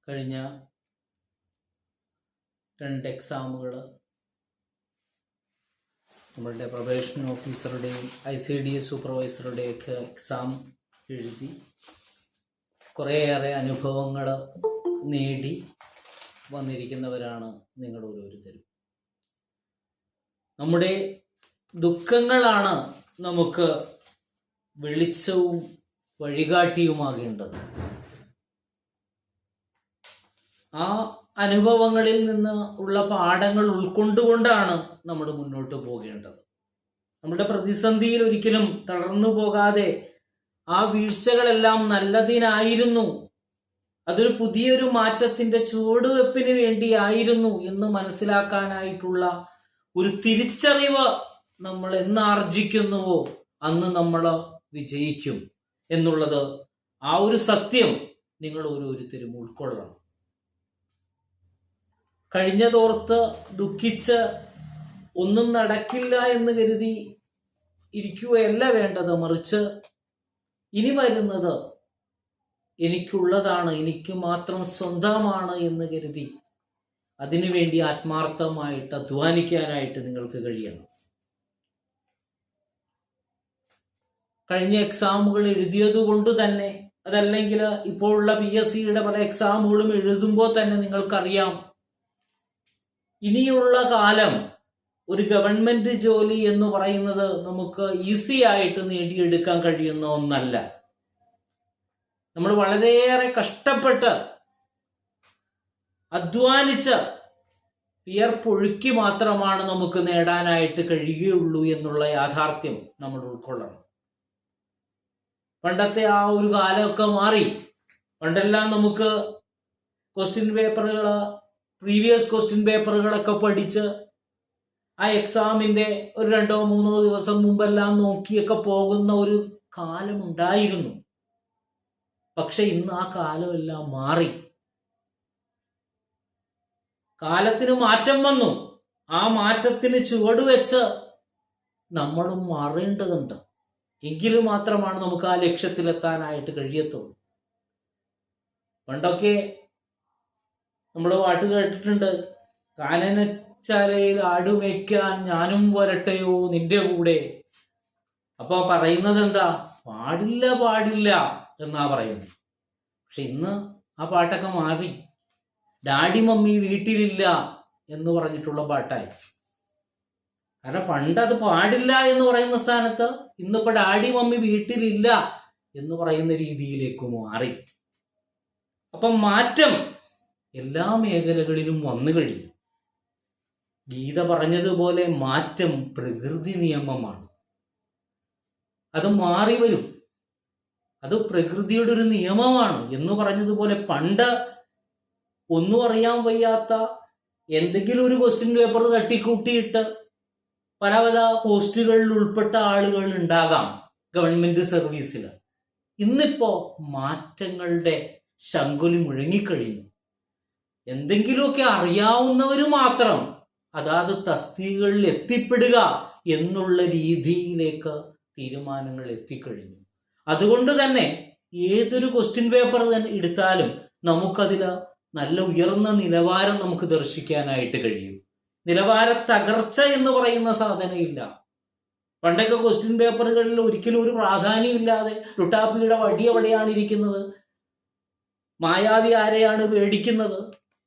കഴിഞ്ഞ 2 എക്സാമുകൾ നമ്മളുടെ probation ഓഫീസറുടെയും ICDS സൂപ്പർവൈസറുടെയൊക്കെ exam എഴുതി കുറേയേറെ അനുഭവങ്ങൾ നേടി വന്നിരിക്കുന്നവരാണ് നിങ്ങൾ ഓരോരുത്തരും. നമ്മുടെ ദുഃഖങ്ങളാണ് നമുക്ക് വെളിച്ചവും വഴികാട്ടിയുമാകേണ്ടത്. ആ അനുഭവങ്ങളിൽ നിന്ന് ഉള്ള പാഠങ്ങൾ ഉൾക്കൊണ്ടുകൊണ്ടാണ് നമ്മൾ മുന്നോട്ട് പോകേണ്ടത്. നമ്മുടെ പ്രതിസന്ധിയിൽ ഒരിക്കലും തളർന്നു പോകാതെ ആ വീഴ്ചകളെല്ലാം നല്ലതിനായിരുന്നു, അതൊരു പുതിയൊരു മാറ്റത്തിന്റെ ചുവടുവെപ്പിന് വേണ്ടിയായിരുന്നു എന്ന് മനസ്സിലാക്കാനായിട്ടുള്ള ഒരു തിരിച്ചറിവ് നമ്മൾ എന്നാർജിക്കുന്നുവോ അന്ന് നമ്മൾ വിജയിക്കും എന്നുള്ളത്, ആ ഒരു സത്യം നിങ്ങൾ ഓരോരുത്തരും ഉൾക്കൊള്ളണം. കഴിഞ്ഞതോർത്ത് ദുഃഖിച്ച് ഒന്നും നടക്കില്ല എന്ന് കരുതി ഇരിക്കുകയല്ല വേണ്ടത്. മറിച്ച് ഇനി വരുന്നത് എനിക്കുള്ളതാണ്, എനിക്ക് മാത്രം സ്വന്തമാണ് എന്ന് കരുതി അതിനുവേണ്ടി ആത്മാർത്ഥമായിട്ട് അധ്വാനിക്കാനായിട്ട് നിങ്ങൾക്ക് കഴിയണം. കഴിഞ്ഞ എക്സാമുകൾ എഴുതിയത് കൊണ്ട് തന്നെ, അതല്ലെങ്കിൽ ഇപ്പോഴുള്ള PSCയുടെ പല എക്സാമുകളും എഴുതുമ്പോൾ തന്നെ നിങ്ങൾക്കറിയാം, ഇനിയുള്ള കാലം ഒരു ഗവൺമെന്റ് ജോലി എന്ന് പറയുന്നത് നമുക്ക് ഈസി ആയിട്ട് നേടിയെടുക്കാൻ കഴിയുന്ന ഒന്നല്ല. നമ്മൾ വളരെയേറെ കഷ്ടപ്പെട്ട് അധ്വാനിച്ച് വിയർപ്പൊഴുക്കി മാത്രമാണ് നമുക്ക് നേടാനായിട്ട് കഴിയുകയുള്ളൂ എന്നുള്ള യാഥാർത്ഥ്യം നമ്മൾ ഉൾക്കൊള്ളണം. പണ്ടത്തെ ആ ഒരു കാലമൊക്കെ മാറി. പണ്ടെല്ലാം നമുക്ക് ക്വസ്റ്റ്യൻ പേപ്പറുകൾ, പ്രീവിയസ് ക്വസ്റ്റ്യൻ പേപ്പറുകളൊക്കെ പഠിച്ച് ആ എക്സാമിന്റെ ഒരു 2-3 ദിവസം മുമ്പെല്ലാം നോക്കിയൊക്കെ പോകുന്ന ഒരു കാലമുണ്ടായിരുന്നു. പക്ഷെ ഇന്ന് ആ കാലമെല്ലാം മാറി. കാലത്തിന് മാറ്റം വന്നു. ആ മാറ്റത്തിന് ചുവടുവെച്ച് നമ്മളും മാറേണ്ടതുണ്ട്. എങ്കിലും മാത്രമാണ് നമുക്ക് ആ ലക്ഷ്യത്തിലെത്താനായിട്ട് കഴിയത്തുള്ളൂ. പണ്ടൊക്കെ നമ്മൾ പാട്ട് കേട്ടിട്ടുണ്ട്, കാനനച്ചാലയിൽ ആടുമേയ്ക്കാൻ ഞാനും വരട്ടെയോ നിന്റെ കൂടെ. അപ്പൊ പറയുന്നത് എന്താ? പാടില്ല പാടില്ല എന്നാ പറയുന്നത്. പക്ഷെ ഇന്ന് ആ പാട്ടൊക്കെ മാറി. ഡാഡി മമ്മി വീട്ടിലില്ല എന്ന് പറഞ്ഞിട്ടുള്ള പാട്ടായി. കാരണം പണ്ട് അത് പാടില്ല എന്ന് പറയുന്ന സ്ഥാനത്ത് ഇന്നിപ്പോ ഡാഡി മമ്മി വീട്ടിലില്ല എന്ന് പറയുന്ന രീതിയിലേക്ക് മാറി. അപ്പം മാറ്റം എല്ലാ മേഖലകളിലും വന്നു കഴിഞ്ഞു. ഗീത പറഞ്ഞതുപോലെ മാറ്റം പ്രകൃതി നിയമമാണ്. അത് മാറി വരും. അത് പ്രകൃതിയുടെ ഒരു നിയമമാണ് എന്ന് പറഞ്ഞതുപോലെ പണ്ട് ഒന്നും അറിയാൻ വയ്യാത്ത എന്തെങ്കിലും ഒരു ക്വസ്റ്റ്യൻ പേപ്പർ തട്ടിക്കൂട്ടിയിട്ട് പല പല പോസ്റ്റുകളിൽ ഉൾപ്പെട്ട ആളുകൾ ഉണ്ടാകാം ഗവൺമെന്റ് സർവീസിൽ. ഇന്നിപ്പോ മാറ്റങ്ങളുടെ ശങ്കുലി മുഴങ്ങിക്കഴിഞ്ഞു. എന്തെങ്കിലുമൊക്കെ അറിയാവുന്നവർ മാത്രം അതാത് തസ്തികകളിൽ എത്തിപ്പെടുക എന്നുള്ള രീതിയിലേക്ക് തീരുമാനങ്ങൾ എത്തിക്കഴിഞ്ഞു. അതുകൊണ്ട് തന്നെ ഏതൊരു ക്വസ്റ്റ്യൻ പേപ്പർ എടുത്താലും നമുക്കതിൽ നല്ല ഉയർന്ന നിലവാരം നമുക്ക് ദർശിക്കാനായിട്ട് കഴിയും. നിലവാര തകർച്ച എന്ന് പറയുന്ന സാധനമില്ല. പണ്ടൊക്കെ ക്വസ്റ്റ്യൻ പേപ്പറുകളിൽ ഒരിക്കലും ഒരു പ്രാധാന്യമില്ലാതെ ലുട്ടാപ്പിയുടെ വടി എവിടെയാണ് ഇരിക്കുന്നത്, മായാവി ആരെയാണ് പേടിക്കുന്നത്,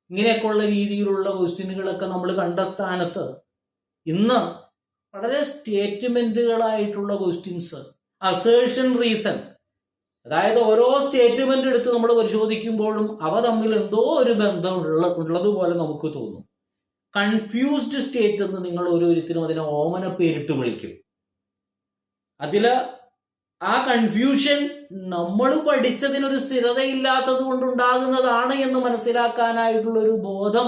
ഇങ്ങനെയൊക്കെയുള്ള രീതിയിലുള്ള ക്വസ്റ്റ്യനുകളൊക്കെ നമ്മൾ കണ്ട സ്ഥാനത്ത് ഇന്ന് വളരെ സ്റ്റേറ്റ്മെന്റുകളായിട്ടുള്ള ക്വസ്റ്റ്യൻസ്, അസേർഷൻ റീസൺ, അതായത് ഓരോ സ്റ്റേറ്റ്മെന്റ് എടുത്ത് നമ്മൾ പരിശോധിക്കുമ്പോഴും അവ തമ്മിൽ എന്തോ ഒരു ബന്ധം ഉള്ളതുപോലെ നമുക്ക് തോന്നും. കൺഫ്യൂസ്ഡ് സ്റ്റേറ്റ് എന്ന് നിങ്ങൾ ഓരോരുത്തരും അതിനെ ഓമന പേരിട്ട് വിളിക്കും. അതില് ആ കൺഫ്യൂഷൻ നമ്മൾ പഠിച്ചതിനൊരു സ്ഥിരതയില്ലാത്തത് കൊണ്ടുണ്ടാകുന്നതാണ് എന്ന് മനസ്സിലാക്കാനായിട്ടുള്ള ഒരു ബോധം,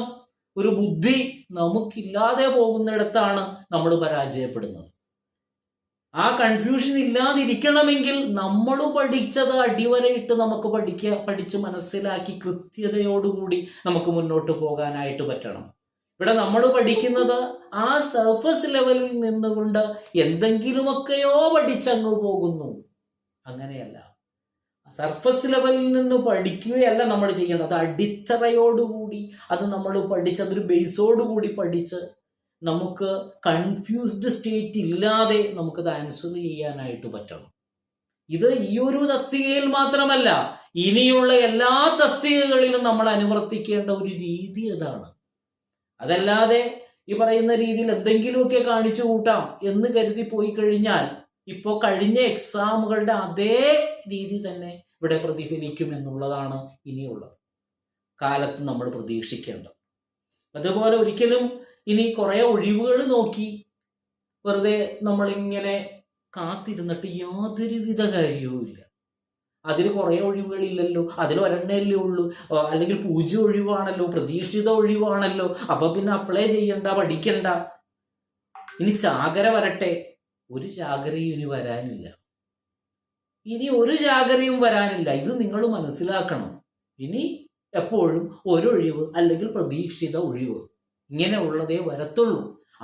ഒരു ബുദ്ധി നമുക്കില്ലാതെ പോകുന്നിടത്താണ് നമ്മൾ പരാജയപ്പെടുന്നത്. ആ കൺഫ്യൂഷൻ ഇല്ലാതിരിക്കണമെങ്കിൽ നമ്മൾ പഠിച്ചത് അടിവരയിട്ട് നമുക്ക് പഠിച്ച് മനസ്സിലാക്കി കൃത്യതയോടുകൂടി നമുക്ക് മുന്നോട്ട് പോകാനായിട്ട് പറ്റണം. ഇവിടെ നമ്മൾ പഠിക്കുന്നത് ആ സർഫസ് ലെവലിൽ നിന്നുകൊണ്ട് എന്തെങ്കിലുമൊക്കെയോ പഠിച്ചങ്ങ് പോകുന്നു. അങ്ങനെയല്ല. സർഫസ് ലെവലിൽ നിന്ന് പഠിക്കുകയല്ല നമ്മൾ ചെയ്യേണ്ടത്. അടിത്തറയോടുകൂടി അത് നമ്മൾ പഠിച്ച് അതൊരു ബേസോടുകൂടി പഠിച്ച് നമുക്ക് കൺഫ്യൂസ്ഡ് സ്റ്റേറ്റ് ഇല്ലാതെ നമുക്കത് ആൻസർ ചെയ്യാനായിട്ട് പറ്റണം. ഇത് ഈ ഒരു തസ്തികയിൽ മാത്രമല്ല, ഇനിയുള്ള എല്ലാ തസ്തികകളിലും നമ്മൾ അനുവർത്തിക്കേണ്ട ഒരു രീതി അതാണ്. അതല്ലാതെ ഈ പറയുന്ന രീതിയിൽ എന്തെങ്കിലുമൊക്കെ കാണിച്ചു കൂട്ടാം എന്ന് കരുതി പോയി കഴിഞ്ഞാൽ ഇപ്പോൾ കഴിഞ്ഞ എക്സാമുകളുടെ അതേ രീതി തന്നെ ഇവിടെ പ്രതിഫലിക്കും എന്നുള്ളതാണ് ഇനിയുള്ള കാലത്ത് നമ്മൾ പ്രതീക്ഷിക്കേണ്ടത്. അതുപോലെ ഒരിക്കലും ഇനി കുറേ ഒഴിവുകൾ നോക്കി വെറുതെ നമ്മളിങ്ങനെ കാത്തിരുന്നിട്ട് യാതൊരുവിധ കാര്യവുമില്ല. അതിൽ കുറേ ഒഴിവുകളില്ലല്ലോ, അതിൽ ഒരെണ്ണല്ലേ ഉള്ളൂ, അല്ലെങ്കിൽ 0 ഒഴിവാണല്ലോ, പ്രതീക്ഷിത ഒഴിവാണല്ലോ, അപ്പൊ പിന്നെ അപ്ലൈ ചെയ്യണ്ട, പഠിക്കണ്ട. ഇനി ചാകര വരട്ടെ, ഒരു ചാകരയും ഇനി വരാനില്ല. ഇനി ഒരു ചാകരയും വരാനില്ല. ഇത് നിങ്ങൾ മനസ്സിലാക്കണം. ഇനി എപ്പോഴും ഒരൊഴിവ് അല്ലെങ്കിൽ പ്രതീക്ഷിത ഒഴിവ് ഇങ്ങനെയുള്ളതേ വരത്തുള്ളൂ.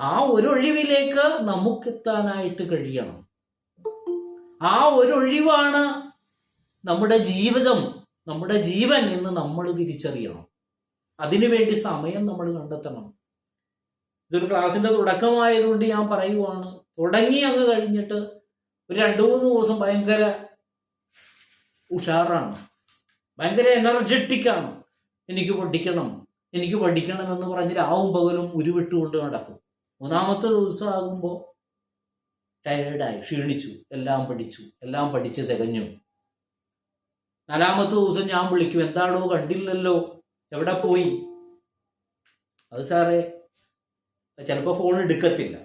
ആ ഒരൊഴിവിലേക്ക് നമുക്കെത്താനായിട്ട് കഴിയണം. ആ ഒരൊഴിവാണ് നമ്മുടെ ജീവിതം, നമ്മുടെ ജീവൻ എന്ന് നമ്മൾ തിരിച്ചറിയണം. അതിനുവേണ്ടി സമയം നമ്മൾ കണ്ടെത്തണം. ഇതൊരു ക്ലാസിന്റെ തുടക്കമായതുകൊണ്ട് ഞാൻ പറയുവാണ്. തുടങ്ങി അങ്ങ് കഴിഞ്ഞിട്ട് ഒരു 2-3 ദിവസം ഭയങ്കര ഉഷാറാണ്, ഭയങ്കര എനർജറ്റിക്കാണ്. എനിക്ക് പഠിക്കണം എന്ന് പറഞ്ഞ് രാവും പകലും ഉരുവിട്ടുകൊണ്ട് നടക്കും. 3-ാമത്തെ ദിവസം ആകുമ്പോൾ ടയേർഡായി, ക്ഷീണിച്ചു, എല്ലാം പഠിച്ച് തികഞ്ഞു. 4-ാമത്തെ ദിവസം ഞാൻ വിളിക്കും, എന്താണോ കണ്ടില്ലല്ലോ, എവിടെ പോയി? അത് സാറേ, ചിലപ്പോൾ ഫോൺ എടുക്കത്തില്ല.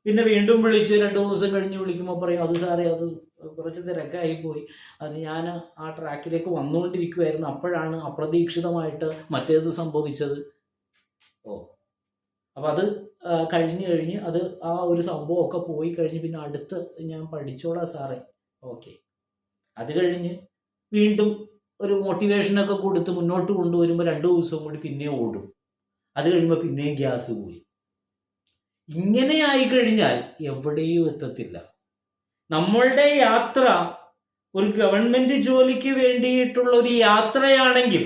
പിന്നെ വീണ്ടും വിളിച്ച് 2 ദിവസം കഴിഞ്ഞ് വിളിക്കുമ്പോൾ പറയും, അത് സാറേ, അത് കുറച്ച് തിരക്കായി പോയി, അത് ഞാൻ ആ ട്രാക്കിലേക്ക് വന്നുകൊണ്ടിരിക്കുമായിരുന്നു, അപ്പോഴാണ് അപ്രതീക്ഷിതമായിട്ട് മറ്റേത് സംഭവിച്ചത്. അപ്പം അത് കഴിഞ്ഞ് അത് ആ ഒരു സംഭവമൊക്കെ പോയി കഴിഞ്ഞ് പിന്നെ അടുത്ത് ഞാൻ പഠിച്ചോളാം സാറേ. ഓക്കെ. അത് കഴിഞ്ഞ് വീണ്ടും ഒരു മോട്ടിവേഷനൊക്കെ കൊടുത്ത് മുന്നോട്ട് കൊണ്ടുവരുമ്പോൾ 2 ദിവസം കൂടി പിന്നെ ഓടും. അത് കഴിയുമ്പോൾ പിന്നെയും ഗ്യാസ് പോയി. ഇങ്ങനെ ആയിക്കഴിഞ്ഞാൽ എവിടെയും എത്തത്തില്ല. നമ്മളുടെ യാത്ര ഒരു ഗവൺമെന്റ് ജോലിക്ക് വേണ്ടിയിട്ടുള്ള ഒരു യാത്രയാണെങ്കിൽ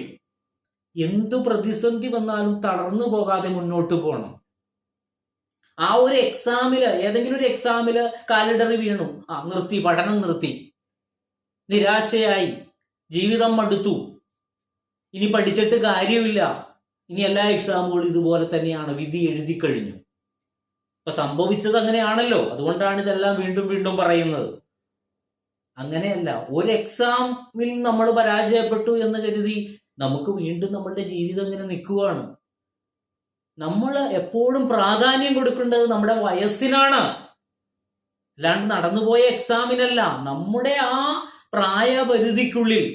എന്തു പ്രതിസന്ധി വന്നാലും തളർന്നു പോകാതെ മുന്നോട്ട് പോകണം. ആ ഒരു എക്സാമില്, ഏതെങ്കിലും ഒരു എക്സാമില് കാലിടറി വീണു, നിർത്തി, പഠനം നിർത്തി, നിരാശയായി, ജീവിതം മടുത്തു, ഇനി പഠിച്ചിട്ട് കാര്യമില്ല, ഇനി എല്ലാ എക്സാമുകളും ഇതുപോലെ തന്നെയാണ്, വിധി എഴുതി കഴിഞ്ഞു. ഇപ്പൊ സംഭവിച്ചത് അങ്ങനെയാണല്ലോ, അതുകൊണ്ടാണ് ഇതെല്ലാം വീണ്ടും വീണ്ടും പറയുന്നത്. അങ്ങനെയല്ല. ഒരു എക്സാമിൽ നമ്മൾ പരാജയപ്പെട്ടു എന്ന് കരുതി നമുക്ക് വീണ്ടും നമ്മളുടെ ജീവിതം ഇങ്ങനെ നിൽക്കുകയാണ്. നമ്മൾ എപ്പോഴും പ്രാധാന്യം കൊടുക്കേണ്ടത് നമ്മുടെ വയസ്സിനാണ്, അല്ലാണ്ട് നടന്നുപോയ എക്സാമിനല്ല. നമ്മുടെ ആ പ്രായപരിധിക്കുള്ളിൽ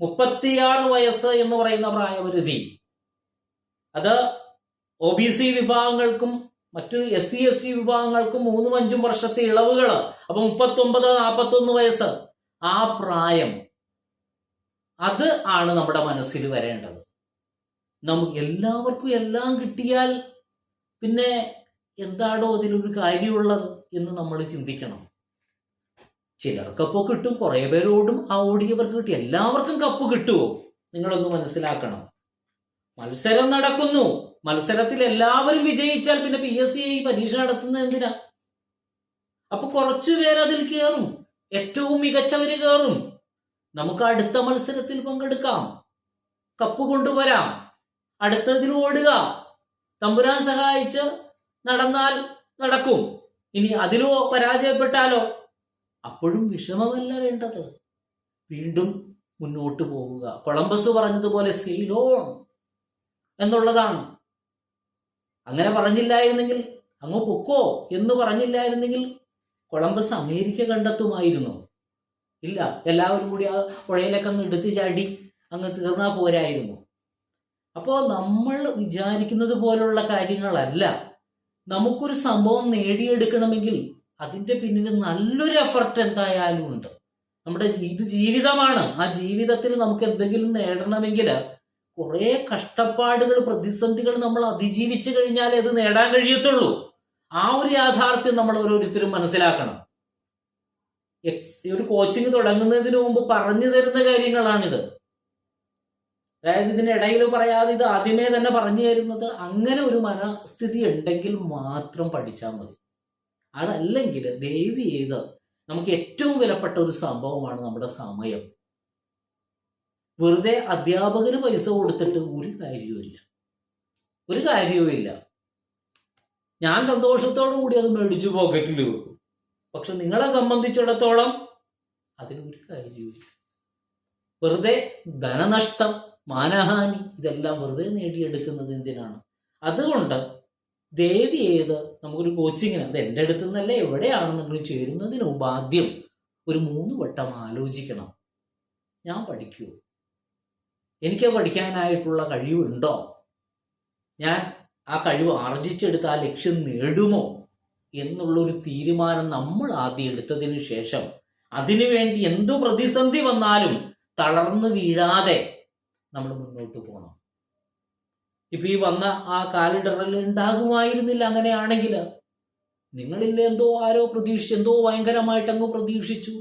36 വയസ്സ് എന്ന് പറയുന്ന പ്രായപരിധി, അത് OBC വിഭാഗങ്ങൾക്കും മറ്റു SC ST വിഭാഗങ്ങൾക്കും 3-5 വർഷത്തെ ഇളവുകൾ. അപ്പൊ 39-41 വയസ്സ്, ആ പ്രായം, അത് ആണ് നമ്മുടെ മനസ്സിൽ വരേണ്ടത്. നമുക്ക് എല്ലാവർക്കും എല്ലാം കിട്ടിയാൽ പിന്നെ എന്താണോ അതിലൊരു കാര്യമുള്ളത് എന്ന് നമ്മൾ ചിന്തിക്കണം. ചിലർക്കപ്പോൾ കിട്ടും, കുറെ പേരോടും ആ ഓടിയവർക്ക് കിട്ടി. എല്ലാവർക്കും കപ്പ് കിട്ടുമോ? നിങ്ങളൊന്ന് മനസ്സിലാക്കണം. മത്സരം നടക്കുന്നു, മത്സരത്തിൽ എല്ലാവരും വിജയിച്ചാൽ പിന്നെ PSC പരീക്ഷ നടത്തുന്നത് എന്തിനാ? അപ്പൊ കുറച്ചു പേര് അതിൽ കയറും, ഏറ്റവും മികച്ചവര് കയറും. നമുക്ക് അടുത്ത മത്സരത്തിൽ പങ്കെടുക്കാം, കപ്പ് കൊണ്ടുവരാം, അടുത്തതിൽ ഓടുക. തമ്പുരാൻ സഹായിച്ച് നടന്നാൽ നടക്കും. ഇനി അതിലോ പരാജയപ്പെട്ടാലോ, അപ്പോഴും വിഷമമല്ല വേണ്ടത്, വീണ്ടും മുന്നോട്ട് പോവുക. കൊളംബസ് പറഞ്ഞതുപോലെ സെയിൽ ഓൺ എന്നുള്ളതാണ്. അങ്ങനെ പറഞ്ഞില്ലായിരുന്നെങ്കിൽ, അങ്ങ് പൊക്കോ എന്ന് പറഞ്ഞില്ലായിരുന്നെങ്കിൽ കൊളംബസ് അമേരിക്ക കണ്ടെത്തുമായിരുന്നു. ഇല്ല, എല്ലാവരും കൂടി ആ പുഴയിലൊക്കെ അങ്ങ് എടുത്ത് ചാടി അങ്ങ് തീർന്നാ പോരായിരുന്നു. അപ്പോൾ നമ്മൾ വിചാരിക്കുന്നത് പോലുള്ള കാര്യങ്ങളല്ല. നമുക്കൊരു സംഭവം നേടിയെടുക്കണമെങ്കിൽ അതിൻ്റെ പിന്നിൽ നല്ലൊരു എഫർട്ട് എന്തായാലും ഉണ്ട്. നമ്മുടെ ഇത് ജീവിതമാണ്. ആ ജീവിതത്തിൽ നമുക്ക് എന്തെങ്കിലും നേടണമെങ്കിൽ കുറേ കഷ്ടപ്പാടുകൾ, പ്രതിസന്ധികൾ നമ്മൾ അതിജീവിച്ചു കഴിഞ്ഞാലേ അത് നേടാൻ കഴിയത്തുള്ളൂ. ആ ഒരു യാഥാർത്ഥ്യം നമ്മൾ ഓരോരുത്തരും മനസ്സിലാക്കണം. ഒരു കോച്ചിങ് തുടങ്ങുന്നതിന് മുമ്പ് പറഞ്ഞു തരുന്ന കാര്യങ്ങളാണിത്. അതായത് ഇതിനിടയിൽ പറയാതെ ഇത് ആദ്യമേ തന്നെ പറഞ്ഞു തരുന്നത് അങ്ങനെ ഒരു മനസ്ഥിതി ഉണ്ടെങ്കിൽ മാത്രം പഠിച്ചാൽ മതി. അതല്ലെങ്കിൽ ദയവ് ചെയ്ത് നമുക്ക് ഏറ്റവും വിലപ്പെട്ട ഒരു സംഭവമാണ് നമ്മുടെ സമയം. വെറുതെ അധ്യാപകന് പൈസ കൊടുത്തിട്ട് ഒരു കാര്യവുമില്ല. ഞാൻ സന്തോഷത്തോടു കൂടി അത് മേടിച്ചു പോക്കറ്റിൽ വെക്കും. പക്ഷെ നിങ്ങളെ സംബന്ധിച്ചിടത്തോളം അതിനൊരു കാര്യവുമില്ല. വെറുതെ ധനനഷ്ടം, മാനഹാനി, ഇതെല്ലാം വെറുതെ നേടിയെടുക്കുന്നത് എന്തിനാണ്? അതുകൊണ്ട് ദയവ് ചെയ്ത് നമുക്കൊരു കോച്ചിങ്ങിന്, അത് എൻ്റെ അടുത്ത് നിന്നല്ല, എവിടെയാണെന്നെങ്കിലും ചേരുന്നതിന് മുമ്പ് ആദ്യം ഒരു 3 വട്ടം ആലോചിക്കണം. ഞാൻ പഠിക്കുമോ? എനിക്ക് പഠിക്കാനായിട്ടുള്ള കഴിവുണ്ടോ? ഞാൻ ആ കഴിവ് ആർജിച്ചെടുത്ത് ആ ലക്ഷ്യം നേടുമോ എന്നുള്ളൊരു തീരുമാനം നമ്മൾ ആദ്യം എടുത്തതിന് ശേഷം അതിനുവേണ്ടി എന്തു പ്രതിസന്ധി വന്നാലും തളർന്നു വീഴാതെ നമ്മൾ മുന്നോട്ട് പോകണം. ഇപ്പൊ ഈ വന്ന ആ കാലിടറൽ ഉണ്ടാകുമായിരുന്നില്ല. അങ്ങനെയാണെങ്കിൽ നിങ്ങളില്ല ആരോ പ്രതീക്ഷിച്ചു, എന്തോ ഭയങ്കരമായിട്ട് അങ്ങ് പ്രതീക്ഷിച്ചു,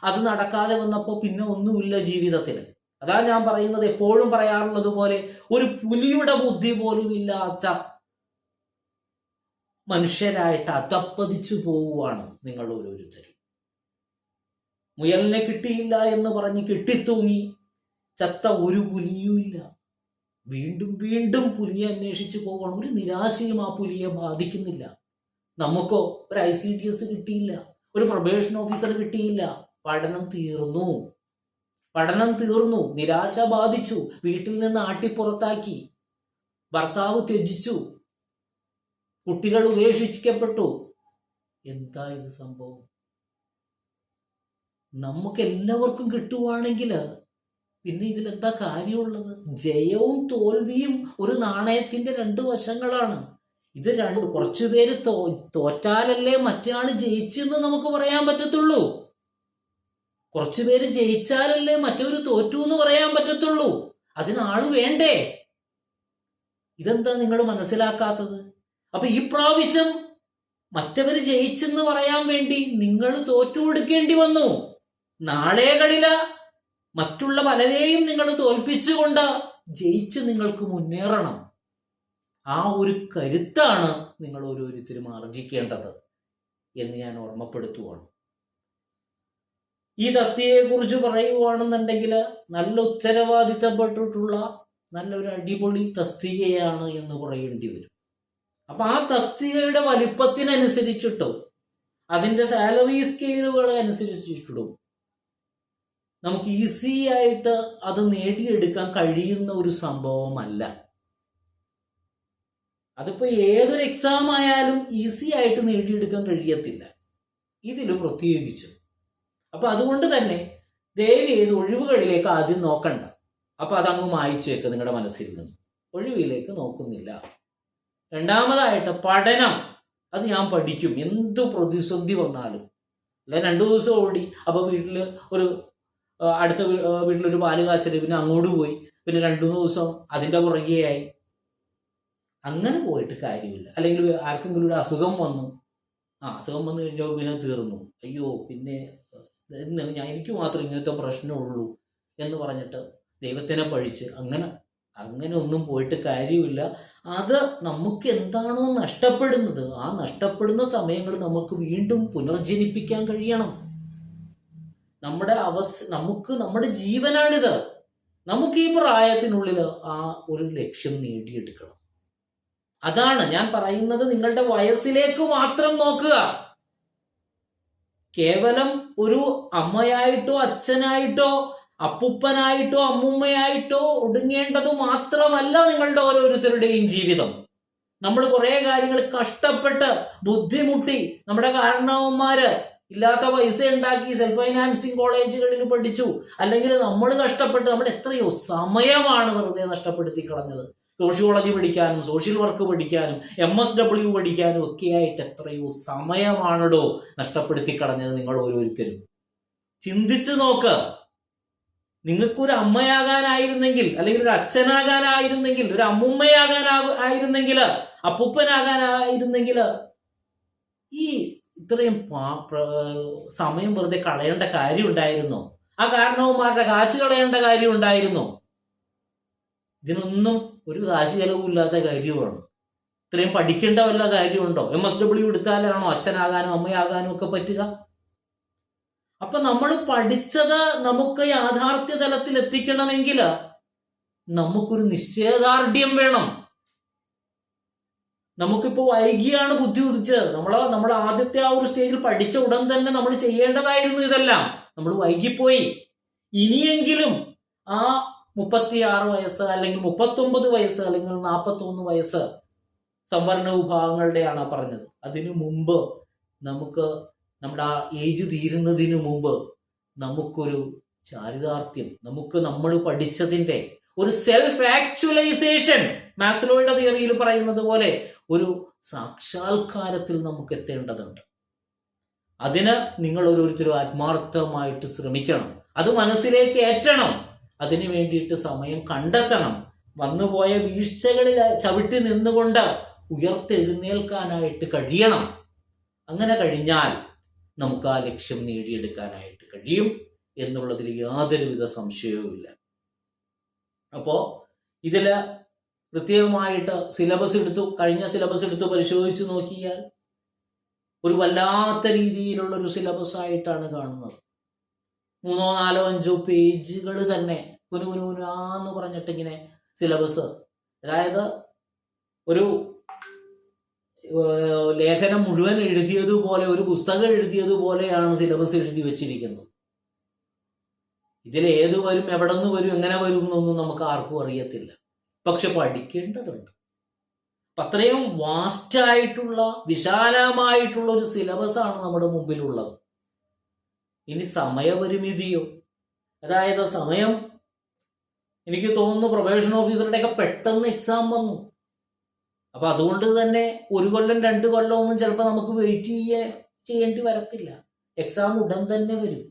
അത് നടക്കാതെ വന്നപ്പോൾ പിന്നെ ഒന്നുമില്ല ജീവിതത്തിൽ. അതാ ഞാൻ പറയുന്നത്, എപ്പോഴും പറയാറുള്ളത് പോലെ ഒരു പുലിയുടെ ബുദ്ധി പോലും ഇല്ലാത്ത മനുഷ്യരായിട്ട് അധപ്പതിച്ചു പോവുകയാണ് നിങ്ങൾ ഓരോരുത്തരും. മുയലിനെ കിട്ടിയില്ല എന്ന് പറഞ്ഞ് കെട്ടിത്തൂങ്ങി ചത്ത ഒരു പുലിയുമില്ല. വീണ്ടും വീണ്ടും പുലിയെ അന്വേഷിച്ചു പോകണം. ഒരു നിരാശയും ആ പുലിയെ ബാധിക്കുന്നില്ല. നമുക്കോ ഒരു ICDS കിട്ടിയില്ല, ഒരു പ്രൊബേഷൻ ഓഫീസർ കിട്ടിയില്ല, പഠനം തീർന്നു, നിരാശ ബാധിച്ചു, വീട്ടിൽ നിന്ന് ആട്ടിപ്പുറത്താക്കി, ഭർത്താവ് ത്യജിച്ചു, കുട്ടികൾ ഉപേക്ഷിക്കപ്പെട്ടു. എന്താ ഇത് സംഭവം? നമുക്ക് എല്ലാവർക്കും കിട്ടുവാണെങ്കിൽ പിന്നെ ഇതിലെന്താ കാര്യമുള്ളത്? ജയവും തോൽവിയും ഒരു നാണയത്തിന്റെ 2 വശങ്ങളാണ്. ഇത് കുറച്ചുപേര് തോറ്റാലല്ലേ മറ്റാള് ജയിച്ചെന്ന് നമുക്ക് പറയാൻ പറ്റത്തുള്ളൂ. കുറച്ചുപേര് ജയിച്ചാലല്ലേ മറ്റൊരു തോറ്റു എന്ന് പറയാൻ പറ്റത്തുള്ളൂ. അതിനാള് വേണ്ടേ? ഇതെന്താ നിങ്ങൾ മനസ്സിലാക്കാത്തത്? അപ്പൊ ഈ പ്രാവശ്യം മറ്റവര് ജയിച്ചെന്ന് പറയാൻ വേണ്ടി നിങ്ങൾ തോറ്റു കൊടുക്കേണ്ടി വന്നു. നാളെകളില് മറ്റുള്ള പലരെയും നിങ്ങൾ തോൽപ്പിച്ചുകൊണ്ട് ജയിച്ച് നിങ്ങൾക്ക് മുന്നേറണം. ആ ഒരു കരുത്താണ് നിങ്ങൾ ഓരോരുത്തരും ആർജിക്കേണ്ടത് എന്ന് ഞാൻ ഓർമ്മപ്പെടുത്തുവാണ്. ഈ തസ്തികയെ കുറിച്ച് പറയുവാണെന്നുണ്ടെങ്കിൽ നല്ല ഉത്തരവാദിത്തപ്പെട്ടിട്ടുള്ള നല്ലൊരു അടിപൊളി തസ്തികയാണ് എന്ന് പറയേണ്ടി വരും. അപ്പൊ ആ തസ്തികയുടെ വലിപ്പത്തിനനുസരിച്ചിട്ടും അതിന്റെ സാലറി സ്കെയിലുകൾ അനുസരിച്ചിട്ടും നമുക്ക് ഈസി ആയിട്ട് അത് നേടിയെടുക്കാൻ കഴിയുന്ന ഒരു സംഭവമല്ല. അതിപ്പോ ഏതൊരു എക്സാം ആയാലും ഈസി ആയിട്ട് നേടിയെടുക്കാൻ കഴിയത്തില്ല, ഇതിലും പ്രത്യേകിച്ചു. അപ്പൊ അതുകൊണ്ട് തന്നെ ദയവ് ചെയ്ത് ഒഴിവുകളിലേക്ക് ആദ്യം നോക്കണ്ട. അപ്പൊ അതങ്ങ് മായിച്ചേക്ക് നിങ്ങളുടെ മനസ്സിൽ നിന്ന്, ഒഴിവിലേക്ക് നോക്കുന്നില്ല. രണ്ടാമതായിട്ട് പഠനം, അത് ഞാൻ പഠിക്കും എന്തു പ്രതിസന്ധി വന്നാലും. അല്ല 2 ദിവസം ഓടി, അപ്പൊ അടുത്ത വീട്ടിലൊരു പാല് കാച്ചല്, പിന്നെ അങ്ങോട്ട് പോയി, പിന്നെ 2-3 ദിവസം അതിന്റെ പുറകെയായി. അങ്ങനെ പോയിട്ട് കാര്യമില്ല. അല്ലെങ്കിൽ ആർക്കെങ്കിലും ഒരു അസുഖം വന്നു, അസുഖം വന്നു കഴിഞ്ഞാൽ പിന്നെ തീർന്നു, അയ്യോ പിന്നെ എനിക്ക് മാത്രം ഇങ്ങനത്തെ പ്രശ്നമുള്ളൂ എന്ന് പറഞ്ഞിട്ട് ദൈവത്തിനെ പഴിച്ച് അങ്ങനെ ഒന്നും പോയിട്ട് കാര്യമില്ല. അത് നമുക്ക് എന്താണോ നഷ്ടപ്പെടുന്നത്, ആ നഷ്ടപ്പെടുന്ന സമയങ്ങൾ നമുക്ക് വീണ്ടും പുനർജനിപ്പിക്കാൻ കഴിയണം. നമ്മുടെ ജീവനാണിത്. നമുക്ക് ഈ പ്രായത്തിനുള്ളിൽ ആ ഒരു ലക്ഷ്യം നേടിയെടുക്കണം. അതാണ് ഞാൻ പറയുന്നത്. നിങ്ങളുടെ വയസ്സിലേക്ക് മാത്രം നോക്കുക. കേവലം ഒരു അമ്മയായിട്ടോ അച്ഛനായിട്ടോ അപ്പൂപ്പനായിട്ടോ അമ്മൂമ്മയായിട്ടോ ഒടുങ്ങേണ്ടത് മാത്രമല്ല നിങ്ങളുടെ ഓരോരുത്തരുടെയും ജീവിതം. നമ്മൾ കുറെ കാര്യങ്ങൾ കഷ്ടപ്പെട്ട് ബുദ്ധിമുട്ടി, നമ്മുടെ കാരണവന്മാര് ഇല്ലാത്ത പൈസ ഉണ്ടാക്കി സെൽഫ് ഫൈനാൻസിങ് കോളേജുകളിൽ പഠിച്ചു, അല്ലെങ്കിൽ നമ്മൾ കഷ്ടപ്പെട്ട് നമ്മൾ എത്രയോ സമയമാണ് വെറുതെ നഷ്ടപ്പെടുത്തി കളഞ്ഞത്. സോഷ്യോളജി പഠിക്കാനും സോഷ്യൽ വർക്ക് പഠിക്കാനും MSW പഠിക്കാനും ഒക്കെയായിട്ട് എത്രയോ സമയമാണോ നഷ്ടപ്പെടുത്തി കളഞ്ഞത് നിങ്ങൾ ഓരോരുത്തരും. ചിന്തിച്ചു നോക്ക്. നിങ്ങൾക്കൊരു അമ്മയാകാനായിരുന്നെങ്കിൽ, അല്ലെങ്കിൽ ഒരു അച്ഛനാകാനായിരുന്നെങ്കിൽ, ഒരു അമ്മുമ്മയാകാനായിരുന്നെങ്കിൽ, അപ്പൂപ്പനാകാനായിരുന്നെങ്കിൽ ഈ ഇത്രയും സമയം വെറുതെ കളയേണ്ട കാര്യം ഉണ്ടായിരുന്നോ? ആ കാരണവന്മാരുടെ കാശ് കളയേണ്ട കാര്യം ഉണ്ടായിരുന്നോ? ഇതിനൊന്നും ഒരു കാശ് ചെലവില്ലാത്ത കാര്യമാണ്. ഇത്രയും പഠിക്കേണ്ട വല്ല കാര്യമുണ്ടോ? MSW എടുത്താലാണോ അച്ഛനാകാനും അമ്മയാകാനും ഒക്കെ പറ്റുക? അപ്പൊ നമ്മൾ പഠിച്ചത് നമുക്ക് യാഥാർത്ഥ്യ തലത്തിൽ എത്തിക്കണമെങ്കിൽ നമുക്കൊരു നിശ്ചയദാർഢ്യം വേണം. നമുക്കിപ്പോ വൈകിയാണ് ബുദ്ധി ഉദിച്ചത്. നമ്മൾ ആദ്യത്തെ ആ ഒരു സ്റ്റേജിൽ പഠിച്ച ഉടൻ തന്നെ നമ്മൾ ചെയ്യേണ്ടതായിരുന്നു ഇതെല്ലാം. നമ്മൾ വൈകിപ്പോയി. ഇനിയെങ്കിലും ആ 36 വയസ്സ് അല്ലെങ്കിൽ 39 വയസ്സ് അല്ലെങ്കിൽ 41 വയസ്സ് സംവരണ വിഭാഗങ്ങളുടെയാണ് പറഞ്ഞത്. അതിനു മുമ്പ് നമുക്ക് നമ്മുടെ ആ ഏജ് തീരുന്നതിന് മുമ്പ് നമുക്കൊരു ചാരിതാർത്ഥ്യം, നമ്മൾ പഠിച്ചതിന്റെ ഒരു സെൽഫ് ആക്ച്വലൈസേഷൻ, മാസ്ലോയുടെ തിയറിയിൽ പറയുന്നത് പോലെ ഒരു സാക്ഷാത്കാരത്തിൽ നമുക്ക് എത്തേണ്ടതുണ്ട്. അതിന് നിങ്ങൾ ഓരോരുത്തരും ആത്മാർത്ഥമായിട്ട് ശ്രമിക്കണം. അത് മനസ്സിലേക്ക് ഏറ്റണം. അതിനു വേണ്ടിയിട്ട് സമയം കണ്ടെത്തണം. വന്നുപോയ വീഴ്ചകളിൽ ചവിട്ടി നിന്നുകൊണ്ട് ഉയർത്തെഴുന്നേൽക്കാനായിട്ട് കഴിയണം. അങ്ങനെ കഴിഞ്ഞാൽ നമുക്ക് ആ ലക്ഷ്യം നേടിയെടുക്കാനായിട്ട് കഴിയും എന്നുള്ളതിൽ യാതൊരുവിധ സംശയവുമില്ല. അപ്പോൾ ഇതില് പ്രത്യേകമായിട്ട് കഴിഞ്ഞ സിലബസ് എടുത്ത് പരിശോധിച്ച് നോക്കിയാൽ ഒരു വല്ലാത്ത രീതിയിലുള്ള ഒരു സിലബസ് ആയിട്ടാണ് കാണുന്നത്. 3, 4, 5 പേജുകൾ തന്നെ കുനുകുനുകുനാന്ന് പറഞ്ഞിട്ടിങ്ങനെ സിലബസ്, അതായത് ഒരു ലേഖനം മുഴുവൻ എഴുതിയതുപോലെ, ഒരു പുസ്തകം എഴുതിയതുപോലെയാണ് സിലബസ് എഴുതി വെച്ചിരിക്കുന്നത്. ഇതിൽ ഏത് വരും, എവിടെ നിന്ന് വരും, എങ്ങനെ വരും എന്നൊന്നും നമുക്ക് ആർക്കും അറിയത്തില്ല. പക്ഷെ പഠിക്കേണ്ടതുണ്ട്. അത്രയും വാസ്റ്റായിട്ടുള്ള വിശാലമായിട്ടുള്ള ഒരു സിലബസ് ആണ് നമ്മുടെ മുമ്പിലുള്ളത്. ഇനി സമയപരിമിതിയോ, അതായത് സമയം, എനിക്ക് തോന്നുന്നു പ്രൊബേഷൻ ഓഫീസറുടെയൊക്കെ പെട്ടെന്ന് എക്സാം വന്നു. അപ്പൊ അതുകൊണ്ട് തന്നെ 1 കൊല്ലം 2 കൊല്ലം ഒന്നും ചിലപ്പോൾ നമുക്ക് വെയിറ്റ് ചെയ്യേണ്ടി വരത്തില്ല. എക്സാം ഉടൻ തന്നെ വരും.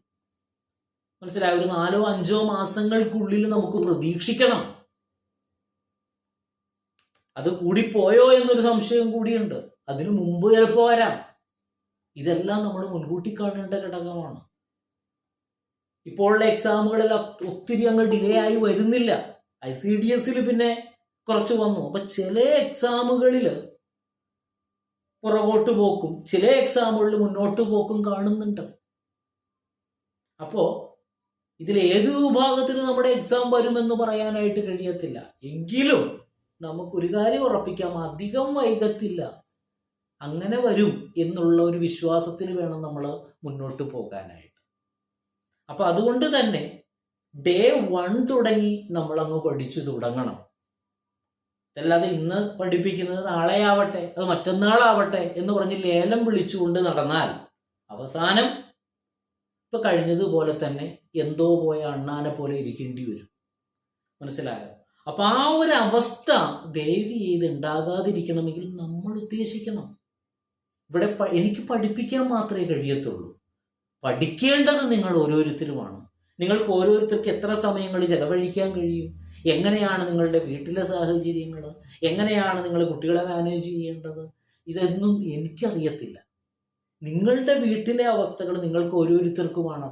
മനസ്സിലായി? ഒരു 4 5 മാസങ്ങൾക്കുള്ളിൽ നമുക്ക് പ്രതീക്ഷിക്കണം. അത് കൂടിപ്പോയോ എന്നൊരു സംശയം കൂടിയുണ്ട്. അതിനു മുമ്പ് ചിലപ്പോൾ വരാം. ഇതെല്ലാം നമ്മൾ മുൻകൂട്ടി കാണേണ്ട ഘടകമാണ്. ഇപ്പോഴുള്ള എക്സാമുകളെല്ലാം ഒത്തിരി അങ്ങ് ഡിലേ ആയി വരുന്നില്ല. ICDS പിന്നെ കുറച്ച് വന്നു. അപ്പൊ ചില എക്സാമുകളിൽ പുറകോട്ട് പോക്കും, ചില എക്സാമുകളിൽ മുന്നോട്ട് പോക്കും കാണുന്നുണ്ട്. അപ്പോ ഇതിൽ ഏത് വിഭാഗത്തിന് നമ്മുടെ എക്സാം വരുമെന്ന് പറയാനായിട്ട് കഴിയത്തില്ല. എങ്കിലും നമുക്കൊരു കാര്യം ഉറപ്പിക്കാം, അധികം വൈകത്തില്ല. അങ്ങനെ വരും എന്നുള്ള ഒരു വിശ്വാസത്തിൽ വേണം നമ്മൾ മുന്നോട്ട് പോകാനായിട്ട്. അപ്പൊ അതുകൊണ്ട് തന്നെ ഡേ 1 തുടങ്ങി നമ്മൾ അങ്ങ് പഠിച്ചു തുടങ്ങണം. അല്ലാതെ ഇന്ന് പഠിപ്പിക്കുന്നത് നാളെ ആവട്ടെ, അത് മറ്റന്നാളാവട്ടെ എന്ന് പറഞ്ഞ് ലേലം വിളിച്ചുകൊണ്ട് നടന്നാൽ അവസാനം ഇപ്പൊ കഴിഞ്ഞതുപോലെ തന്നെ എന്തോ പോയ അണ്ണാനെ പോലെ ഇരിക്കേണ്ടി വരും. മനസ്സിലായോ? അപ്പൊ ആ ഒരു അവസ്ഥ ദയവ് ചെയ്ത് ഉണ്ടാകാതിരിക്കണമെങ്കിൽ നമ്മൾ ഉദ്ദേശിക്കണം. ഇവിടെ എനിക്ക് പഠിപ്പിക്കാൻ മാത്രമേ കഴിയത്തുള്ളൂ. പഠിക്കേണ്ടത് നിങ്ങൾ ഓരോരുത്തരുമാണ്. നിങ്ങൾക്ക് ഓരോരുത്തർക്ക് എത്ര സമയങ്ങൾ ചെലവഴിക്കാൻ കഴിയും, എങ്ങനെയാണ് നിങ്ങളുടെ വീട്ടിലെ സാഹചര്യങ്ങൾ, എങ്ങനെയാണ് നിങ്ങൾ കുട്ടികളെ മാനേജ് ചെയ്യേണ്ടത്, ഇതൊന്നും എനിക്കറിയത്തില്ല. നിങ്ങളുടെ വീട്ടിലെ അവസ്ഥകൾ നിങ്ങൾക്ക് ഓരോരുത്തർക്കുമാണ്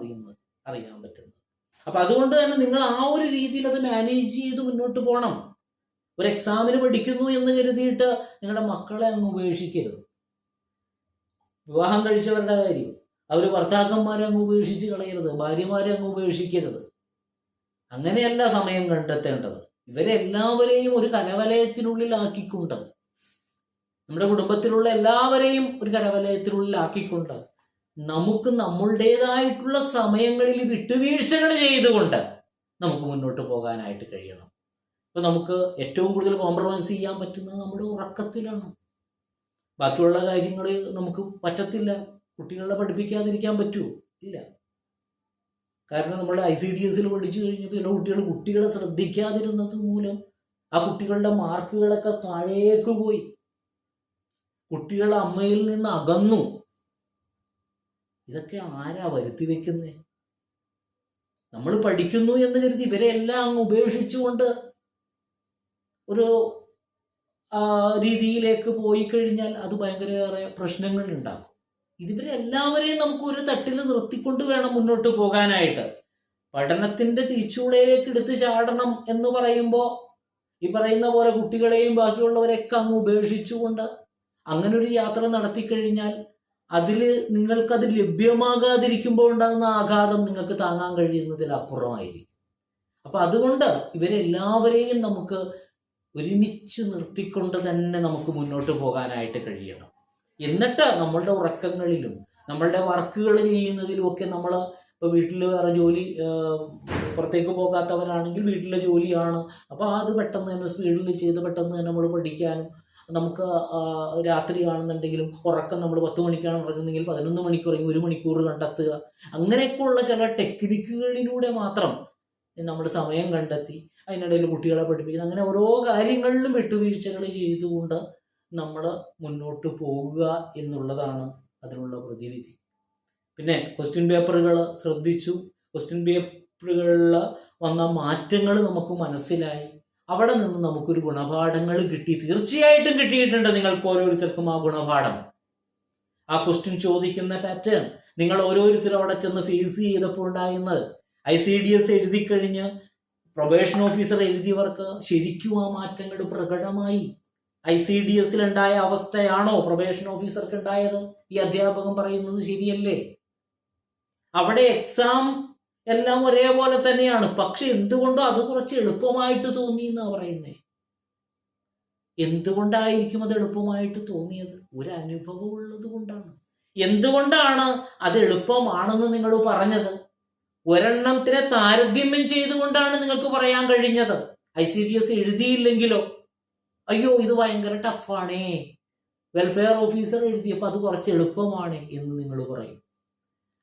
അറിയാൻ പറ്റുന്നത്. അപ്പൊ അതുകൊണ്ട് തന്നെ നിങ്ങൾ ആ ഒരു രീതിയിൽ അത് മാനേജ് ചെയ്ത് മുന്നോട്ട് പോകണം. ഒരു എക്സാമിന് പഠിക്കുന്നു എന്ന് കരുതിയിട്ട് നിങ്ങളുടെ മക്കളെ അങ്ങ് ഉപേക്ഷിക്കരുത്. വിവാഹം കഴിച്ചവരുടെ കാര്യം, അവർ ഭർത്താക്കന്മാരെ അങ്ങ് ഉപേക്ഷിച്ച് കളയരുത്, ഭാര്യമാരെ അങ്ങ് ഉപേക്ഷിക്കരുത്. അങ്ങനെയല്ല സമയം കണ്ടെത്തേണ്ടത്. ഇവരെല്ലാവരെയും ഒരു കരവലയത്തിനുള്ളിലാക്കിക്കൊണ്ട്, നമ്മുടെ കുടുംബത്തിലുള്ള എല്ലാവരെയും ഒരു കരവലയത്തിനുള്ളിലാക്കിക്കൊണ്ട് നമുക്ക് നമ്മളുടേതായിട്ടുള്ള സമയങ്ങളിൽ വിട്ടുവീഴ്ചകൾ ചെയ്തുകൊണ്ട് നമുക്ക് മുന്നോട്ട് പോകാനായിട്ട് കഴിയണം. ഇപ്പൊ നമുക്ക് ഏറ്റവും കൂടുതൽ കോംപ്രമൈസ് ചെയ്യാൻ പറ്റുന്നത് നമ്മുടെ ഉറക്കത്തിലാണ്. ബാക്കിയുള്ള കാര്യങ്ങൾ നമുക്ക് പറ്റത്തില്ല. കുട്ടികളെ പഠിപ്പിക്കാതിരിക്കാൻ പറ്റുമോ? ഇല്ല. കാരണം നമ്മൾ ICDS പഠിച്ചു കഴിഞ്ഞപ്പോൾ ചില കുട്ടികളെ ശ്രദ്ധിക്കാതിരുന്നത് മൂലം ആ കുട്ടികളുടെ മാർക്കുകളൊക്കെ താഴേക്ക് പോയി. കുട്ടികൾ അമ്മയിൽ നിന്ന് അകന്നു. ഇതൊക്കെ ആരാ വരുത്തി വെക്കുന്നേ? നമ്മൾ പഠിക്കുന്നു എന്ന് കരുതി ഇവരെ എല്ലാം അങ്ങ് ഉപേക്ഷിച്ചുകൊണ്ട് ഒരു രീതിയിലേക്ക് പോയി കഴിഞ്ഞാൽ അത് ഭയങ്കര പ്രശ്നങ്ങൾ ഉണ്ടാക്കും. ഇവരെല്ലാവരെയും നമുക്ക് ഒരു തട്ടിൽ നിർത്തിക്കൊണ്ട് വേണം മുന്നോട്ട് പോകാനായിട്ട്. പഠനത്തിന്റെ തിരിച്ചുളയിലേക്ക് എടുത്ത് ചാടണം എന്ന് പറയുമ്പോൾ ഈ പറയുന്ന പോലെ കുട്ടികളെയും ബാക്കിയുള്ളവരെയൊക്കെ അങ്ങ് ഉപേക്ഷിച്ചുകൊണ്ട് അങ്ങനെ ഒരു യാത്ര നടത്തിക്കഴിഞ്ഞാൽ നിങ്ങൾക്കത് ലഭ്യമാകാതിരിക്കുമ്പോൾ ഉണ്ടാകുന്ന ആഘാതം നിങ്ങൾക്ക് താങ്ങാൻ കഴിയുന്നതിലപ്പുറമായിരിക്കും. അപ്പൊ അതുകൊണ്ട് ഇവരെല്ലാവരെയും നമുക്ക് ഒരുമിച്ച് നിർത്തിക്കൊണ്ട് തന്നെ നമുക്ക് മുന്നോട്ട് പോകാനായിട്ട് കഴിയണം. എന്നിട്ട് നമ്മളുടെ ഉറക്കങ്ങളിലും നമ്മളുടെ വർക്കുകൾ ചെയ്യുന്നതിലും ഒക്കെ നമ്മൾ ഇപ്പോൾ വീട്ടിൽ വേറെ ജോലി പുറത്തേക്ക് പോകാത്തവരാണെങ്കിൽ വീട്ടിലെ ജോലിയാണ്. അപ്പോൾ അത് പെട്ടെന്ന് തന്നെ സ്പീഡിൽ ചെയ്ത് പെട്ടെന്ന് തന്നെ നമ്മൾ പഠിക്കാനും, നമുക്ക് രാത്രിയാണെന്നുണ്ടെങ്കിലും ഉറക്കം നമ്മൾ 10 മണിക്കാണ് ഉറങ്ങുന്നെങ്കിൽ 11 മണിക്ക് ഉറങ്ങി 1 മണിക്കൂർ കണ്ടെത്തുക. അങ്ങനെയൊക്കെയുള്ള ചില ടെക്നിക്കുകളിലൂടെ മാത്രം നമ്മൾ സമയം കണ്ടെത്തി അതിനിടയിൽ കുട്ടികളെ പഠിപ്പിക്കുന്ന അങ്ങനെ ഓരോ കാര്യങ്ങളിലും വിട്ടുവീഴ്ചകൾ ചെയ്തുകൊണ്ട് നമ്മൾ മുന്നോട്ട് പോകുക എന്നുള്ളതാണ് അതിനുള്ള പ്രതിവിധി. പിന്നെ ക്വസ്റ്റ്യൻ പേപ്പറുകൾ ശ്രദ്ധിച്ചു, ക്വസ്റ്റ്യൻ പേപ്പറുകളിൽ വന്ന മാറ്റങ്ങൾ നമുക്ക് മനസ്സിലായി, അവിടെ നിന്ന് നമുക്കൊരു ഗുണപാഠങ്ങൾ കിട്ടി. തീർച്ചയായിട്ടും കിട്ടിയിട്ടുണ്ട് നിങ്ങൾക്ക് ഓരോരുത്തർക്കും ആ ഗുണപാഠം. ആ ക്വസ്റ്റ്യൻ ചോദിക്കുന്ന പാറ്റേൺ നിങ്ങൾ ഓരോരുത്തരും അവിടെ ചെന്ന് ഫേസ് ചെയ്തപ്പോൾ ഉണ്ടായിരുന്നത് ICDS എഴുതി കഴിഞ്ഞ് പ്രൊബേഷൻ ഓഫീസർ എഴുതിയവർക്ക് ശരിക്കും ആ മാറ്റങ്ങൾ പ്രകടമായി. ICDS ഉണ്ടായ അവസ്ഥയാണോ പ്രൊബേഷൻ ഓഫീസർക്ക് ഉണ്ടായത്? ഈ അധ്യാപകൻ പറയുന്നത് ശരിയല്ലേ? അവിടെ എക്സാം എല്ലാം ഒരേപോലെ തന്നെയാണ്, പക്ഷെ എന്തുകൊണ്ടോ അത് കുറച്ച് എളുപ്പമായിട്ട് തോന്നി എന്നാ പറയുന്നേ. എന്തുകൊണ്ടായിരിക്കും അത് എളുപ്പമായിട്ട് തോന്നിയത്? ഒരു അനുഭവം ഉള്ളത് കൊണ്ടാണ്. എന്തുകൊണ്ടാണ് അത് എളുപ്പമാണെന്ന് നിങ്ങൾ പറഞ്ഞത്? ഒരെണ്ണത്തിനെ താരതമ്യം ചെയ്തുകൊണ്ടാണ് നിങ്ങൾക്ക് പറയാൻ കഴിഞ്ഞത്. ICDS എഴുതിയില്ലെങ്കിലോ അയ്യോ ഇത് ഭയങ്കര ടഫാണേ, വെൽഫെയർ ഓഫീസർ എഴുതിയപ്പോൾ അത് കുറച്ച് എളുപ്പമാണ് എന്ന് നിങ്ങൾ പറയും.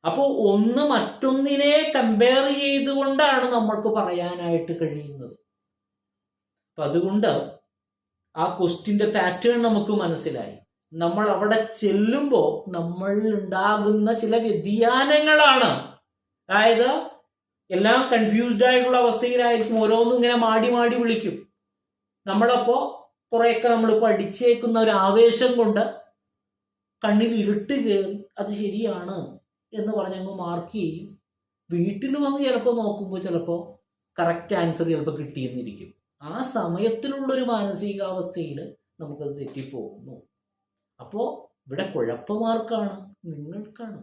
അപ്പോൾ ഒന്ന് മറ്റൊന്നിനെ കമ്പയർ ചെയ്തുകൊണ്ടാണ് നമ്മൾക്ക് പറയാനായിട്ട് കഴിയുന്നത്. അപ്പൊ അതുകൊണ്ട് ആ ക്വസ്റ്റ്യന്റെ പാറ്റേൺ നമുക്ക് മനസ്സിലായി. നമ്മൾ അവിടെ ചെല്ലുമ്പോൾ നമ്മളിൽ ഉണ്ടാകുന്ന ചില വ്യതിയാനങ്ങളാണ്. അതായത് എല്ലാം കൺഫ്യൂസ്ഡ് ആയിട്ടുള്ള അവസ്ഥയിലായിരിക്കും, ഓരോന്നും ഇങ്ങനെ മാടി മാടി വിളിക്കും. നമ്മളപ്പോ കുറെയൊക്കെ നമ്മൾ പഠിച്ചേക്കുന്ന ഒരു ആവേശം കൊണ്ട് കണ്ണിൽ ഇരുട്ട് കയറി അത് ശരിയാണ് എന്ന് പറഞ്ഞങ്ങ് മാർക്ക് ചെയ്യും. വീട്ടിൽ വന്ന് ചിലപ്പോൾ നോക്കുമ്പോൾ ചിലപ്പോൾ കറക്റ്റ് ആൻസർ ചിലപ്പോൾ കിട്ടിയെന്നിരിക്കും. ആ സമയത്തിലുള്ളൊരു മാനസികാവസ്ഥയിൽ നമുക്കത് തെറ്റിപ്പോകുന്നു. അപ്പോൾ ഇവിടെ കുഴപ്പമാർക്കാണ്? നിങ്ങൾക്കാണ്.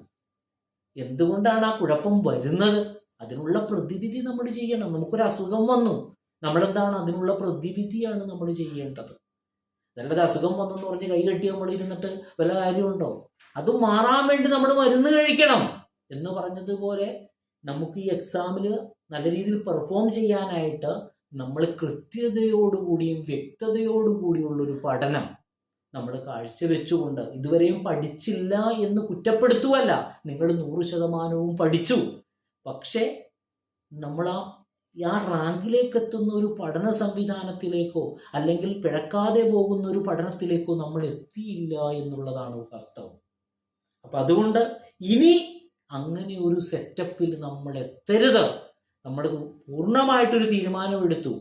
എന്തുകൊണ്ടാണ് ആ കുഴപ്പം വരുന്നത്? അതിനുള്ള പ്രതിവിധി നമ്മൾ ചെയ്യണം. നമുക്കൊരു അസുഖം വന്നു, നമ്മളെന്താണ്? അതിനുള്ള പ്രതിവിധിയാണ് നമ്മൾ ചെയ്യേണ്ടത്. നല്ലൊരു അസുഖം വന്നെന്ന് പറഞ്ഞ് കൈ കെട്ടി നമ്മൾ ഇരുന്നിട്ട് വല്ല കാര്യമുണ്ടോ? അത് മാറാൻ വേണ്ടി നമ്മൾ മരുന്ന് കഴിക്കണം എന്ന് പറഞ്ഞതുപോലെ നമുക്ക് ഈ എക്സാമിൽ നല്ല രീതിയിൽ പെർഫോം ചെയ്യാനായിട്ട് നമ്മൾ കൃത്യതയോടുകൂടിയും വ്യക്തതയോടുകൂടിയുള്ളൊരു പഠനം നമ്മൾ കാഴ്ചവെച്ചുകൊണ്ട്, ഇതുവരെയും പഠിച്ചില്ല എന്ന് കുറ്റപ്പെടുത്തുവല്ല, നിങ്ങൾ 100% പഠിച്ചു, പക്ഷേ നമ്മൾ ആ റാങ്കിലേക്ക് എത്തുന്ന ഒരു പഠന സംവിധാനത്തിലേക്കോ അല്ലെങ്കിൽ പിഴക്കാതെ പോകുന്ന ഒരു പഠനത്തിലേക്കോ നമ്മൾ എത്തിയില്ല എന്നുള്ളതാണ് വാസ്തവം. അപ്പൊ അതുകൊണ്ട് ഇനി അങ്ങനെ ഒരു സെറ്റപ്പിൽ നമ്മൾ എത്തരുത്. നമ്മൾ പൂർണ്ണമായിട്ടൊരു തീരുമാനമെടുത്തു,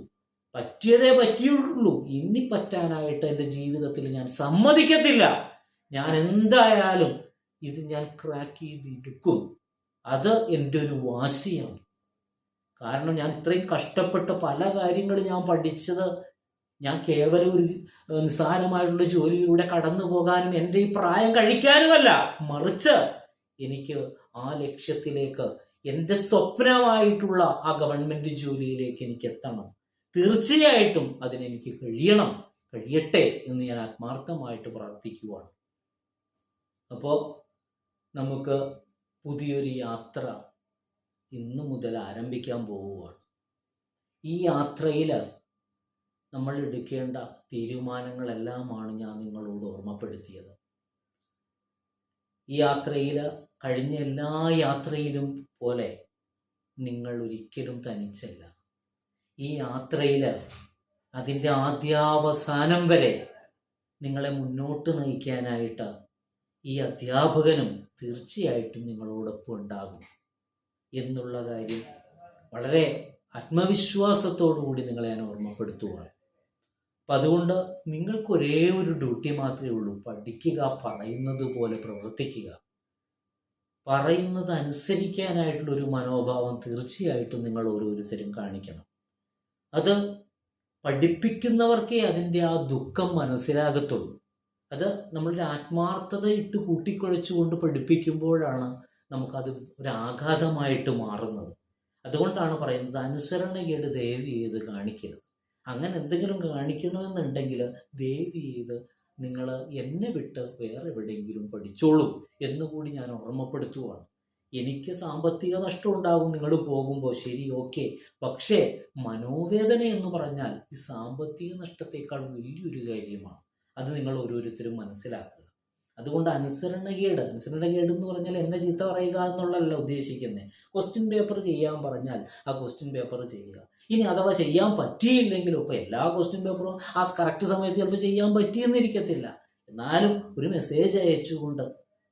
പറ്റിയതേ പറ്റിയുള്ളൂ, ഇനി പറ്റാനായിട്ട് എൻ്റെ ജീവിതത്തിൽ ഞാൻ സമ്മതിക്കത്തില്ല. ഞാൻ എന്തായാലും ഇത് ഞാൻ ക്രാക്ക് ചെയ്തെടുക്കും. അത് എൻ്റെ ഒരു വാശിയാണ്. കാരണം ഞാൻ ഇത്രയും കഷ്ടപ്പെട്ട പല കാര്യങ്ങളും ഞാൻ പഠിച്ചത് ഞാൻ കേവലം ഒരു നിസ്സാരമായിട്ടുള്ള ജോലിയിലൂടെ കടന്നു പോകാനും എൻ്റെ ഈ പ്രായം കഴിക്കാനുമല്ല, മറിച്ച് എനിക്ക് ആ ലക്ഷ്യത്തിലേക്ക്, എൻ്റെ സ്വപ്നമായിട്ടുള്ള ആ ഗവൺമെന്റ് ജോലിയിലേക്ക് എനിക്ക് എത്തണം. തീർച്ചയായിട്ടും അതിനെനിക്ക് കഴിയട്ടെ എന്ന് ഞാൻ ആത്മാർത്ഥമായിട്ട് പ്രാർത്ഥിക്കുവാണ്. അപ്പോൾ നമുക്ക് പുതിയൊരു യാത്ര ഇന്നു മുതൽ ആരംഭിക്കാൻ പോവുകയാണ്. ഈ യാത്രയിൽ നമ്മൾ എടുക്കേണ്ട തീരുമാനങ്ങളെല്ലാമാണ് ഞാൻ നിങ്ങളോട് ഓർമ്മപ്പെടുത്തിയത്. ഈ യാത്രയിൽ കഴിഞ്ഞ എല്ലാ യാത്രയിലും പോലെ നിങ്ങൾ ഒരിക്കലും തനിച്ചല്ല. ഈ യാത്രയിൽ അതിൻ്റെ ആദ്യാവസാനം വരെ നിങ്ങളെ മുന്നോട്ട് നയിക്കാനായിട്ട് ഈ അധ്യാപകനും തീർച്ചയായിട്ടും നിങ്ങളോടൊപ്പം ഉണ്ടാകും എന്നുള്ള കാര്യം വളരെ ആത്മവിശ്വാസത്തോടുകൂടി നിങ്ങളെ ഞാൻ ഓർമ്മപ്പെടുത്തുകയാണ്. അപ്പം അതുകൊണ്ട് നിങ്ങൾക്ക് ഒരേ ഒരു ഡ്യൂട്ടി മാത്രമേ ഉള്ളൂ, പഠിക്കുക, പറയുന്നത് പോലെ പ്രവർത്തിക്കുക. പറയുന്നത് അനുസരിക്കാനായിട്ടുള്ളൊരു മനോഭാവം തീർച്ചയായിട്ടും നിങ്ങൾ ഓരോരുത്തരും കാണിക്കണം. അത് പഠിപ്പിക്കുന്നവർക്കേ അതിൻ്റെ ആ ദുഃഖം മനസ്സിലാകത്തുള്ളൂ. അത് നമ്മളുടെ ആത്മാർത്ഥത ഇട്ട് കൂട്ടിക്കുഴച്ചുകൊണ്ട് പഠിപ്പിക്കുമ്പോഴാണ് നമുക്കത് ഒരാഘാതമായിട്ട് മാറുന്നത്. അതുകൊണ്ടാണ് പറയുന്നത് അനുസരണക്കേട് ദയവ് ചെയ്ത് കാണിക്കരുത്. അങ്ങനെ എന്തെങ്കിലും കാണിക്കണമെന്നുണ്ടെങ്കിൽ ദയവ് ചെയ്ത് നിങ്ങൾ എന്നെ വിട്ട് വേറെ എവിടെയെങ്കിലും പഠിച്ചോളൂ എന്നുകൂടി ഞാൻ ഓർമ്മപ്പെടുത്തുകയാണ്. എനിക്ക് സാമ്പത്തിക നഷ്ടം ഉണ്ടാകും നിങ്ങൾ പോകുമ്പോൾ, ശരി, ഓക്കെ. പക്ഷേ മനോവേദന എന്ന് പറഞ്ഞാൽ ഈ സാമ്പത്തിക നഷ്ടത്തേക്കാൾ വലിയൊരു കാര്യമാണ്. അത് നിങ്ങൾ ഓരോരുത്തരും മനസ്സിലാക്കുക. അതുകൊണ്ട് അനുസരണക്കേട് എന്ന് പറഞ്ഞാൽ എന്നെ ചീത്ത പറയുക എന്നുള്ളതല്ല ഉദ്ദേശിക്കുന്നത്. ക്വസ്റ്റ്യൻ പേപ്പർ ചെയ്യാൻ പറഞ്ഞാൽ ആ ക്വസ്റ്റ്യൻ പേപ്പർ ചെയ്യുക. ഇനി അഥവാ ചെയ്യാൻ പറ്റിയില്ലെങ്കിലും, ഇപ്പോൾ എല്ലാ ക്വസ്റ്റ്യൻ പേപ്പറും ആ കറക്റ്റ് സമയത്ത് ചിലപ്പോൾ ചെയ്യാൻ പറ്റിയെന്നിരിക്കത്തില്ല. എന്നാലും ഒരു മെസ്സേജ് അയച്ചുകൊണ്ട്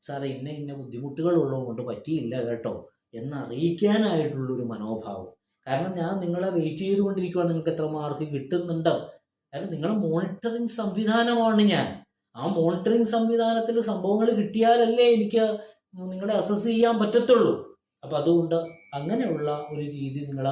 സാറേ ഇന്ന ബുദ്ധിമുട്ടുകൾ ഉള്ളതുകൊണ്ട് പറ്റിയില്ല കേട്ടോ എന്നറിയിക്കാനായിട്ടുള്ളൊരു മനോഭാവം. കാരണം ഞാൻ നിങ്ങളെ വെയിറ്റ് ചെയ്തുകൊണ്ടിരിക്കുകയാണ്, നിങ്ങൾക്ക് എത്ര മാർക്ക് കിട്ടുന്നുണ്ട്. കാരണം നിങ്ങളുടെ മോണിറ്ററിങ് സംവിധാനമാണ് ഞാൻ. ആ മോണിറ്ററിങ് സംവിധാനത്തിൽ സംഭവങ്ങൾ കിട്ടിയാലല്ലേ എനിക്ക് നിങ്ങളെ അസസ് ചെയ്യാൻ പറ്റത്തുള്ളൂ. അപ്പം അതുകൊണ്ട് അങ്ങനെയുള്ള ഒരു രീതി നിങ്ങൾ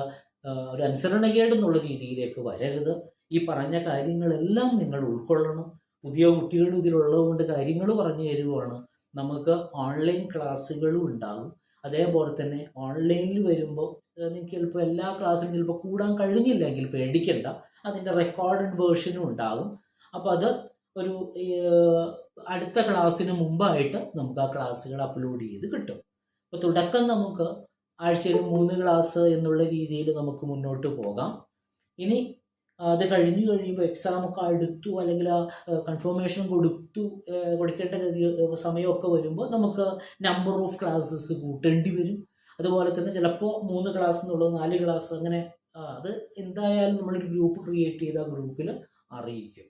ഒരു അനുസരണക്കേട് എന്നുള്ള രീതിയിലേക്ക് വരരുത്. ഈ പറഞ്ഞ കാര്യങ്ങളെല്ലാം നിങ്ങൾ ഉൾക്കൊള്ളണം. പുതിയ കുട്ടികളും ഇതിലുള്ളതുകൊണ്ട് കാര്യങ്ങൾ പറഞ്ഞു തരുവാണ്. നമുക്ക് ഓൺലൈൻ ക്ലാസ്സുകളും ഉണ്ടാകും. അതേപോലെ തന്നെ ഓൺലൈനിൽ വരുമ്പോൾ നിങ്ങൾക്ക് ചിലപ്പോൾ എല്ലാ ക്ലാസ്സിലും ചിലപ്പോൾ കൂടാൻ കഴിഞ്ഞില്ലെങ്കിൽ പേടിക്കണ്ട, അതിൻ്റെ റെക്കോർഡഡ് വേർഷനും ഉണ്ടാകും. അപ്പോൾ അത് ഒരു അടുത്ത ക്ലാസ്സിന് മുമ്പായിട്ട് നമുക്ക് ആ ക്ലാസ്സുകൾ അപ്ലോഡ് ചെയ്ത് കിട്ടും. അപ്പോൾ തുടക്കം നമുക്ക് ആഴ്ചയിൽ 3 ക്ലാസ് എന്നുള്ള രീതിയിൽ നമുക്ക് മുന്നോട്ട് പോകാം. ഇനി അത് കഴിയുമ്പോൾ എക്സാമൊക്കെ അടുത്തു, അല്ലെങ്കിൽ ആ കൺഫർമേഷൻ കൊടുക്കേണ്ട സമയമൊക്കെ വരുമ്പോൾ നമുക്ക് നമ്പർ ഓഫ് ക്ലാസ്സസ് കൂട്ടേണ്ടി വരും. അതുപോലെ തന്നെ ചിലപ്പോൾ 3 ക്ലാസ് എന്നുള്ളത് 4 ക്ലാസ്, അങ്ങനെ അത് എന്തായാലും നമ്മളൊരു ഗ്രൂപ്പ് ക്രിയേറ്റ് ചെയ്ത് ആ ഗ്രൂപ്പിൽ അറിയിക്കും.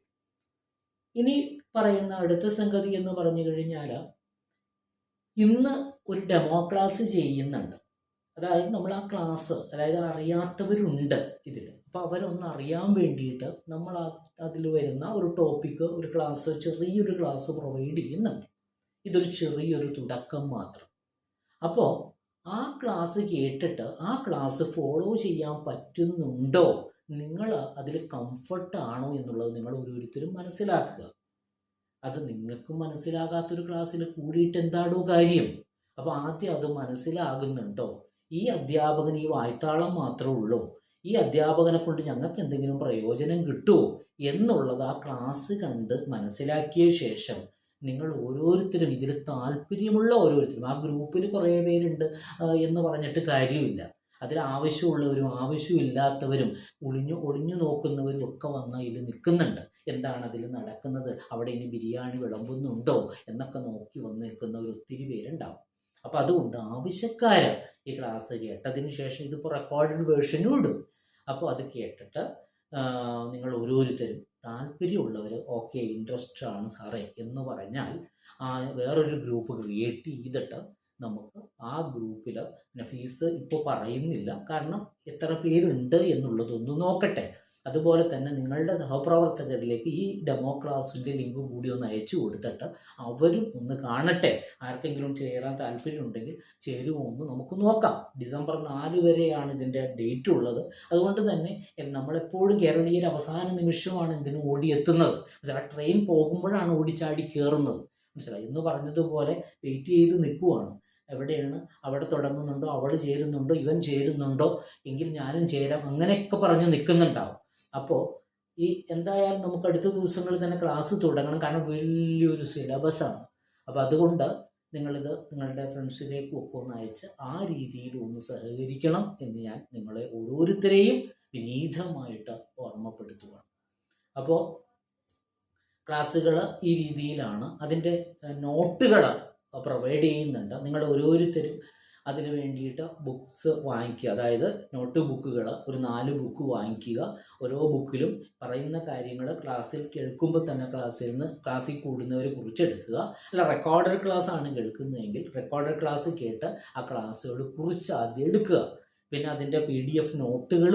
ഇനി പറയുന്ന അടുത്ത സംഗതി എന്ന് പറഞ്ഞു കഴിഞ്ഞാൽ, ഇന്ന് ഒരു ഡെമോ ക്ലാസ് ചെയ്യുന്നുണ്ട്. അതായത് നമ്മൾ ആ ക്ലാസ്, അതായത് അറിയാത്തവരുണ്ട് ഇതിൽ, അപ്പോൾ അവരൊന്ന് അറിയാൻ വേണ്ടിയിട്ട് നമ്മൾ അതിൽ വരുന്ന ഒരു ടോപ്പിക്ക്, ഒരു ക്ലാസ്, ചെറിയൊരു ക്ലാസ് പ്രൊവൈഡ് ചെയ്യുന്നുണ്ട്. ഇതൊരു ചെറിയൊരു തുടക്കം മാത്രം. അപ്പോൾ ആ ക്ലാസ് കേട്ടിട്ട് ആ ക്ലാസ് ഫോളോ ചെയ്യാൻ പറ്റുന്നുണ്ടോ, നിങ്ങൾ അതിൽ കംഫർട്ടാണോ എന്നുള്ളത് നിങ്ങൾ ഓരോരുത്തരും മനസ്സിലാക്കുക. അത് നിങ്ങൾക്ക് മനസ്സിലാകാത്തൊരു ക്ലാസ്സിൽ കൂടിയിട്ട് എന്താണോ കാര്യം? അപ്പോൾ ആദ്യം അത് മനസ്സിലാകുന്നുണ്ടോ? ഈ അധ്യാപകൻ ഈ വായ്ത്താളം മാത്രമേ ഉള്ളൂ, ഈ അധ്യാപകനെ കൊണ്ട് ഞങ്ങൾക്ക് എന്തെങ്കിലും പ്രയോജനം കിട്ടുമോ എന്നുള്ളത് ആ ക്ലാസ് കണ്ട് മനസ്സിലാക്കിയ ശേഷം നിങ്ങൾ ഓരോരുത്തരും, ഇതിൽ താല്പര്യമുള്ള ഓരോരുത്തരും, ആ ഗ്രൂപ്പിൽ കുറേ പേരുണ്ട് എന്ന് പറഞ്ഞിട്ട് കാര്യമില്ല. അതിൽ ആവശ്യമുള്ളവരും ആവശ്യമില്ലാത്തവരും ഒളിഞ്ഞു നോക്കുന്നവരും ഒക്കെ വന്ന് ഇതിൽ നിൽക്കുന്നുണ്ട്. എന്താണ് അതിൽ നടക്കുന്നത്, അവിടെ ഇനി ബിരിയാണി വിളമ്പുന്നുണ്ടോ എന്നൊക്കെ നോക്കി വന്ന് നിൽക്കുന്നവർ ഒത്തിരി പേരുണ്ടാവും. അപ്പോൾ അതുകൊണ്ട് ആവശ്യക്കാർ ഈ ക്ലാസ് കേട്ടതിന് ശേഷം ഇതിപ്പോൾ റെക്കോർഡഡ് വേർഷനും ഇടും. അപ്പോൾ അത് കേട്ടിട്ട് നിങ്ങൾ ഓരോരുത്തരും താല്പര്യമുള്ളവർ, ഓക്കെ ഇൻട്രസ്റ്റ് ആണ് സാറേ എന്ന് പറഞ്ഞാൽ വേറൊരു ഗ്രൂപ്പ് ക്രിയേറ്റ് ചെയ്തിട്ട് നമുക്ക് ആ ഗ്രൂപ്പിൽ, ഫീസ് ഇപ്പോൾ പറയുന്നില്ല കാരണം എത്ര പേരുണ്ട് എന്നുള്ളതൊന്ന് നോക്കട്ടെ. അതുപോലെ തന്നെ നിങ്ങളുടെ സഹപ്രവർത്തകരിലേക്ക് ഈ ഡെമോ ക്ലാസ്സിൻ്റെ ലിങ്ക് കൂടി ഒന്ന് അയച്ചു കൊടുത്തിട്ട് അവരും ഒന്ന് കാണട്ടെ. ആർക്കെങ്കിലും ചേരാൻ താല്പര്യമുണ്ടെങ്കിൽ ചേരുമോ എന്ന് നമുക്ക് നോക്കാം. ഡിസംബർ 4 വരെയാണ് ഇതിൻ്റെ ഡേറ്റ് ഉള്ളത്. അതുകൊണ്ട് തന്നെ നമ്മളെപ്പോഴും കേരളീയർ അവസാന നിമിഷമാണ് ഇതിന് ഓടിയെത്തുന്നത്. ആ ട്രെയിൻ പോകുമ്പോഴാണ് ഓടിച്ചാടി കയറുന്നത്, മനസ്സിലായി എന്ന് പറഞ്ഞതുപോലെ വെയിറ്റ് ചെയ്ത് നിൽക്കുവാണ്. എവിടെയാണ്, അവിടെ തുടങ്ങുന്നുണ്ടോ, അവൾ ചേരുന്നുണ്ടോ, ഇവൻ ചേരുന്നുണ്ടോ, എങ്കിൽ ഞാനും ചേരാം, അങ്ങനെയൊക്കെ പറഞ്ഞ് നിൽക്കുന്നുണ്ടാവും. അപ്പോൾ ഈ എന്തായാലും നമുക്ക് അടുത്ത ദിവസങ്ങളിൽ തന്നെ ക്ലാസ് തുടങ്ങണം, കാരണം വലിയൊരു സിലബസാണ്. അപ്പോൾ അതുകൊണ്ട് നിങ്ങളിത് നിങ്ങളുടെ ഫ്രണ്ട്സിലേക്കും ഒക്കെ ഒന്ന് അയച്ച് ആ രീതിയിൽ ഒന്ന് സഹകരിക്കണം എന്ന് ഞാൻ നിങ്ങളെ ഓരോരുത്തരെയും വിനീതമായിട്ട് ഓർമ്മപ്പെടുത്തുകയാണ്. അപ്പോൾ ക്ലാസ്സുകൾ ഈ രീതിയിലാണ്. അതിൻ്റെ നോട്ടുകൾ പ്രൊവൈഡ് ചെയ്യുന്നുണ്ട്. നിങ്ങൾ ഓരോരുത്തരും അതിന് വേണ്ടിയിട്ട് ബുക്സ് വാങ്ങിക്കുക. അതായത് നോട്ട് ബുക്കുകൾ ഒരു 4 ബുക്ക് വാങ്ങിക്കുക. ഓരോ ബുക്കിലും പറയുന്ന കാര്യങ്ങൾ ക്ലാസ്സിൽ കേൾക്കുമ്പോൾ തന്നെ ക്ലാസ്സിൽ കൂടുന്നവർ കുറിച്ചെടുക്കുക. അല്ല റെക്കോർഡഡ് ക്ലാസ് ആണ് കേൾക്കുന്നതെങ്കിൽ റെക്കോർഡഡ് ക്ലാസ് കേട്ട് ആ ക്ലാസ്സുകൾ കുറിച്ച് ആദ്യം എടുക്കുക. പിന്നെ അതിൻ്റെ PDF നോട്ടുകൾ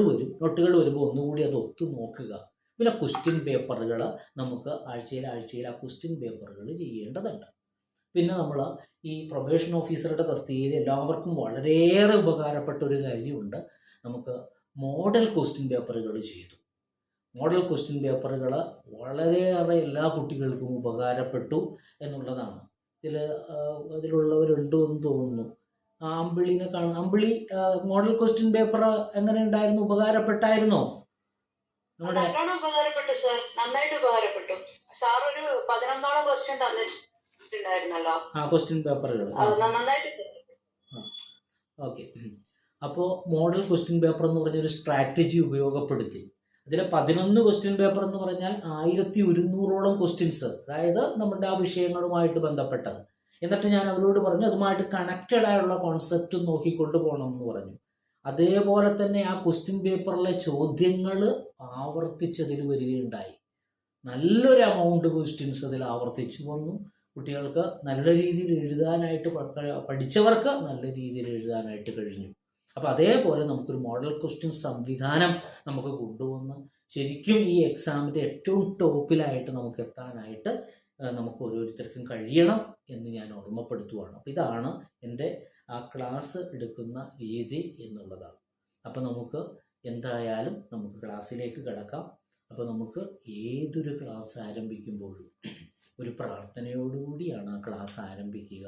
വരുമ്പോൾ ഒന്നുകൂടി അത് ഒത്തു നോക്കുക. പിന്നെ ക്വസ്റ്റ്യൻ പേപ്പറുകൾ നമുക്ക് ആഴ്ചയിൽ ആ ക്വസ്റ്റ്യൻ പേപ്പറുകൾ ചെയ്യേണ്ടതുണ്ട്. പിന്നെ നമ്മൾ ഈ പ്രൊബേഷൻ ഓഫീസറുടെ തസ്തികയിൽ എല്ലാവർക്കും വളരെയേറെ ഉപകാരപ്പെട്ട ഒരു കാര്യമുണ്ട്. നമുക്ക് മോഡൽ ക്വസ്റ്റ്യൻ പേപ്പറുകൾ ചെയ്തു. മോഡൽ ക്വസ്റ്റ്യൻ പേപ്പറുകൾ വളരെയേറെ എല്ലാ കുട്ടികൾക്കും ഉപകാരപ്പെട്ടു എന്നുള്ളതാണ്. അതിലുള്ളവരുണ്ടോ എന്ന് തോന്നുന്നു. അമ്പിളിനെ അമ്പിളി, മോഡൽ ക്വസ്റ്റ്യൻ പേപ്പർ എങ്ങനെ ഉണ്ടായിരുന്നു? ഉപകാരപ്പെട്ടായിരുന്നോ? നല്ലോണം ഉപകാരപ്പെട്ടു സർ, നന്നായിട്ട് ഉപകാരപ്പെട്ടു. സാർ ഒരു 11ഓളം ക്വസ്റ്റ്യൻ തന്നിട്ടുണ്ടായിരുന്നല്ലോ, ക്വസ്റ്റ്യൻ പേപ്പറുകൾ നന്നായിട്ട്. ഓക്കെ. അപ്പോൾ മോഡൽ ക്വസ്റ്റ്യൻ പേപ്പർ എന്ന് പറഞ്ഞൊരു സ്ട്രാറ്റജി ഉപയോഗപ്പെടുത്തി. അതിലെ 11 ക്വസ്റ്റ്യൻ പേപ്പർ എന്ന് പറഞ്ഞാൽ 1100ഓളം ക്വസ്റ്റ്യൻസ്, അതായത് നമ്മുടെ ആ വിഷയങ്ങളുമായിട്ട് ബന്ധപ്പെട്ടത്. എന്നിട്ട് ഞാൻ അവരോട് പറഞ്ഞു അതുമായിട്ട് കണക്റ്റഡ് ആയുള്ള കോൺസെപ്റ്റ് നോക്കിക്കൊണ്ട് പോകണം എന്ന് പറഞ്ഞു. അതേപോലെ തന്നെ ആ ക്വസ്റ്റ്യൻ പേപ്പറിലെ ചോദ്യങ്ങൾ ആവർത്തിച്ചതിൽ വരികയുണ്ടായി. നല്ലൊരു എമൗണ്ട് ക്വസ്റ്റ്യൻസ് അതിൽ ആവർത്തിച്ചു വന്നു. കുട്ടികൾക്ക് നല്ല രീതിയിൽ എഴുതാനായിട്ട്, പഠിച്ചവർക്ക് നല്ല രീതിയിൽ എഴുതാനായിട്ട് കഴിഞ്ഞു. അപ്പോൾ അതേപോലെ നമുക്കൊരു മോഡൽ ക്വസ്റ്റ്യൻ സംവിധാനം നമുക്ക് കൊണ്ടുവന്ന് ശരിക്കും ഈ എക്സാമിൻ്റെ ഏറ്റവും ടോപ്പിലായിട്ട് നമുക്ക് എത്താനായിട്ട് നമുക്ക് ഓരോരുത്തർക്കും കഴിയണം എന്ന് ഞാൻ ഓർമ്മപ്പെടുത്തുകയാണ്. അപ്പോൾ ഇതാണ് എൻ്റെ ആ ക്ലാസ് എടുക്കുന്ന രീതി എന്നുള്ളതാണ്. അപ്പോൾ നമുക്ക് എന്തായാലും നമുക്ക് ക്ലാസ്സിലേക്ക് കിടക്കാം. അപ്പോൾ നമുക്ക് ഏതൊരു ക്ലാസ് ആരംഭിക്കുമ്പോഴും ഒരു പ്രാർത്ഥനയോടുകൂടിയാണ് ആ ക്ലാസ് ആരംഭിക്കുക.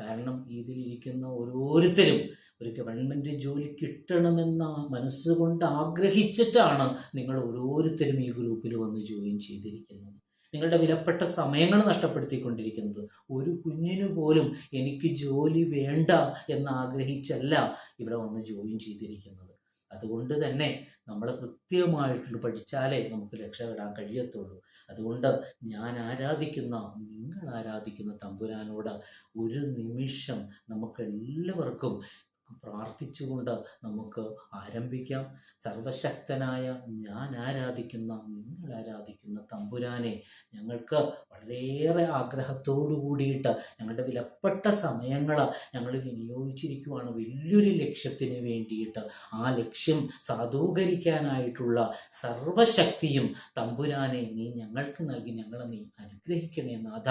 കാരണം ഇതിലിരിക്കുന്ന ഓരോരുത്തരും ഒരു ഗവൺമെൻറ് ജോലി കിട്ടണമെന്ന മനസ്സുകൊണ്ട് ആഗ്രഹിച്ചിട്ടാണ് നിങ്ങൾ ഓരോരുത്തരും ഈ ഗ്രൂപ്പിൽ വന്ന് ജോയിൻ ചെയ്തിരിക്കുന്നത്. നിങ്ങളുടെ വിലപ്പെട്ട സമയങ്ങൾ നഷ്ടപ്പെടുത്തിക്കൊണ്ടിരിക്കുന്നത്. ഒരു കുഞ്ഞിനു പോലും എനിക്ക് ജോലി വേണ്ട എന്നാഗ്രഹിച്ചല്ല ഇവിടെ വന്ന് ജോയിൻ ചെയ്തിരിക്കുന്നത്. അതുകൊണ്ട് തന്നെ നമ്മൾ കൃത്യമായിട്ട് പഠിച്ചാലേ നമുക്ക് രക്ഷപ്പെടാൻ കഴിയത്തുള്ളൂ. അതുകൊണ്ട് ഞാൻ ആരാധിക്കുന്ന, നിങ്ങൾ ആരാധിക്കുന്ന തമ്പുരാനോട് ഒരു നിമിഷം നമുക്കെല്ലാവർക്കും പ്രാർത്ഥിച്ചുകൊണ്ട് നമുക്ക് ആരംഭിക്കാം. സർവശക്തനായ ഞാൻ ആരാധിക്കുന്ന, നിങ്ങൾ ആരാധിക്കുന്ന തമ്പുരാനെ, ഞങ്ങൾക്ക് വളരെയേറെ ആഗ്രഹത്തോടു കൂടിയിട്ട് ഞങ്ങളുടെ വിലപ്പെട്ട സമയങ്ങൾ ഞങ്ങൾ വിനിയോഗിച്ചിരിക്കുവാണ് വലിയൊരു ലക്ഷ്യത്തിന് വേണ്ടിയിട്ട്. ആ ലക്ഷ്യം സാധൂകരിക്കാനായിട്ടുള്ള സർവശക്തിയും തമ്പുരാനെ നീ ഞങ്ങൾക്ക് നൽകി ഞങ്ങളെ നീ അനുഗ്രഹിക്കണേ നാഥ.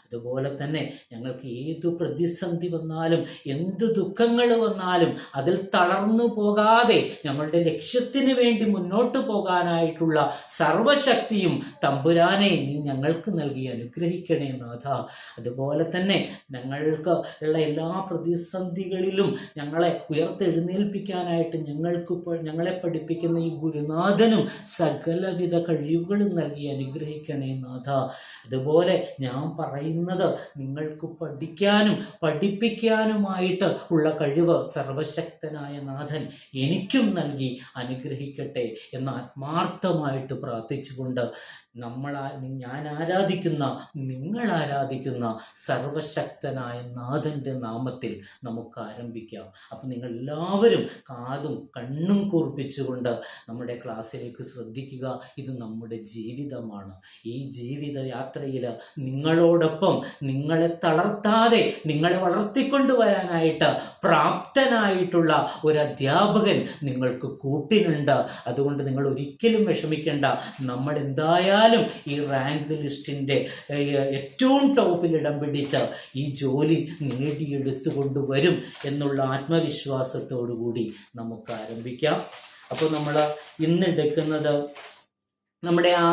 അതുപോലെ തന്നെ ഞങ്ങൾക്ക് ഏതു പ്രതിസന്ധി വന്നാലും, എന്ത് ദുഃഖങ്ങൾ വന്നാലും അതിൽ തളർന്നു പോകാതെ ഞങ്ങളുടെ ലക്ഷ്യത്തിന് വേണ്ടി മുന്നോട്ട് പോകാനായിട്ടുള്ള സർവശക്തിയും തമ്പുരാനെ നീ ഞങ്ങൾക്ക് നൽകി അനുഗ്രഹിക്കണേ നാഥ. അതുപോലെ തന്നെ ഞങ്ങൾക്ക് ഉള്ള എല്ലാ പ്രതിസന്ധികളിലും ഞങ്ങളെ ഉയർത്തെഴുന്നേൽപ്പിക്കാനായിട്ട് ഞങ്ങളെ പഠിപ്പിക്കുന്ന ഈ ഗുരുനാഥനും സകലവിധ കഴിവുകളും നൽകി അനുഗ്രഹിക്കണേ നാഥ. അതുപോലെ ഞാൻ പറയുന്നത് നിങ്ങൾക്ക് പഠിക്കാനും പഠിപ്പിക്കാനുമായിട്ട് ഉള്ള കഴിവ് സർവശക്തനായ നാഥൻ എനിക്കും നൽകി അനുഗ്രഹിക്കട്ടെ എന്ന് ആത്മാർത്ഥമായിട്ട് പ്രാർത്ഥിച്ചുകൊണ്ട് ഞാൻ ആരാധിക്കുന്ന, നിങ്ങൾ ആരാധിക്കുന്ന സർവശക്തനായ നാഥൻ്റെ നാമത്തിൽ നമുക്ക് ആരംഭിക്കാം. അപ്പം നിങ്ങൾ എല്ലാവരും കാതും കണ്ണും കൂർപ്പിച്ചുകൊണ്ട് നമ്മുടെ ക്ലാസ്സിലേക്ക് ശ്രദ്ധിക്കുക. ഇത് നമ്മുടെ ജീവിതമാണ്. ഈ ജീവിത യാത്രയിൽ നിങ്ങളോടൊപ്പം, നിങ്ങളെ തളർത്താതെ നിങ്ങളെ വളർത്തിക്കൊണ്ടുവരാനായിട്ട് പ്രാപ്തനായിട്ടുള്ള ഒരു അധ്യാപകൻ നിങ്ങൾക്ക് കൂട്ടിനുണ്ട്. അതുകൊണ്ട് നിങ്ങൾ ഒരിക്കലും വിഷമിക്കേണ്ട. നമ്മൾ എന്തായാലും ഈ റാങ്ക് ലിസ്റ്റിൻ്റെ ഏറ്റവും ടോപ്പിൽ ഇടം പിടിച്ച് ഈ ജോലി നേടിയെടുത്തു കൊണ്ടുവരും എന്നുള്ള ആത്മവിശ്വാസത്തോടു കൂടി നമുക്ക് ആരംഭിക്കാം. അപ്പോൾ നമ്മൾ ഇന്ന് എടുക്കുന്നത് നമ്മുടെ ആ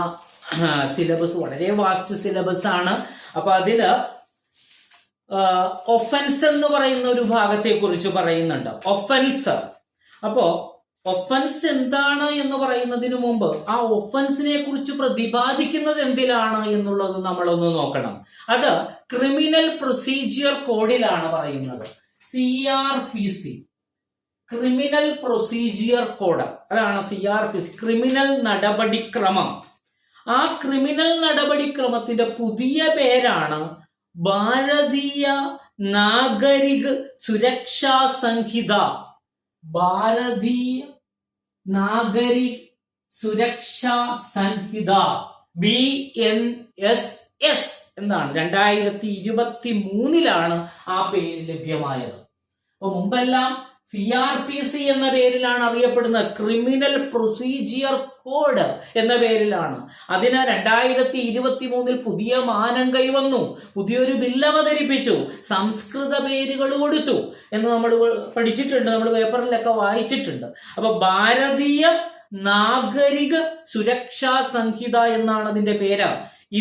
സിലബസ് വളരെ വാസ്റ്റ് സിലബസ് ആണ്. അപ്പോൾ അതിൽ ഒഫൻസ് എന്ന് പറയുന്ന ഒരു ഭാഗത്തെ കുറിച്ച് പറയുന്നുണ്ട്. ഒഫൻസ്. അപ്പോൾ ഒഫൻസ് എന്താണ് എന്ന് പറയുന്നതിന് മുമ്പ് ആ ഒഫൻസിനെ കുറിച്ച് പ്രതിപാദിക്കുന്നത് എന്തിലാണ് എന്നുള്ളത് നമ്മളൊന്ന് നോക്കണം. അത് ക്രിമിനൽ പ്രൊസീജിയർ കോഡിലാണ് പറയുന്നത്. CRPC, criminal procedure code. അതാണ് CRPC, ക്രിമിനൽ നടപടിക്രമം. ആ ക്രിമിനൽ നടപടിക്രമത്തിന്റെ പുതിയ പേരാണ് ഭാരതീയ നാഗരിക് സുരക്ഷാ സംഹിത. ഭാരതീയ നാഗരിക് സുരക്ഷാ സംഹിത, BNSS എന്നാണ്. 2023 ആ പേര് ലഭ്യമായത്. അപ്പൊ മുമ്പെല്ലാം CRPC എന്ന പേരിലാണ് അറിയപ്പെടുന്നത്. ക്രിമിനൽ പ്രൊസീജിയർ കോഡ് എന്ന പേരിലാണ്. അതിന് 2023 പുതിയ മാനം കൈവന്നു. പുതിയൊരു ബില്ല് അവതരിപ്പിച്ചു. സംസ്കൃത പേരുകൾ കൊടുത്തു എന്ന് നമ്മൾ പഠിച്ചിട്ടുണ്ട്, നമ്മൾ പേപ്പറിലൊക്കെ വായിച്ചിട്ടുണ്ട്. അപ്പൊ ഭാരതീയ നാഗരിക സുരക്ഷാ സംഹിത എന്നാണ് അതിന്റെ പേര്.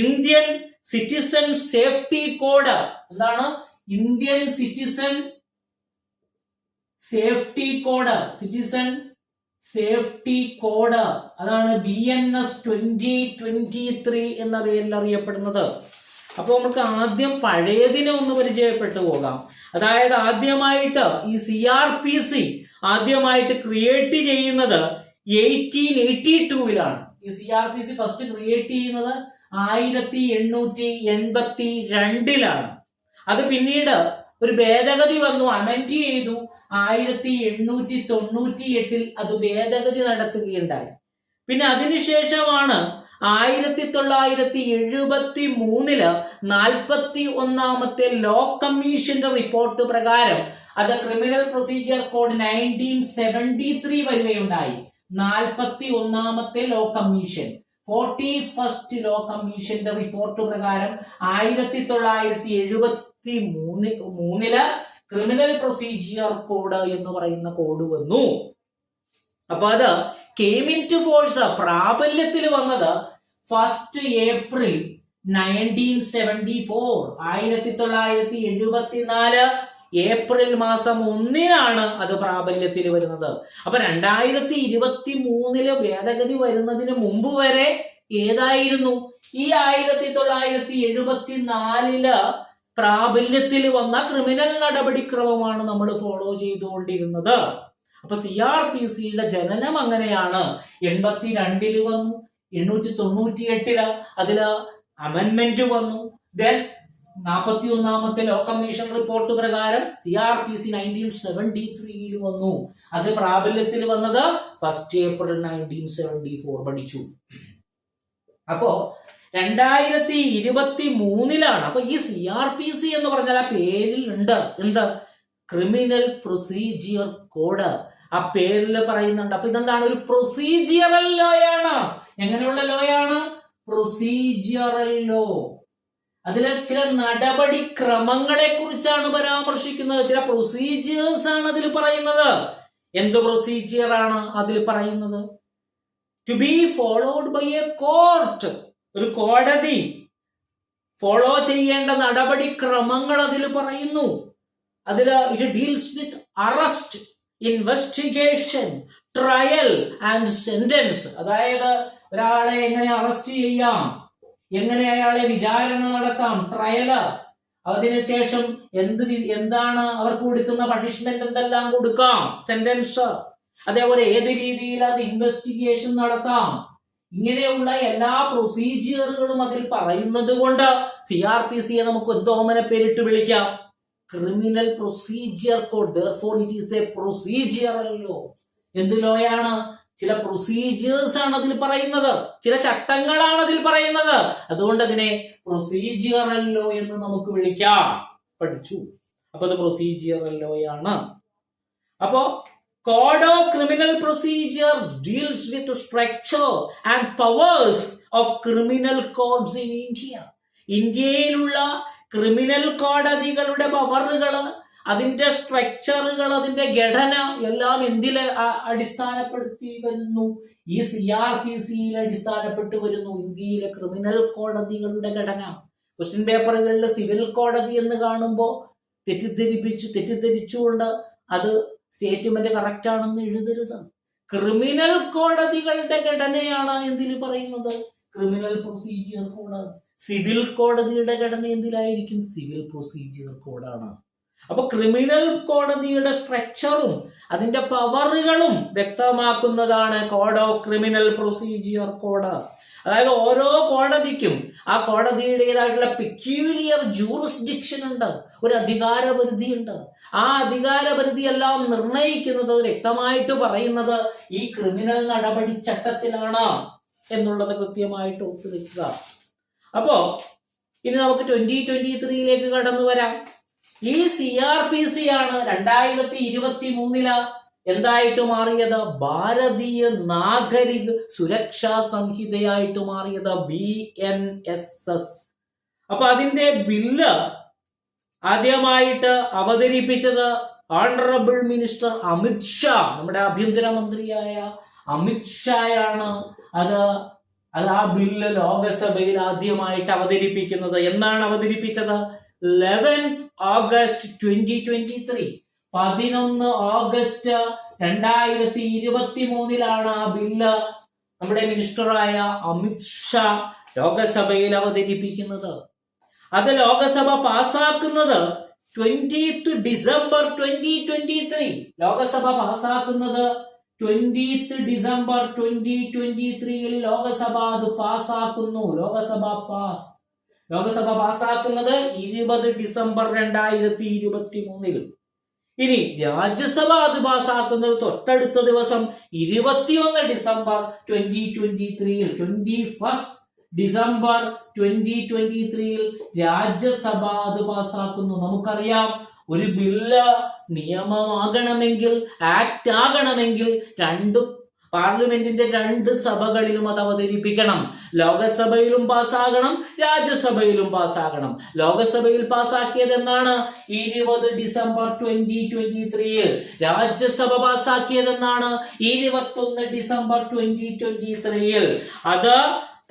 Indian citizen safety code. എന്താണ് Indian citizen safety code? Citizen safety code, അതാണ് BNS 2023 എന്ന പേരിൽ അറിയപ്പെടുന്നത്. അപ്പൊ നമുക്ക് ആദ്യം പഴയതിനെ ഒന്ന് പരിചയപ്പെട്ടു പോകാം. അതായത് ആദ്യമായിട്ട് ഈ CRPC ആദ്യമായിട്ട് ക്രിയേറ്റ് ചെയ്യുന്നത് 1882 ഈ CRPC ഫസ്റ്റ് ക്രിയേറ്റ് ചെയ്യുന്നത് 1882 അത് പിന്നീട് ഒരു ഭേദഗതി വന്നു, അമെൻഡ് ചെയ്തു. 1898 അത് ഭേദഗതി നടത്തുകയുണ്ടായി. പിന്നെ അതിനുശേഷമാണ് 1973 41ാമത്തെ ലോ കമ്മീഷന്റെ റിപ്പോർട്ട് പ്രകാരം അത് ക്രിമിനൽ പ്രൊസീജിയർ കോഡ് 1973 വരികയുണ്ടായി. 41ാമത്തെ ലോ കമ്മീഷൻ, 41st ലോ കമ്മീഷന്റെ റിപ്പോർട്ട് പ്രകാരം 1973 ക്രിമിനൽ പ്രൊസീജിയർ കോഡ് എന്ന് പറയുന്ന കോഡ് വന്നു. അപ്പൊ അത് കെയിം ഇൻ ടു ഫോഴ്സ്, പ്രാബല്യത്തിൽ വന്നത് 1 ഏപ്രിൽ 1974. 1974 ഏപ്രിൽ മാസം 1 അത് പ്രാബല്യത്തിൽ വരുന്നത്. അപ്പൊ 2023 ഭേദഗതി വരുന്നതിന് മുമ്പ് വരെ ഏതായിരുന്നു? ഈ 1974 പ്രാബല്യത്തിൽ വന്ന ക്രിമിനൽ നടപടിക്രമമാണ് നമ്മൾ ഫോളോ ചെയ്തുകൊണ്ടിരുന്നത്. അപ്പൊ CRPCയുടെ ജനനം അങ്ങനെയാണ്. 82 വന്നു, 898 അതില് അമെൻമെന്റ് വന്നു. ദെൻ 41ാമത്തെ ലോ കമ്മീഷൻ റിപ്പോർട്ട് പ്രകാരം CRPC 1973 വന്നു. അത് പ്രാബല്യത്തിൽ വന്നത് 1 ഏപ്രിൽ 1974 പഠിച്ചു. അപ്പോ 2023 അപ്പൊ ഈ CRPC എന്ന് പറഞ്ഞാൽ ആ പേരിൽ ഉണ്ട് എന്ത്? Criminal procedure code. ആ പേരിൽ പറയുന്നുണ്ട്. അപ്പൊ ഇതെന്താണ്? ഒരു പ്രൊസീജിയറൽ ലോ ആണ്. എങ്ങനെയുള്ള ലോ ആണ്? Procedural law. അതിലെ ചില നടപടിക്രമങ്ങളെ കുറിച്ചാണ് പരാമർശിക്കുന്നത്. ചില പ്രൊസീജിയേഴ്സ് ആണ് അതിൽ പറയുന്നത്. എന്ത് പ്രൊസീജിയർ ആണ് അതിൽ പറയുന്നത്? To be followed by a court. ഒരു കോടതി ഫോളോ ചെയ്യേണ്ട നടപടിക്രമങ്ങൾ അതിൽ പറയുന്നു. അതിൽ it deals with arrest, investigation, trial and sentence. അതായത് ഒരാളെ എങ്ങനെ അറസ്റ്റ് ചെയ്യാം, എങ്ങനെ അയാളെ വിചാരണ നടത്താം, ട്രയല്, അതിനുശേഷം എന്താണ് അവർക്ക് കൊടുക്കുന്ന പണിഷ്മെന്റ്, എന്തെല്ലാം കൊടുക്കാം, സെന്റൻസ്, അതേപോലെ ഏത് രീതിയിൽ അത് ഇൻവെസ്റ്റിഗേഷൻ നടത്താം, ഇങ്ങനെയുള്ള എല്ലാ പ്രൊസീജിയറുകളും അതിൽ പറയുന്നത് കൊണ്ട് CRPCയെ നമുക്ക് എന്തോമന പേരിട്ട് വിളിക്കാം? Criminal procedure code. Therefore it is a procedural law. എന്ത് ലോയാണ്? ചില പ്രൊസീജിയേഴ്സ് ആണ് അതിൽ പറയുന്നത്, ചില ചട്ടങ്ങളാണ് അതിൽ പറയുന്നത്. അതുകൊണ്ട് അതിനെ പ്രൊസീജിയറൽ ലോ എന്ന് നമുക്ക് വിളിക്കാം. പഠിച്ചു. അപ്പൊ അത് പ്രൊസീജിയറൽ ലോയാണ്. അപ്പോ code of criminal procedure deals with structure and powers of criminal codes in India. ഇന്ത്യയിലുള്ള ക്രിമിനൽ കോടതികളുടെ പവറുകള്, അതിന്റെ സ്ട്രക്ചറുകൾ, അതിന്റെ ഘടന എല്ലാം എന്തിൽ അടിസ്ഥാനപ്പെടുത്തി വരുന്നു? ഈ CRPCയിൽ അടിസ്ഥാനപ്പെട്ട് വരുന്നു. ഇന്ത്യയിലെ ക്രിമിനൽ കോടതികളുടെ ഘടന. ക്വസ്റ്റ്യൻ പേപ്പറുകളിൽ സിവിൽ കോടതി എന്ന് കാണുമ്പോൾ തെറ്റിദ്ധരിച്ചുകൊണ്ട് അത് സ്റ്റേറ്റ്മെന്റ് കറക്റ്റ് ആണെന്ന് എഴുതരുത്. ക്രിമിനൽ കോടതികളുടെ ഘടനയാണ് എന്തിൽ പറയുന്നത്? Criminal procedure code. സിവിൽ കോടതിയുടെ ഘടന എന്തിലായിരിക്കും? സിവിൽ പ്രൊസീജിയർ കോഡാണ്. അപ്പൊ ക്രിമിനൽ കോടതിയുടെ സ്ട്രക്ചറും അതിന്റെ പവറുകളും വ്യക്തമാക്കുന്നതാണ് code of criminal procedure code. അതായത് ഓരോ കോടതിക്കും ആ കോടതിയുടേതായിട്ടുള്ള പെക്യൂലിയർ ജൂറിസ്ഡിക്ഷൻ ഉണ്ട്, ഒരു അധികാരപരിധി ഉണ്ട്. ആ അധികാരപരിധി എല്ലാം നിർണയിക്കുന്നത്, വ്യക്തമായിട്ട് പറയുന്നത് ഈ ക്രിമിനൽ നടപടി ചട്ടത്തിലാണ് എന്നുള്ളത് കൃത്യമായിട്ട് ഒത്തുവെക്കുക. അപ്പോ ഇനി നമുക്ക് 2023 കടന്നു വരാം. ഈ CRPC ആണ് 2023 എന്തായിട്ട് മാറിയത്? ഭാരതീയ നാഗരിക് സുരക്ഷാ സംഹിതയായിട്ട് മാറിയത്, BNSS. അപ്പൊ അതിന്റെ ബില്ല് ആദ്യമായിട്ട് അവതരിപ്പിച്ചത് ഓണറബിൾ മിനിസ്റ്റർ അമിത് ഷാ, നമ്മുടെ ആഭ്യന്തരമന്ത്രിയായ അമിത് ഷായാണ്. അത് ആ ബില്ല് ലോകസഭയിൽ ആദ്യമായിട്ട് അവതരിപ്പിക്കുന്നത്. എന്നാണ് അവതരിപ്പിച്ചത്? 11 ഓഗസ്റ്റ് 2023. 11 ഓഗസ്റ്റ് 2023 ആ ബില്ല് നമ്മുടെ മിനിസ്റ്ററായ അമിത് ഷാ ലോകസഭയിൽ അവതരിപ്പിക്കുന്നത്. അത് ലോകസഭ പാസാക്കുന്നത് 20th ഡിസംബർ 2023. ലോകസഭ പാസാക്കുന്നത് 20th ഡിസംബർ 2023 ലോകസഭ അത് പാസാക്കുന്നു. ലോകസഭ പാസാക്കുന്നത് 20 ഡിസംബർ 2023. ഇനി രാജ്യസഭ അത് പാസാക്കുന്നത് തൊട്ടടുത്ത ദിവസം 21 ഡിസംബർ 2023. 21 ഡിസംബർ 2023 രാജ്യസഭ അത് പാസാക്കുന്നു. നമുക്കറിയാം, ഒരു ബില്ല് നിയമമാകണമെങ്കിൽ, ആക്ട് ആകണമെങ്കിൽ പാർലമെന്റിന്റെ 2 സഭകളിലും അത് അവതരിപ്പിക്കണം. ലോകസഭയിലും പാസ്സാകണം, രാജ്യസഭയിലും പാസ്സാകണം. ലോകസഭയിൽ പാസ്സാക്കിയത് എന്നാണ്? 20 ഡിസംബർ 2023. രാജ്യസഭ പാസ്സാക്കിയത് എന്നാണ്? 21 ഡിസംബർ 2023. അത്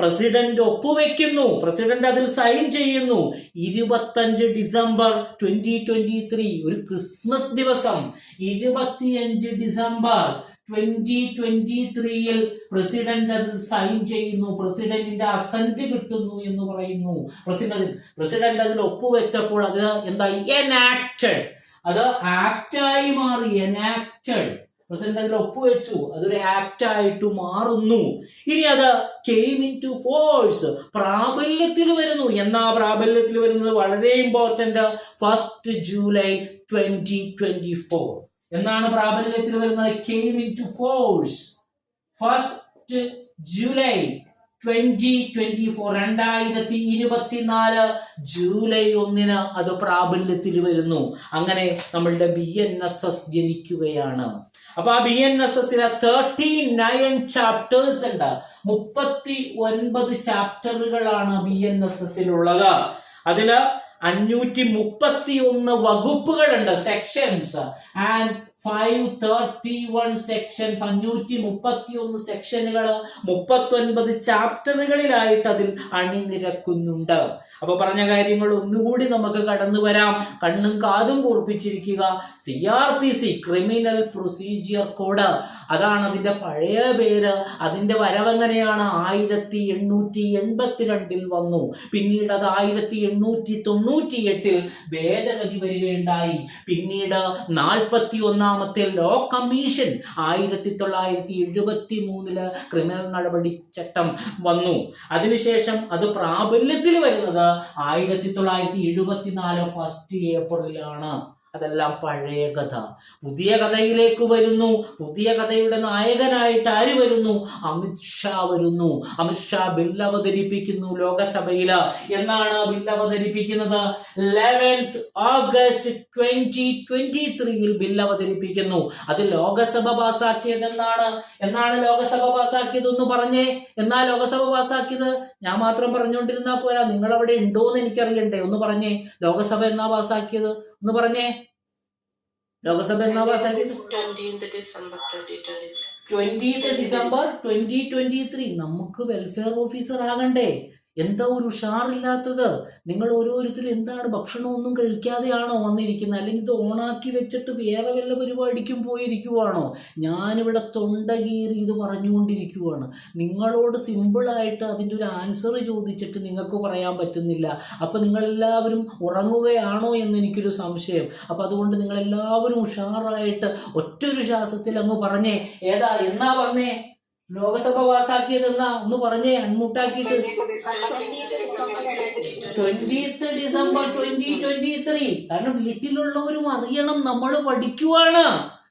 പ്രസിഡന്റ് ഒപ്പുവെക്കുന്നു, പ്രസിഡന്റ് അതിൽ സൈൻ ചെയ്യുന്നു. 25 ഡിസംബർ 2023 ഒരു ക്രിസ്മസ് ദിവസം 25 ഡിസംബർ 2023 പ്രസിഡന്റ് അതിൽ സൈൻ ചെയ്യുന്നു. പ്രസിഡന്റിന്റെ അസന്റ് കിട്ടുന്നു എന്ന് പറയുന്നു. പ്രസിഡന്റ് അതിൽ ഒപ്പുവെച്ചപ്പോൾ അത് എന്തായി? എനാക്റ്റഡ്. അത് ആക്റ്റായി മാറി. എനാക്റ്റഡ്. പ്രസിഡന്റ് അതിൽ ഒപ്പുവെച്ചു, അതൊരു ആക്ട് ആയിട്ട് മാറുന്നു. ഇനി അത് കെയിം ഇൻ ടു ഫോഴ്സ്, പ്രാബല്യത്തിൽ വരുന്നു. എന്നാ പ്രാബല്യത്തിൽ വരുന്നത്? വളരെ ഇമ്പോർട്ടന്റ്, 1 ജൂലൈ 2024 എന്നാണ് പ്രാബല്യത്തിൽ വരുന്നത്. Came into force 1 July 2024. 2024 July 1 അത് പ്രാബല്യത്തിൽ വരുന്നു. അങ്ങനെ നമ്മളുടെ BNSS ജനിക്കുകയാണ്. അപ്പൊ ആ BNSSലെ 39 ചാപ്റ്റേഴ്സ് ഉണ്ട്. 39 ചാപ്റ്ററുകളാണ് BNSSലുള്ളത്. അതില് 531 വകുപ്പുകളുണ്ട്, സെക്ഷൻസ്. And 531 sections. 531 സെക്ഷനുകൾ 39 ചാപ്റ്ററുകളിലായിട്ട് അതിൽ അണിനിരക്കുന്നുണ്ട്. അപ്പൊ പറഞ്ഞ കാര്യങ്ങൾ ഒന്നുകൂടി നമുക്ക് കടന്നു വരാം. കണ്ണും കാതും കൂർപ്പിച്ചിരിക്കുക. CRPC, ക്രിമിനൽ പ്രൊസീജിയർ കോഡ്, അതാണ് അതിന്റെ പഴയ പേര്. അതിന്റെ വരവെങ്ങനെയാണ്? 1882 വന്നു. പിന്നീട് അത് 1898 ഭേദഗതി വരികയുണ്ടായി. പിന്നീട് 41ാമത്തെ ലോ കമ്മീഷൻ 1973 ക്രിമിനൽ നടപടി ചട്ടം വന്നു. അതിനുശേഷം അത് പ്രാബല്യത്തിൽ വരുന്നത് 1974 1 ഏപ്രിലാണ്. അതെല്ലാം പഴയ കഥ. പുതിയ കഥയിലേക്ക് വരുന്നു. പുതിയ കഥയുടെ നായകനായിട്ട് ആര് വരുന്നു? അമിത് ഷാ വരുന്നു. അമിത് ഷാ ബില്ല് അവതരിപ്പിക്കുന്നു ലോകസഭയില്. എന്നാണ് ബില്ല് അവതരിപ്പിക്കുന്നത്? 11 ഓഗസ്റ്റ് 2023 ബില്ല് അവതരിപ്പിക്കുന്നു. അത് ലോകസഭ പാസാക്കിയത് എന്നാണ് ലോകസഭ പാസാക്കിയത്? ഒന്ന് പറഞ്ഞേ. എന്നാ ലോകസഭ പാസാക്കിയത്? ഞാൻ മാത്രം പറഞ്ഞുകൊണ്ടിരുന്നാ പോരാ, നിങ്ങൾ അവിടെ ഉണ്ടോന്ന് എനിക്കറിയണ്ടേ. ഒന്ന് പറഞ്ഞേ, ലോകസഭ എന്നാ പാസാക്കിയത്? ഒന്ന് പറഞ്ഞേ, ലോകസഭ എന്നാ പാസാക്കിയത്? 20th December 2023. നമുക്ക് വെൽഫെയർ ഓഫീസർ ആകണ്ടേ? എന്താ ഒരു ഉഷാറില്ലാത്തത്? നിങ്ങൾ ഓരോരുത്തരും എന്താണ്, ഭക്ഷണമൊന്നും കഴിക്കാതെയാണോ വന്നിരിക്കുന്നത്? അല്ലെങ്കിൽ ഇത് ഓണാക്കി വെച്ചിട്ട് വേറെ വല്ല പരിപാടിക്കും പോയിരിക്കുവാണോ? ഞാനിവിടെ തൊണ്ടകീറി ഇത് പറഞ്ഞുകൊണ്ടിരിക്കുവാണ്. നിങ്ങളോട് സിമ്പിളായിട്ട് അതിൻ്റെ ഒരു ആൻസർ ചോദിച്ചിട്ട് നിങ്ങൾക്ക് പറയാൻ പറ്റുന്നില്ല. അപ്പം നിങ്ങളെല്ലാവരും ഉറങ്ങുകയാണോ എന്ന് എനിക്കൊരു സംശയം. അപ്പം അതുകൊണ്ട് നിങ്ങളെല്ലാവരും ഉഷാറായിട്ട് ഒറ്റൊരു ശ്വാസത്തിൽ അങ്ങ് പറഞ്ഞേ. എന്നാ പറഞ്ഞേ ലോകസഭ പാസാക്കിയത്? എന്നാ ഒന്ന് പറഞ്ഞേ, അൺമുട്ടാക്കിയിട്ട്. 20th December 2023. കാരണം വീട്ടിലുള്ളവരും അറിയണം നമ്മൾ പഠിക്കുവാണ്.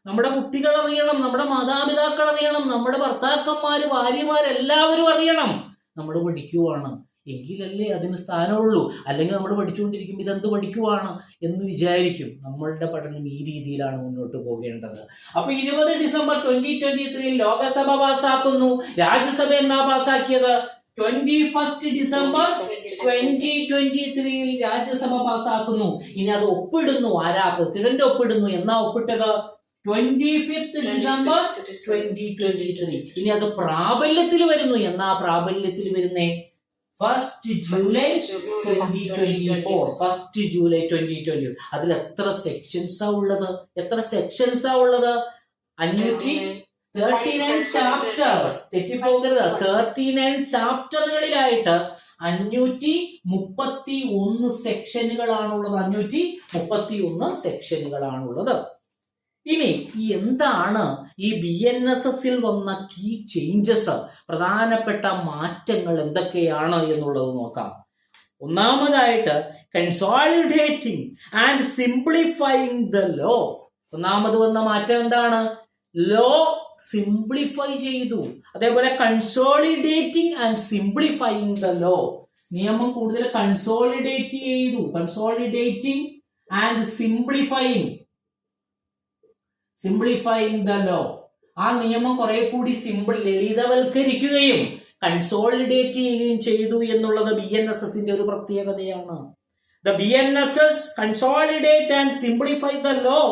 നമ്മുടെ കുട്ടികൾ അറിയണം, നമ്മുടെ മാതാപിതാക്കൾ അറിയണം, നമ്മുടെ ഭർത്താക്കന്മാര്, ഭാര്യമാരെല്ലാവരും അറിയണം നമ്മൾ പഠിക്കുവാണ്. എങ്കിലല്ലേ അതിന് സ്ഥാനമുള്ളൂ. അല്ലെങ്കിൽ നമ്മൾ പഠിച്ചുകൊണ്ടിരിക്കുമ്പോൾ ഇതെന്ത് പഠിക്കുവാണ് എന്ന് വിചാരിക്കും. നമ്മളുടെ പഠനം ഈ രീതിയിലാണ് മുന്നോട്ട് പോകേണ്ടത്. അപ്പൊ 20 ഡിസംബർ 2023 ലോകസഭ പാസ്സാക്കുന്നു. രാജ്യസഭ എന്നാ പാസ്സാക്കിയത്? 21 ഡിസംബർ 2023 രാജ്യസഭ പാസ്സാക്കുന്നു. ഇനി അത് ഒപ്പിടുന്നു ആരാ? പ്രസിഡന്റ് ഒപ്പിടുന്നു. എന്നാ ഒപ്പിട്ടത്? 25 ഡിസംബർ 2023. ഇനി അത് പ്രാബല്യത്തിൽ വരുന്നു. എന്നാ പ്രാബല്യത്തിൽ വരുന്നേ? 1 ജൂലൈ 2024. 1 ജൂലൈ 2020. അതിൽ എത്ര സെക്ഷൻസാ ഉള്ളത്? 539 ചാപ്റ്റേഴ്സ്. തെറ്റിപ്പോകരുത്. 39 ചാപ്റ്ററുകളിലായിട്ട് 531 സെക്ഷനുകളാണുള്ളത്. 531 സെക്ഷനുകളാണുള്ളത്. ഇനി എന്താണ് ഈ BNSSൽ വന്ന കീ ചേഞ്ചസ്, പ്രധാനപ്പെട്ട മാറ്റങ്ങൾ എന്തൊക്കെയാണ് എന്നുള്ളത് നോക്കാം. ഒന്നാമതായിട്ട് consolidating and simplifying the law. ഒന്നാമത് വന്ന മാറ്റം എന്താണ്? ലോ സിംപ്ലിഫൈ ചെയ്തു. അതേപോലെ consolidating and simplifying the law. നിയമം കൂടുതൽ കൺസോളിഡേറ്റ് ചെയ്തു. Consolidating and simplifying the law. ആ നിയമം കുറെ കൂടി ലളിതവൽക്കരിക്കുകയും കൺസോളിഡേറ്റ് ചെയ്യുകയും ചെയ്തു എന്നുള്ളത് BNSSന്റെ ഒരു പ്രത്യേകതയാണ്. The BNSS consolidate and simplify the law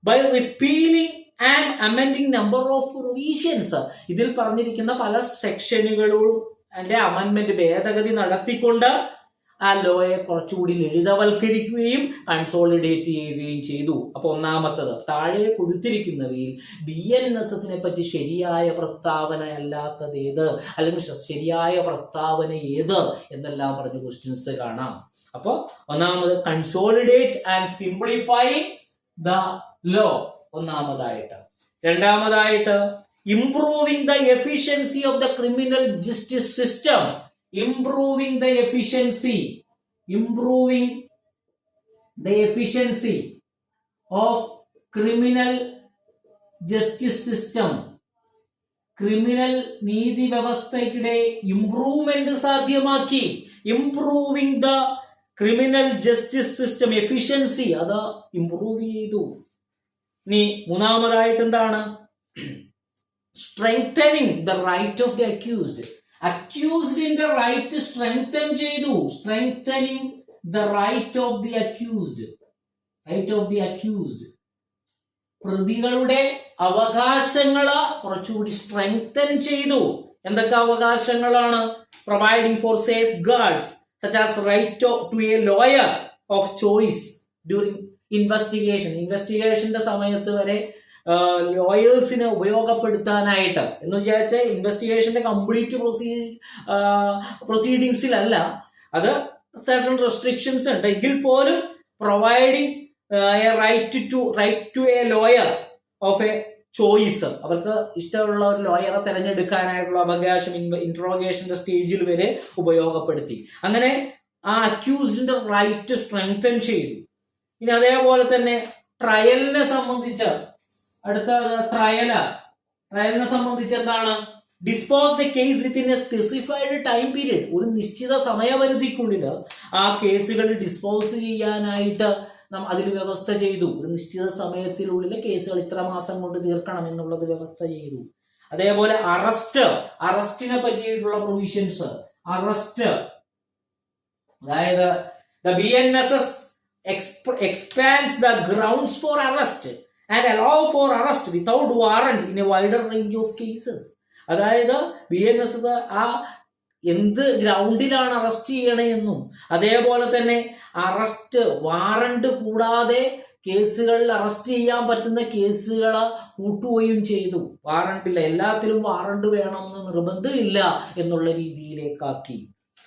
by repealing and amending number of provisions. ഇതിൽ പറഞ്ഞിരിക്കുന്ന പല സെക്ഷനുകളും അതിന്റെ അമെൻമെന്റ് ഭേദഗതി നടത്തിക്കൊണ്ട് ആ ലോയെ കുറച്ചുകൂടി ലളിതവൽക്കരിക്കുകയും കൺസോളിഡേറ്റ് ചെയ്യുകയും ചെയ്തു. അപ്പൊ ഒന്നാമത്തത് താഴെ കൊടുത്തിരിക്കുന്നവയിൽ BNSSനെ പറ്റി ശരിയായ പ്രസ്താവന അല്ലാത്തത് ഏത്, അല്ലെങ്കിൽ ശരിയായ പ്രസ്താവന ഏത് എന്നെല്ലാം പറഞ്ഞ ക്വസ്റ്റ്യൻസ് കാണാം. അപ്പൊ ഒന്നാമത് consolidate and simplify the law ഒന്നാമതായിട്ട്. രണ്ടാമതായിട്ട് improving the efficiency of the criminal justice system. Improving the efficiency of criminal justice system. Criminal നീതി വ്യവസ്ഥയ്ക്കിടെ ഇംപ്രൂവ്മെന്റ് സാധ്യമാക്കി. Improving the criminal justice system efficiency അത് ഇംപ്രൂവ് ചെയ്തു. ഇനി മൂന്നാമതായിട്ട് എന്താണ്? Strengthening the right of the accused. അക്യൂസ്ഡിന്റെ റൈറ്റ് സ്ട്രെങ്തൻ ചെയ്തു. Strengthening the right of the accused. പ്രതികളുടെ അവകാശങ്ങള് കുറച്ചുകൂടി സ്ട്രെങ്തൻ ചെയ്തു. എന്തൊക്കെ അവകാശങ്ങളാണ്? Providing for safe guards such as right to a lawyer of choice during ഇൻവെസ്റ്റിഗേഷന്റെ സമയത്ത് വരെ ലോയേഴ്സിനെ ഉപയോഗപ്പെടുത്താനായിട്ട് എന്ന് വിചാരിച്ചാൽ ഇൻവെസ്റ്റിഗേഷന്റെ കംപ്ലീറ്റ് പ്രൊസീഡിങ്സിലല്ല, അത് സർട്ടൺ റെസ്ട്രിക്ഷൻസ് ഉണ്ട്. എങ്കിൽ പോലും providing right to a lawyer of a choice, അവർക്ക് ഇഷ്ടമുള്ള ഒരു ലോയറെ തിരഞ്ഞെടുക്കാനായിട്ടുള്ള അവകാശം ഇന്ററോഗേഷന്റെ സ്റ്റേജിൽ വരെ ഉപയോഗപ്പെടുത്തി. അങ്ങനെ ആ അക്യൂസ്ഡിന്റെ റൈറ്റ് സ്ട്രെങ്തൻ ചെയ്തു. ഇനി അതേപോലെ തന്നെ ട്രയലിനെ സംബന്ധിച്ച് അടുത്ത ട്രയലിനെ സംബന്ധിച്ച് എന്താണ്? Dispose the case within A specified time period. ഒരു നിശ്ചിത സമയപരിധിക്കുള്ളിൽ ആ കേസുകൾ ഡിസ്പോസ് ചെയ്യാനായിട്ട് അതിൽ വ്യവസ്ഥ ചെയ്തു. ഒരു നിശ്ചിത സമയത്തിനുള്ളിൽ കേസുകൾ ഇത്ര മാസം കൊണ്ട് തീർക്കണം എന്നുള്ളത് വ്യവസ്ഥ ചെയ്തു. അതേപോലെ അറസ്റ്റിനെ പറ്റിയിട്ടുള്ള പ്രൊവിഷൻസ്. അതായത് the BNSS expands the grounds for arrest and allow for arrest without warrant in a wider range of cases. അതായത് BNSS ആ എന്ത് ഗ്രൗണ്ടിലാണ് അറസ്റ്റ് ചെയ്യണമെന്നും അതേപോലെ തന്നെ അറസ്റ്റ് വാറണ്ട് കൂടാതെ കേസുകളിൽ അറസ്റ്റ് ചെയ്യാൻ പറ്റുന്ന കേസുകൾ കൂട്ടുകയും ചെയ്തു. വാറണ്ടില്ല, എല്ലാത്തിലും വാറണ്ട് വേണമെന്ന് നിർബന്ധമില്ല എന്നുള്ള രീതിയിലേക്കാക്കി.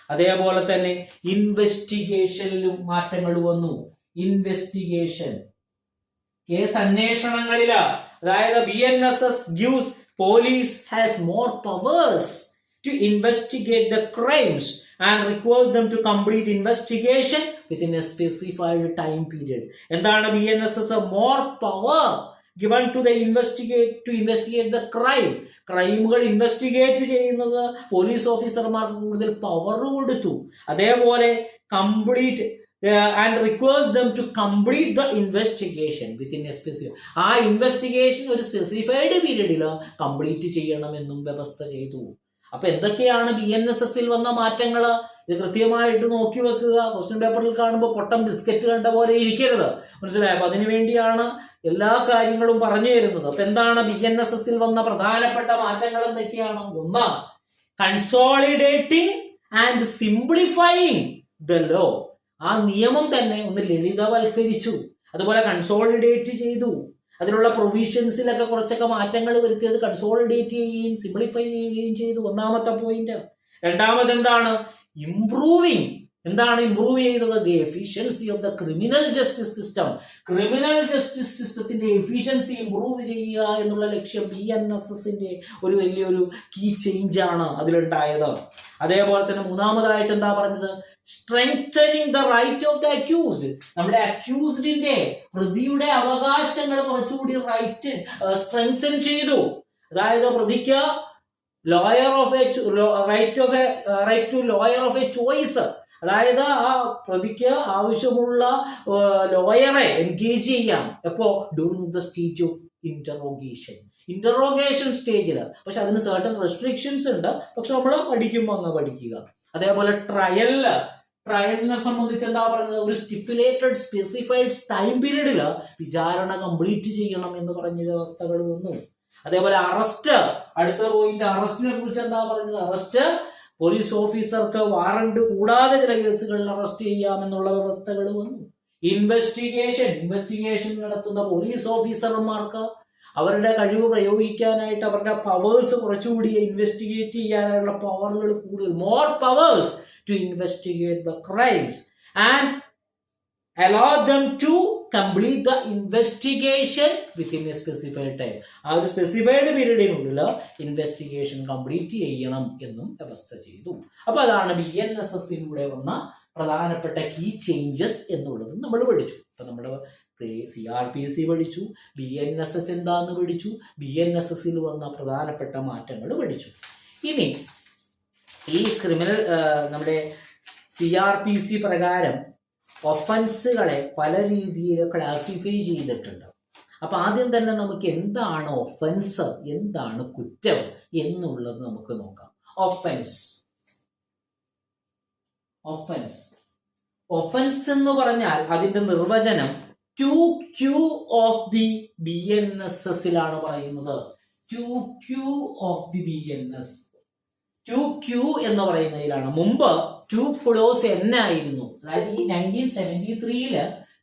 അതേപോലെ തന്നെ ഇൻവെസ്റ്റിഗേഷനിലും മാറ്റങ്ങൾ വന്നു. കേസ് അന്വേഷണങ്ങളില് അതായത് BNSS gives police has more powers to investigate the crimes and requires them to complete investigation within a specified time period. എന്താണ് BNSS? more power given to the investigate the crime. ക്രൈമുകൾ investigate ചെയ്യുന്നത് police ഓഫീസർമാർക്ക് കൂടുതൽ power കൊടുത്തു. അതേപോലെ complete and requires them to complete the investigation within a specific, ആ investigation ഒരു specified പീരീഡിൽ കംപ്ലീറ്റ് ചെയ്യണമെന്നും വ്യവസ്ഥ ചെയ്തു. അപ്പൊ എന്തൊക്കെയാണ് BNSS വന്ന മാറ്റങ്ങൾ? ഇത് കൃത്യമായിട്ട് നോക്കി വെക്കുക. ക്വസ്റ്റ്യൻ പേപ്പറിൽ കാണുമ്പോൾ പൊട്ടം ബിസ്ക്കറ്റ് കണ്ട പോലെ ഇരിക്കരുത്, മനസ്സിലായോ? അപ്പൊ അതിനു വേണ്ടിയാണ് എല്ലാ കാര്യങ്ങളും പറഞ്ഞു തരുന്നത്. അപ്പൊ എന്താണ് BNSS വന്ന പ്രധാനപ്പെട്ട മാറ്റങ്ങൾ എന്തൊക്കെയാണ്? ഒന്ന്, consolidating and simplifying the law. ആ നിയമം തന്നെ ഒന്ന് ലളിതവൽക്കരിച്ചു. അതുപോലെ കൺസോളിഡേറ്റ് ചെയ്തു. അതിലുള്ള പ്രൊവിഷൻസിലൊക്കെ കുറച്ചൊക്കെ മാറ്റങ്ങൾ വരുത്തിയത് കൺസോളിഡേറ്റ് ചെയ്യുകയും സിംപ്ലിഫൈ ചെയ്യുകയും ചെയ്തു. ഒന്നാമത്തെ പോയിന്റ്. രണ്ടാമത് എന്താണ്? ഇംപ്രൂവിങ്. എന്താണ് ഇംപ്രൂവ് ചെയ്തത്? The efficiency of the criminal justice system. Criminal justice സിസ്റ്റത്തിന്റെ എഫിഷ്യൻസി ഇംപ്രൂവ് ചെയ്യുക എന്നുള്ള ലക്ഷ്യം BNSSന്റെ ഒരു വലിയൊരു കീ ചേഞ്ച് ആണ് അതിലുണ്ടായത്. അതേപോലെ തന്നെ മൂന്നാമതായിട്ട് എന്താ പറഞ്ഞത്? Strengthening the right of the accused. നമ്മുടെ അക്യൂസ്ഡിന്റെ, പ്രതിയുടെ അവകാശങ്ങൾ കുറച്ചുകൂടി സ്ട്രെങ്തൻ ചെയ്തു. അതായത് പ്രതിക്ക് right to lawyer of a choice, അതായത് ആ പ്രതിക്ക് ആവശ്യമുള്ള ലോയറെ എൻഗേജ് ചെയ്യാം. എപ്പോ? During the stage of interrogation സ്റ്റേജിൽ. പക്ഷെ അതിന് സർട്ടൻ റെസ്ട്രിക്ഷൻസ് ഉണ്ട്. പക്ഷെ നമ്മൾ പഠിക്കുമ്പോൾ അങ്ങ് പഠിക്കുക. അതേപോലെ ട്രയലിനെ സംബന്ധിച്ച് എന്താ പറഞ്ഞത്? ഒരു സ്റ്റിപ്പുലേറ്റഡ് സ്പെസിഫൈഡ് ടൈം പീരീഡിൽ വിചാരണ കംപ്ലീറ്റ് ചെയ്യണം എന്ന് പറഞ്ഞ വ്യവസ്ഥകൾ വന്നു. അതേപോലെ അറസ്റ്റ്, അടുത്ത പോയിന്റ് അറസ്റ്റിനെ കുറിച്ച് എന്താ പറഞ്ഞത്? അറസ്റ്റ് പോലീസ് ഓഫീസർക്ക് വാറണ്ട് കൂടാതെ ചില കേസുകളിൽ അറസ്റ്റ് ചെയ്യാമെന്നുള്ള വ്യവസ്ഥകൾ വന്നു. ഇൻവെസ്റ്റിഗേഷൻ നടത്തുന്ന പോലീസ് ഓഫീസർമാർക്ക് അവരുടെ കഴിവ് പ്രയോഗിക്കാനായിട്ട് അവരുടെ പവേഴ്സ് കുറച്ചുകൂടി ഇൻവെസ്റ്റിഗേറ്റ് ചെയ്യാനുള്ള പവറുകൾ കൂടുതൽ, more powers to investigate the crimes and allow them to complete the investigation within a specified time. ആ ഒരു സ്പെസിഫൈഡ് പീരീഡിനുള്ളിൽ ഇൻവെസ്റ്റിഗേഷൻ കംപ്ലീറ്റ് ചെയ്യണം എന്നും വ്യവസ്ഥ ചെയ്തു. അപ്പൊ അതാണ് BNSSലൂടെ വന്ന പ്രധാനപ്പെട്ട കീ ചേഞ്ചസ് എന്നുള്ളത് നമ്മൾ പഠിച്ചു. അപ്പൊ നമ്മുടെ CRPC പഠിച്ചു, BNSS എന്താന്ന് പഠിച്ചു, BNSSൽ വന്ന പ്രധാനപ്പെട്ട മാറ്റങ്ങൾ പഠിച്ചു. ഇനി ഈ ക്രിമിനൽ നമ്മുടെ CRPC പ്രകാരം ഒഫൻസുകളെ പല രീതിയിൽ ക്ലാസിഫൈ ചെയ്തിട്ടുണ്ട്. അപ്പൊ ആദ്യം തന്നെ നമുക്ക് എന്താണ് ഒഫൻസ്, എന്താണ് കുറ്റം എന്നുള്ളത് നമുക്ക് നോക്കാം. ഒഫൻസ് എന്ന് പറഞ്ഞാൽ അതിന്റെ നിർവചനം 2Q ഓഫ് ദി BNSSലാണ് പറയുന്നത്. 2Q of the BNS. 2Q എന്ന് പറയുന്നതിലാണ്. മുമ്പ് 2 ക്ലോസ് N ആയിരുന്നു. അതായത് ഈ 1973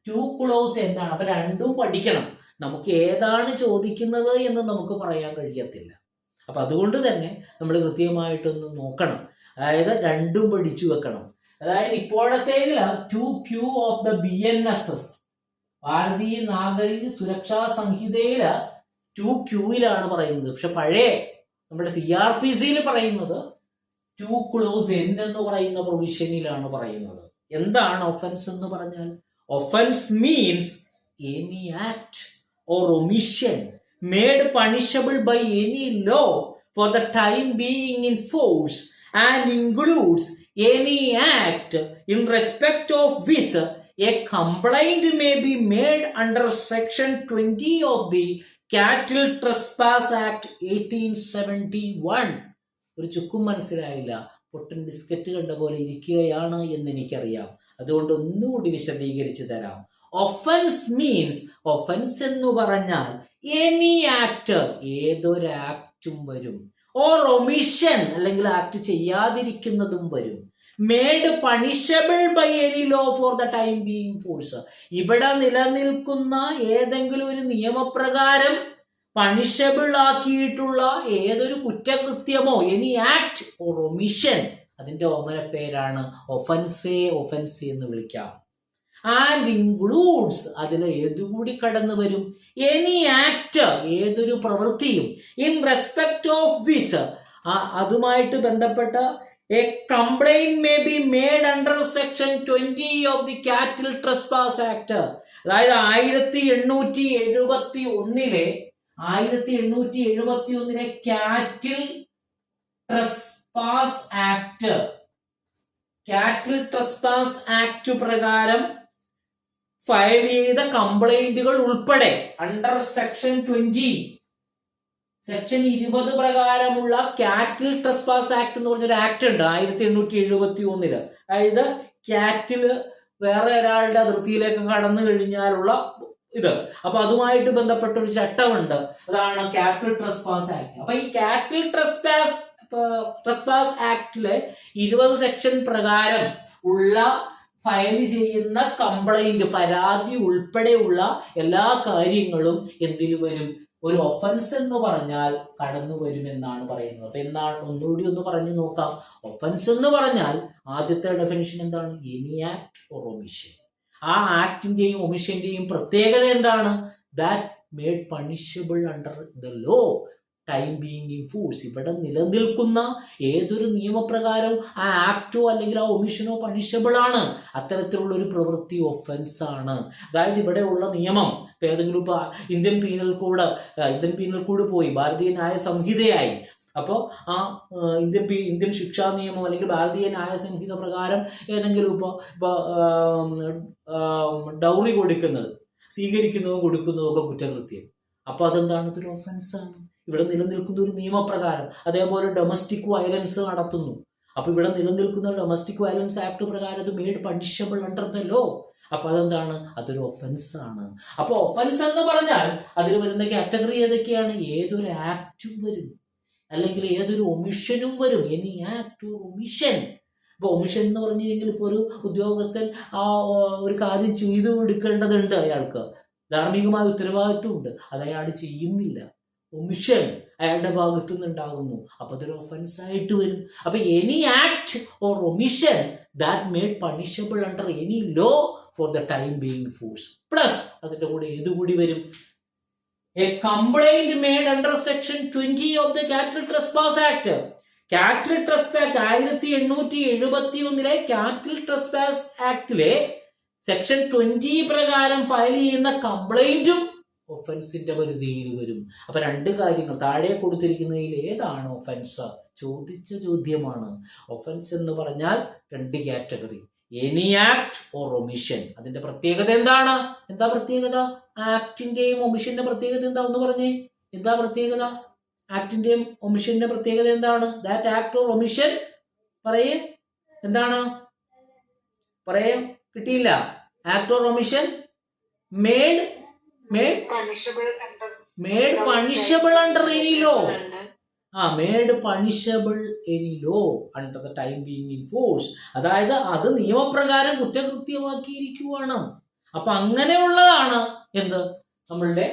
2 ക്ലോസ് N ആണ്. അപ്പൊ രണ്ടും പഠിക്കണം. നമുക്ക് ഏതാണ് ചോദിക്കുന്നത് എന്ന് നമുക്ക് പറയാൻ കഴിയത്തില്ല. അപ്പൊ അതുകൊണ്ട് തന്നെ നമ്മൾ കൃത്യമായിട്ടൊന്ന് നോക്കണം. അതായത് രണ്ടും പഠിച്ചു വെക്കണം. അതായത് ഇപ്പോഴത്തേതിൽ 2Q ഓഫ് ദ BNSS, ഭാരതീയ നാഗരിക സുരക്ഷാ സംഹിതയിൽ 2Qയിലാണ് പറയുന്നത്. പക്ഷെ പഴയ നമ്മുടെ CRPCയിൽ പറയുന്നത് 2 ക്ലോസ് N എന്ന് പറയുന്ന പ്രൊവിഷനിലാണ് പറയുന്നത്. എന്താണ് ഒഫൻസ് എന്ന് പറഞ്ഞാൽ? Offence means any act or omission made punishable by any law for the time being in force and includes any act in respect of which a complaint may be made under section 20 of the cattle trespass act 1871. ഒരു ചുക്കും മനസ്സിലായില്ല, പൊട്ടൻ biscuit കണ്ട പോലെ ഇരിക്കുകയാണ് എന്ന് എനിക്കറിയാം. അതുകൊണ്ട് ഒന്നുകൂടി വിശദീകരിച്ചു തരാം. ഒഫൻസ് മീൻസ്, ഒഫൻസ് എന്ന് പറഞ്ഞാൽ എനി ആക്ട്, ഏതൊരു ആക്ടും വരും. ഓർ ഒമിഷൻ, അല്ലെങ്കിൽ ആക്ട് ചെയ്യാതിരിക്കുന്നതും വരും. Made punishable by any law for the time being force, ഇവിടെ നിലനിൽക്കുന്ന ഏതെങ്കിലും ഒരു നിയമപ്രകാരം പണിഷബിൾ ആക്കിയിട്ടുള്ള ഏതൊരു കുറ്റകൃത്യമോ, എനി ആക്ട് ഓർ ഒമിഷൻ, അതിന്റെ ഓമന പേരാണ് ഒഫൻസേ എന്ന് വിളിക്കാം. ആൻഡ് ഇൻക്ലൂഡ്സ്, അതിൽ ഏതുകൂടി കടന്നു വരും? എനി ആക്ട്, ഏതൊരു പ്രവൃത്തിയും. ഇൻ റെസ്പെക്ട് ഓഫ് വിച്ച്, അതുമായിട്ട് ബന്ധപ്പെട്ട A complaint may be made under section 20 of the cattle trespass act, അതായത് 1871 കാറ്റിൽ ട്രസ്പാസ് ആക്ട് പ്രകാരം ഫയൽ ചെയ്ത കംപ്ലൈന്റുകൾ ഉൾപ്പെടെ അണ്ടർ സെക്ഷൻ 20 പ്രകാരമുള്ള കാറ്റിൽ ട്രസ്പാസ് ആക്ട് എന്ന് പറഞ്ഞൊരു ആക്ട് ഉണ്ട് 1871. അതായത് കാറ്റില് വേറെ ഒരാളുടെ അതിർത്തിയിലേക്ക് കടന്നു കഴിഞ്ഞാലുള്ള ഇത്. അപ്പൊ അതുമായിട്ട് ബന്ധപ്പെട്ട ഒരു ചട്ടമുണ്ട്, അതാണ് കാറ്റിൽ ട്രസ്പാസ് ആക്ട്. അപ്പൊ ഈ കാറ്റിൽ ട്രസ്പാസ് ആക്ടിലെ 20 സെക്ഷൻ പ്രകാരം ഉള്ള ഫയൽ ചെയ്യുന്ന കംപ്ലൈന്റ്, പരാതി ഉൾപ്പെടെയുള്ള എല്ലാ കാര്യങ്ങളും എന്തിനു വരും? ഒരു ഒഫൻസ് എന്ന് പറഞ്ഞാൽ കടന്നു വരുമെന്നാണ് പറയുന്നത്. അപ്പൊ എന്താണ്, ഒന്നുകൂടി ഒന്ന് പറഞ്ഞു നോക്കാം. ഒഫൻസ് എന്ന് പറഞ്ഞാൽ ആദ്യത്തെ ഡെഫിനിഷൻ എന്താണ്? Any act or omission. ആ ആക്ടിന്റെയും ഒമിഷന്റെയും പ്രത്യേകത എന്താണ്? That made punishable under the law time being in force. ഇവിടെ നിലനിൽക്കുന്ന ഏതൊരു നിയമപ്രകാരവും ആ ആക്ടോ അല്ലെങ്കിൽ ആ ഒമിഷനോ പണിഷബിൾ ആണ്. അത്തരത്തിലുള്ള ഒരു പ്രവൃത്തി ഒഫൻസ് ആണ്. അതായത് ഇവിടെ ഉള്ള നിയമം ഏതെങ്കിലും ഇന്ത്യൻ പീനൽ കോഡ് പോയി ഭാരതീയ ന്യായ സംഹിതയായി. അപ്പോൾ ആ ഇന്ത്യൻ ശിക്ഷാ നിയമം അല്ലെങ്കിൽ ഭാരതീയ ന്യായ സംഹിത പ്രകാരം ഏതെങ്കിലും ഇപ്പോൾ ഡൗറി കൊടുക്കുന്നത്, സ്വീകരിക്കുന്നതും കൊടുക്കുന്നതും ഒക്കെ കുറ്റകൃത്യം. അപ്പൊ അതെന്താണ്? ഇതൊരു ഒഫൻസാണ്. ഇവിടെ നിലനിൽക്കുന്ന ഒരു നിയമപ്രകാരം. അതേപോലെ ഡൊമസ്റ്റിക് വയലൻസ് നടത്തുന്നു. അപ്പൊ ഇവിടെ നിലനിൽക്കുന്ന ഡൊമസ്റ്റിക് വയലൻസ് ആക്ട് പ്രകാരം അത് made punishable under the law. അപ്പൊ അതെന്താണ്? അതൊരു ഒഫൻസ് ആണ്. അപ്പൊ ഒഫൻസ് എന്ന് പറഞ്ഞാൽ അതിൽ വരുന്ന കാറ്റഗറി ഏതൊക്കെയാണ്? ഏതൊരു ആക്ടും വരും, അല്ലെങ്കിൽ ഏതൊരു ഒമിഷനും വരും. Any act or omission. ഇപ്പൊ ഒമിഷൻ എന്ന് പറഞ്ഞു കഴിഞ്ഞാൽ ഇപ്പൊ ഒരു ഉദ്യോഗസ്ഥൻ ഒരു കാര്യം ചെയ്തു കൊടുക്കേണ്ടതുണ്ട്, അയാൾക്ക് ധാർമ്മികമായ ഉത്തരവാദിത്വമുണ്ട്, അത് അയാൾ ചെയ്യുന്നില്ല. ഒമിഷൻ അയാളുടെ ഭാഗത്തു നിന്നുണ്ടാകുന്നു. അപ്പൊ അതൊരു ഒഫൻസ് ആയിട്ട് വരും. അപ്പൊ any act or omission that made punishable under any law for the time being force. Plus അതിന്റെ കൂടെ ഏതുകൂടി വരും? A complaint made under section 20 of the കാറ്റിൽ ട്രസ്പാസ് ആക്ട്. കാറ്റിൽ ട്രസ്പാസ് 1871 കാറ്റിൽ ട്രസ്പാസ് ആക്ടിലെ സെക്ഷൻ 20 പ്രകാരം ഫയൽ ചെയ്യുന്ന കംപ്ലൈന്റും ഒഫൻസിന്റെ പരിധിയിൽ വരും. അപ്പൊ രണ്ട് കാര്യങ്ങൾ താഴെ കൊടുത്തിരിക്കുന്നതിൽ ഏതാണ് ഒഫൻസ്? ചോദിച്ച ചോദ്യമാണ്. ഒഫൻസ് എന്ന് പറഞ്ഞാൽ രണ്ട് category, any act or omission. അതിന്റെ പ്രത്യേകത എന്താണ്? എന്താ പ്രത്യേകത? ആക്ടിന്റെയും ഒമിഷന്റെ പ്രത്യേകത എന്താ? ഒന്ന് പറഞ്ഞേ, എന്താ പ്രത്യേകത? ആക്ടിന്റെയും ഒമിഷന്റെ പ്രത്യേകത എന്താണ്? That act or omission. പറയേ, എന്താണ്? പറയേ, കിട്ടിയില്ല. Act or omission made punishable under any law. Made punishable any law under the time being in force. അതായത് അത് നിയമപ്രകാരം കുറ്റകൃത്യമാക്കിയിരിക്കുവാണ്. അപ്പൊ അങ്ങനെയുള്ളതാണ് എന്ത്? നമ്മളുടെ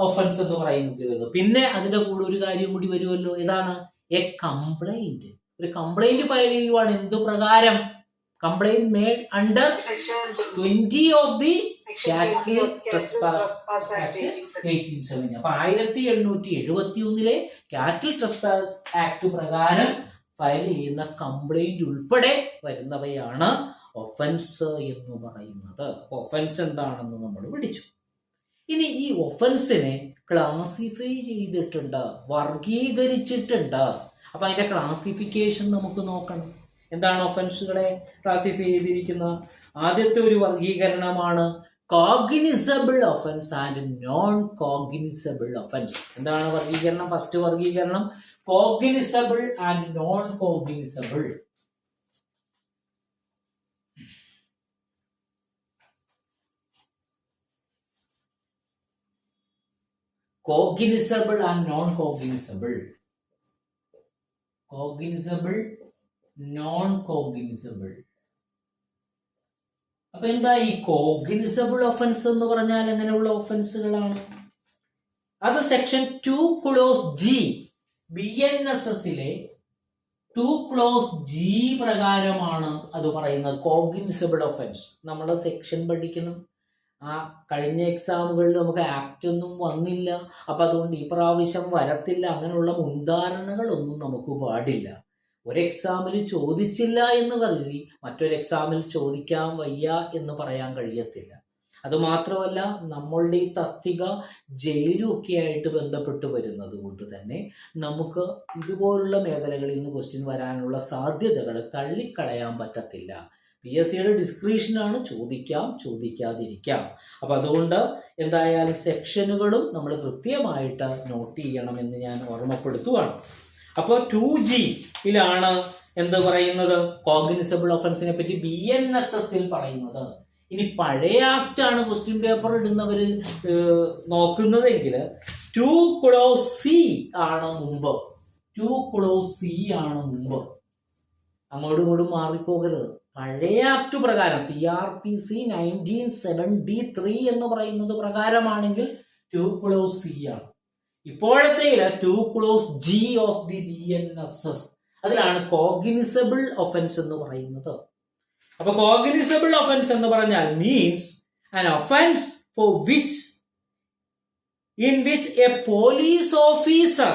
ഒഫൻസ് എന്ന് പറയുന്നത്. പിന്നെ അതിന്റെ കൂടെ ഒരു കാര്യം കൂടി വരുമല്ലോ. ഏതാണ്? A complaint. ഒരു കംപ്ലൈന്റ് ഫയൽ ചെയ്യുവാണ്. എന്തു പ്രകാരം? Complaint made under 20 of the cattle trespass act 1870. അപ്പൊ 1871 കാറ്റിൽ ട്രസ്പാസ് ആക്ട് പ്രകാരം ഫയൽ ചെയ്യുന്ന കംപ്ലൈന്റ് ഉൾപ്പെടെ വരുന്നവയാണ് ഒഫൻസ് എന്ന് പറയുന്നത്. ഒഫൻസ് എന്താണെന്ന് നമ്മൾ പഠിച്ചു. ഇനി ഈ ഒഫൻസിനെ ക്ലാസിഫൈ ചെയ്തിട്ടുണ്ട്, വർഗീകരിച്ചിട്ടുണ്ട്. അപ്പൊ അതിന്റെ ക്ലാസിഫിക്കേഷൻ നമുക്ക് നോക്കണം. എന്താണ് ഒഫൻസുകളെ ക്ലാസിഫൈ ചെയ്തിരിക്കുന്ന? ആദ്യത്തെ ഒരു വർഗീകരണമാണ് cognizable offence and non cognizable offence. എന്താണ് വർഗീകരണം? ഫസ്റ്റ് വർഗീകരണം cognizable and non cognizable. Cognizable and non cognizable. Cognizable, non cognizable. അപ്പൊ എന്താ ഈ കോഗ്നിസബിൾ ഒഫൻസ് എന്ന് പറഞ്ഞാൽ? എങ്ങനെയുള്ള ഒഫൻസുകളാണ് അത്? സെക്ഷൻ 2 ക്ലോസ് ജി BNSSലെ 2 ക്ലോസ് ജി പ്രകാരമാണ് അത് പറയുന്നത്. കോഗ്നിസബിൾ ഒഫൻസ് നമ്മൾ സെക്ഷൻ പഠിക്കണം. കഴിഞ്ഞ എക്സാമുകളിൽ നമുക്ക് ആക്ട് ഒന്നും വന്നില്ല, അപ്പൊ അതുകൊണ്ട് ഈ പ്രാവശ്യം വരത്തില്ല. അങ്ങനെയുള്ള മുൻധാരണകളൊന്നും നമുക്ക് പാടില്ല. ഒരു എക്സാമിൽ ചോദിച്ചില്ല എന്ന് കരുതി മറ്റൊരു എക്സാമിൽ ചോദിക്കാൻ വയ്യ എന്ന് പറയാൻ കഴിയത്തില്ല. അതുമാത്രമല്ല നമ്മളുടെ ഈ തസ്തിക ജയിലും ഒക്കെ ആയിട്ട് ബന്ധപ്പെട്ട് വരുന്നത് കൊണ്ട് തന്നെ നമുക്ക് ഇതുപോലുള്ള മേഖലകളിൽ നിന്ന് ക്വസ്റ്റ്യൻ വരാനുള്ള സാധ്യതകൾ തള്ളിക്കളയാൻ പറ്റത്തില്ല. PSCയുടെ ഡിസ്ക്രിപ്ഷനാണ്, ചോദിക്കാം ചോദിക്കാതിരിക്കാം. അപ്പം അതുകൊണ്ട് എന്തായാലും സെക്ഷനുകളും നമ്മൾ കൃത്യമായിട്ട് നോട്ട് ചെയ്യണമെന്ന് ഞാൻ ഓർമ്മപ്പെടുത്തുകയാണ്. അപ്പോൾ 2Gയിലാണ് എന്ത് പറയുന്നത്, കോഗ്നിസബിൾ ഒഫൻസിനെ പറ്റി BNSSൽ പറയുന്നത്. ഇനി പഴയ ആക്റ്റാണ് ക്വസ്റ്റ്യൻ പേപ്പർ ഇടുന്നവർ നോക്കുന്നതെങ്കിൽ 2C ആണ് മുമ്പ്. 2C ആണ് മുമ്പ്. അങ്ങോട്ടും ഇങ്ങോട്ടും മാറിപ്പോകരുത്. പഴയ ആക്ട് പ്രകാരം CRPC 1973 എന്ന് പറയുന്നത് പ്രകാരമാണെങ്കിൽ 2C ആണ്. ഇപ്പോഴത്തെ 2G ഓഫ് ദി BNSS അതിലാണ് കോഗ്നിസബിൾ ഒഫൻസ് എന്ന് പറയുന്നത്. അപ്പൊ കോഗ്നിസബിൾ ഒഫൻസ് എന്ന് പറഞ്ഞാൽ means an offence for which in which a police officer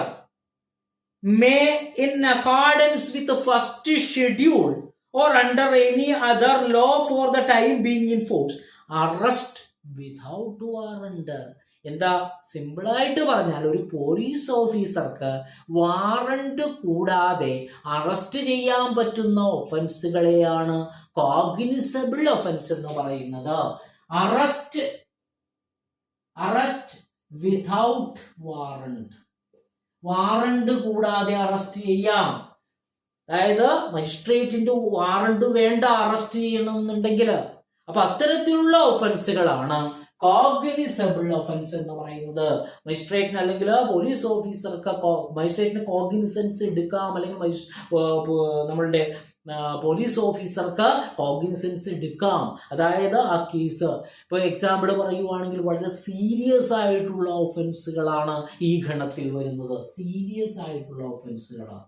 may in accordance with first schedule or under any other law for the time being in force arrest without warrant. എന്താ, സിമ്പിളായിട്ട് പറഞ്ഞാൽ ഒരു police ഓഫീസർക്ക് warrant കൂടാതെ arrest ചെയ്യാൻ പറ്റുന്ന ഒഫൻസുകളെയാണ് cognizable offence എന്ന് പറയുന്നത്. അറസ്റ്റ് വിതൗട്ട് വാറണ്ട്, വാറണ്ട് കൂടാതെ അറസ്റ്റ് ചെയ്യാം. അതായത് മജിസ്ട്രേറ്റിന്റെ വാറണ്ട് വേണ്ട അറസ്റ്റ് ചെയ്യണമെന്നുണ്ടെങ്കിൽ. അപ്പൊ അത്തരത്തിലുള്ള ഒഫൻസുകളാണ് കോഗ്നിസബിൾ ഒഫൻസ് എന്ന് പറയുന്നത്. മജിസ്ട്രേറ്റിന് അല്ലെങ്കിൽ പോലീസ് ഓഫീസർക്ക് മജിസ്ട്രേറ്റിന് കോഗ്നിസൻസ് എടുക്കാം, അല്ലെങ്കിൽ നമ്മളുടെ പോലീസ് ഓഫീസർക്ക് കോഗ്നിസൻസ് എടുക്കാം. അതായത് ആ കേസ് ഇപ്പൊ എക്സാമ്പിൾ പറയുവാണെങ്കിൽ വളരെ സീരിയസ് ആയിട്ടുള്ള ഒഫൻസുകളാണ് ഈ ഗണത്തിൽ വരുന്നത്. സീരിയസ് ആയിട്ടുള്ള ഒഫൻസുകളാണ്.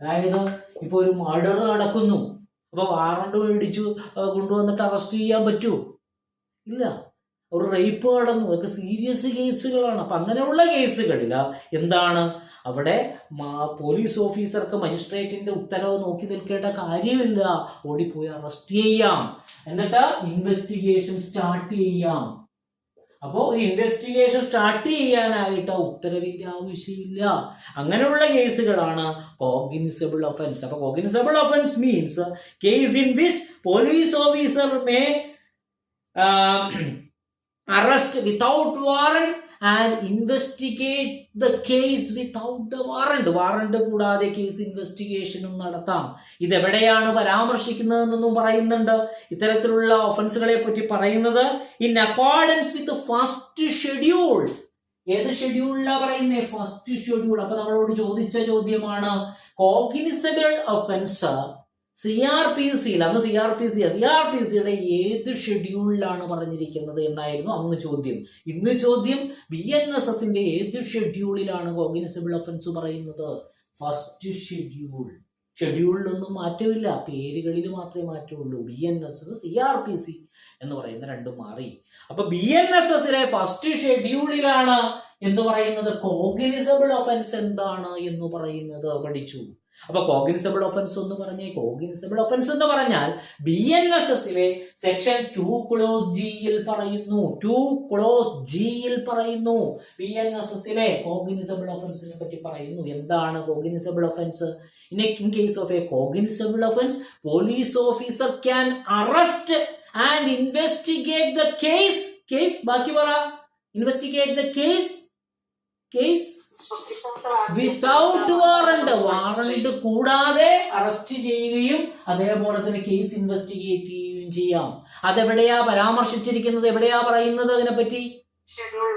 അതായത് ഇപ്പൊ ഒരു മർഡർ നടക്കുന്നു, അപ്പൊ വാറണ്ട് മേടിച്ചു കൊണ്ടുവന്നിട്ട് അറസ്റ്റ് ചെയ്യാൻ പറ്റുമോ? ഇല്ല. ഒരു റേപ്പ് നടന്നു, അതൊക്കെ സീരിയസ് കേസുകളാണ്. അപ്പൊ അങ്ങനെയുള്ള കേസുകളിൽ എന്താണ്, അവിടെ പോലീസ് ഓഫീസർക്ക് മജിസ്ട്രേറ്റിന്റെ ഉത്തരവ് നോക്കി നിൽക്കേണ്ട കാര്യമില്ല, ഓടിപ്പോയി അറസ്റ്റ് ചെയ്യാം, എന്നിട്ട് ഇൻവെസ്റ്റിഗേഷൻ സ്റ്റാർട്ട് ചെയ്യാം. അപ്പോൾ ഒരു ഇൻവെസ്റ്റിഗേഷൻ സ്റ്റാർട്ട് ചെയ്യാനായിട്ട് ഉത്തരവിന്റെ ആവശ്യമില്ല. അങ്ങനെയുള്ള കേസുകളാണ് കോഗ്നിസബിൾ ഒഫൻസ്. അപ്പൊ cognizable offence means case in which police officer may arrest without warrant and investigate the case without the warrant. Warrant കൂടാതെ കേസ് ഇൻവെസ്റ്റിഗേഷനും നടത്താം. ഇതെവിടെയാണ് പരാമർശിക്കുന്നതെന്നും പറയുന്നുണ്ട്. ഇത്തരത്തിലുള്ള ഒഫൻസുകളെ പറ്റി പറയുന്നത് in accordance with first schedule. ഏത് ഷെഡ്യൂളിലാണ് പറയുന്നത്? First schedule. അപ്പൊ നമ്മളോട് ചോദിച്ച ചോദ്യമാണ് കോഗ്നിസബിൾ ഒഫൻസ് CRPCയിൽ, അന്ന് CRPCയുടെ ഏത് ഷെഡ്യൂളിലാണ് പറഞ്ഞിരിക്കുന്നത് എന്നായിരുന്നു അന്ന് ചോദ്യം. ഇന്ന് ചോദ്യം BNSSന്റെ ഏത് ഷെഡ്യൂളിലാണ് കോഗ്നിസബിൾ ഒഫൻസ് പറയുന്നത്? First schedule. ഷെഡ്യൂളിലൊന്നും മാറ്റമില്ല, പേരുകളിൽ മാത്രമേ മാറ്റമുള്ളൂ. BNSS CRPC എന്ന് പറയുന്ന രണ്ടും മാറി. അപ്പൊ BNSSലെ ഫസ്റ്റ് ഷെഡ്യൂളിലാണ് എന്ന് പറയുന്നത് കോഗ്നിസബിൾ ഒഫൻസ് എന്താണ് എന്ന് പറയുന്നത് പഠിച്ചു. അപ്പൊ കോഗ്നിസബിൾ ഒഫൻസ് എന്ന് പറഞ്ഞേ, കോഗ്നിസബിൾ ഒഫൻസ് എന്ന് പറഞ്ഞാൽ BNSSലെ സെക്ഷൻ 2Gയിൽ പറയുന്നു. 2Gയിൽ പറയുന്നു BNSSലെ കോഗ്നിസബിൾ ഒഫൻസിനെ പറ്റി പറയുന്നു. എന്താണ് cognizable offence? In case of a cognizable offense, police officer can arrest and investigate the case. ബാക്കി പറ. Investigate the case without warrant. Warrant കൂടാതെ അറസ്റ്റ് ചെയ്യുകയും അതേപോലെ തന്നെ കേസ് ഇൻവെസ്റ്റിഗേറ്റ് ചെയ്യുകയും ചെയ്യാം. അതെവിടെയാ പരാമർശിച്ചിരിക്കുന്നത്? എവിടെയാ പറയുന്നത് അതിനെപ്പറ്റി? ഷെഡ്യൂൾ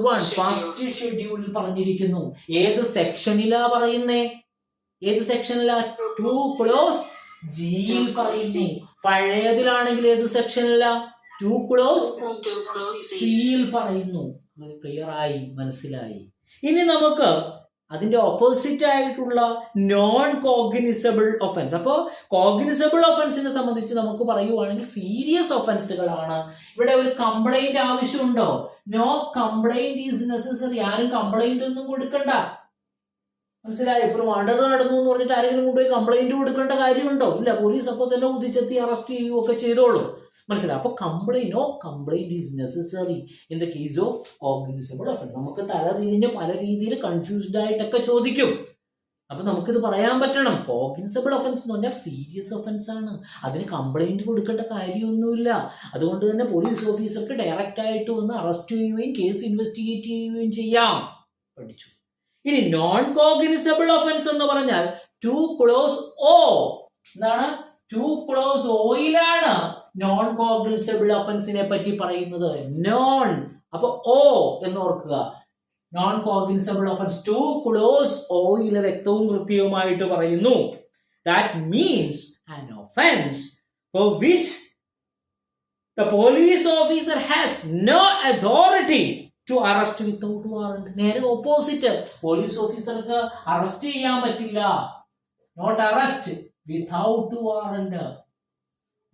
1 ഫസ്റ്റ് ഷെഡ്യൂളിൽ പറഞ്ഞിരിക്കുന്നു. ഏത് സെക്ഷനിലാ പറയുന്നേ? ഏത് സെക്ഷനിലാ? 2Gയിൽ പറയുന്നു. പഴയതിലാണെങ്കിൽ ഏത് സെക്ഷനിലാ? 2Cയിൽ പറയുന്നു. ക്ലിയറായി, മനസ്സിലായി. ഇനി നമുക്ക് അതിന്റെ ഓപ്പോസിറ്റ് ആയിട്ടുള്ള നോൺ കോഗ്നിസബിൾ ഒഫൻസ്. അപ്പോൾ കോഗ്നിസബിൾ ഒഫൻസിനെ സംബന്ധിച്ച് നമുക്ക് പറയുവാണെങ്കിൽ സീരിയസ് ഒഫൻസുകളാണ്. ഇവിടെ ഒരു കംപ്ലൈന്റ് ആവശ്യമുണ്ടോ? No complaint is necessary. ആരും കംപ്ലൈന്റ് ഒന്നും കൊടുക്കണ്ട. മനസ്സിലായി? ഇപ്പൊ മർഡർ നടന്നു എന്ന് പറഞ്ഞിട്ട് ആരെങ്കിലും കൊണ്ടുപോയി കംപ്ലൈന്റ് കൊടുക്കേണ്ട കാര്യമുണ്ടോ? ഇല്ല. പോലീസ് അപ്പോൾ തന്നെ ഉദിച്ചെത്തി അറസ്റ്റ് ചെയ്യുകയൊക്കെ ചെയ്തോളൂ. മനസ്സിലായി? അപ്പൊ complaint is necessary in the case of cognizable offence. നമുക്ക് തല തിരിഞ്ഞ് പല രീതിയിൽ കൺഫ്യൂസ്ഡ് ആയിട്ടൊക്കെ ചോദിക്കും. അപ്പൊ നമുക്കിത് പറയാൻ പറ്റണം. കോഗ്നിസബിൾ ഒഫൻസ് എന്ന് പറഞ്ഞാൽ സീരിയസ് ഒഫൻസ് ആണ്, അതിന് കംപ്ലൈന്റ് കൊടുക്കേണ്ട കാര്യമൊന്നുമില്ല. അതുകൊണ്ട് തന്നെ പോലീസ് ഓഫീസർക്ക് ഡയറക്റ്റ് ആയിട്ട് വന്ന് അറസ്റ്റ് ചെയ്യുകയും കേസ് ഇൻവെസ്റ്റിഗേറ്റ് ചെയ്യുകയും ചെയ്യാം. പഠിച്ചു. ഇനി നോൺ കോഗ്നിസബിൾ ഒഫൻസ് എന്ന് പറഞ്ഞാൽ ടു ക്ലോസ് ഓ. എന്താണ്? ടു ക്ലോസ് ഓയിലാണ് നോൺ കോഗ്നിസബിൾ ഒഫൻസിനെ പറ്റി പറയുന്നത്. നോൺ, അപ്പൊ ഓ എന്ന് ഓർക്കുക. Non cognizable offence two clause ഓയിൽ വ്യക്തവും കൃത്യവുമായിട്ട് പറയുന്നു. That means an offence for which the police officer has no authority to arrest without warrant. നേരെ ഓപ്പോസിറ്റ്. പോലീസ് ഓഫീസർക്ക് അറസ്റ്റ് ചെയ്യാൻ പറ്റില്ല. Not arrest without warrant.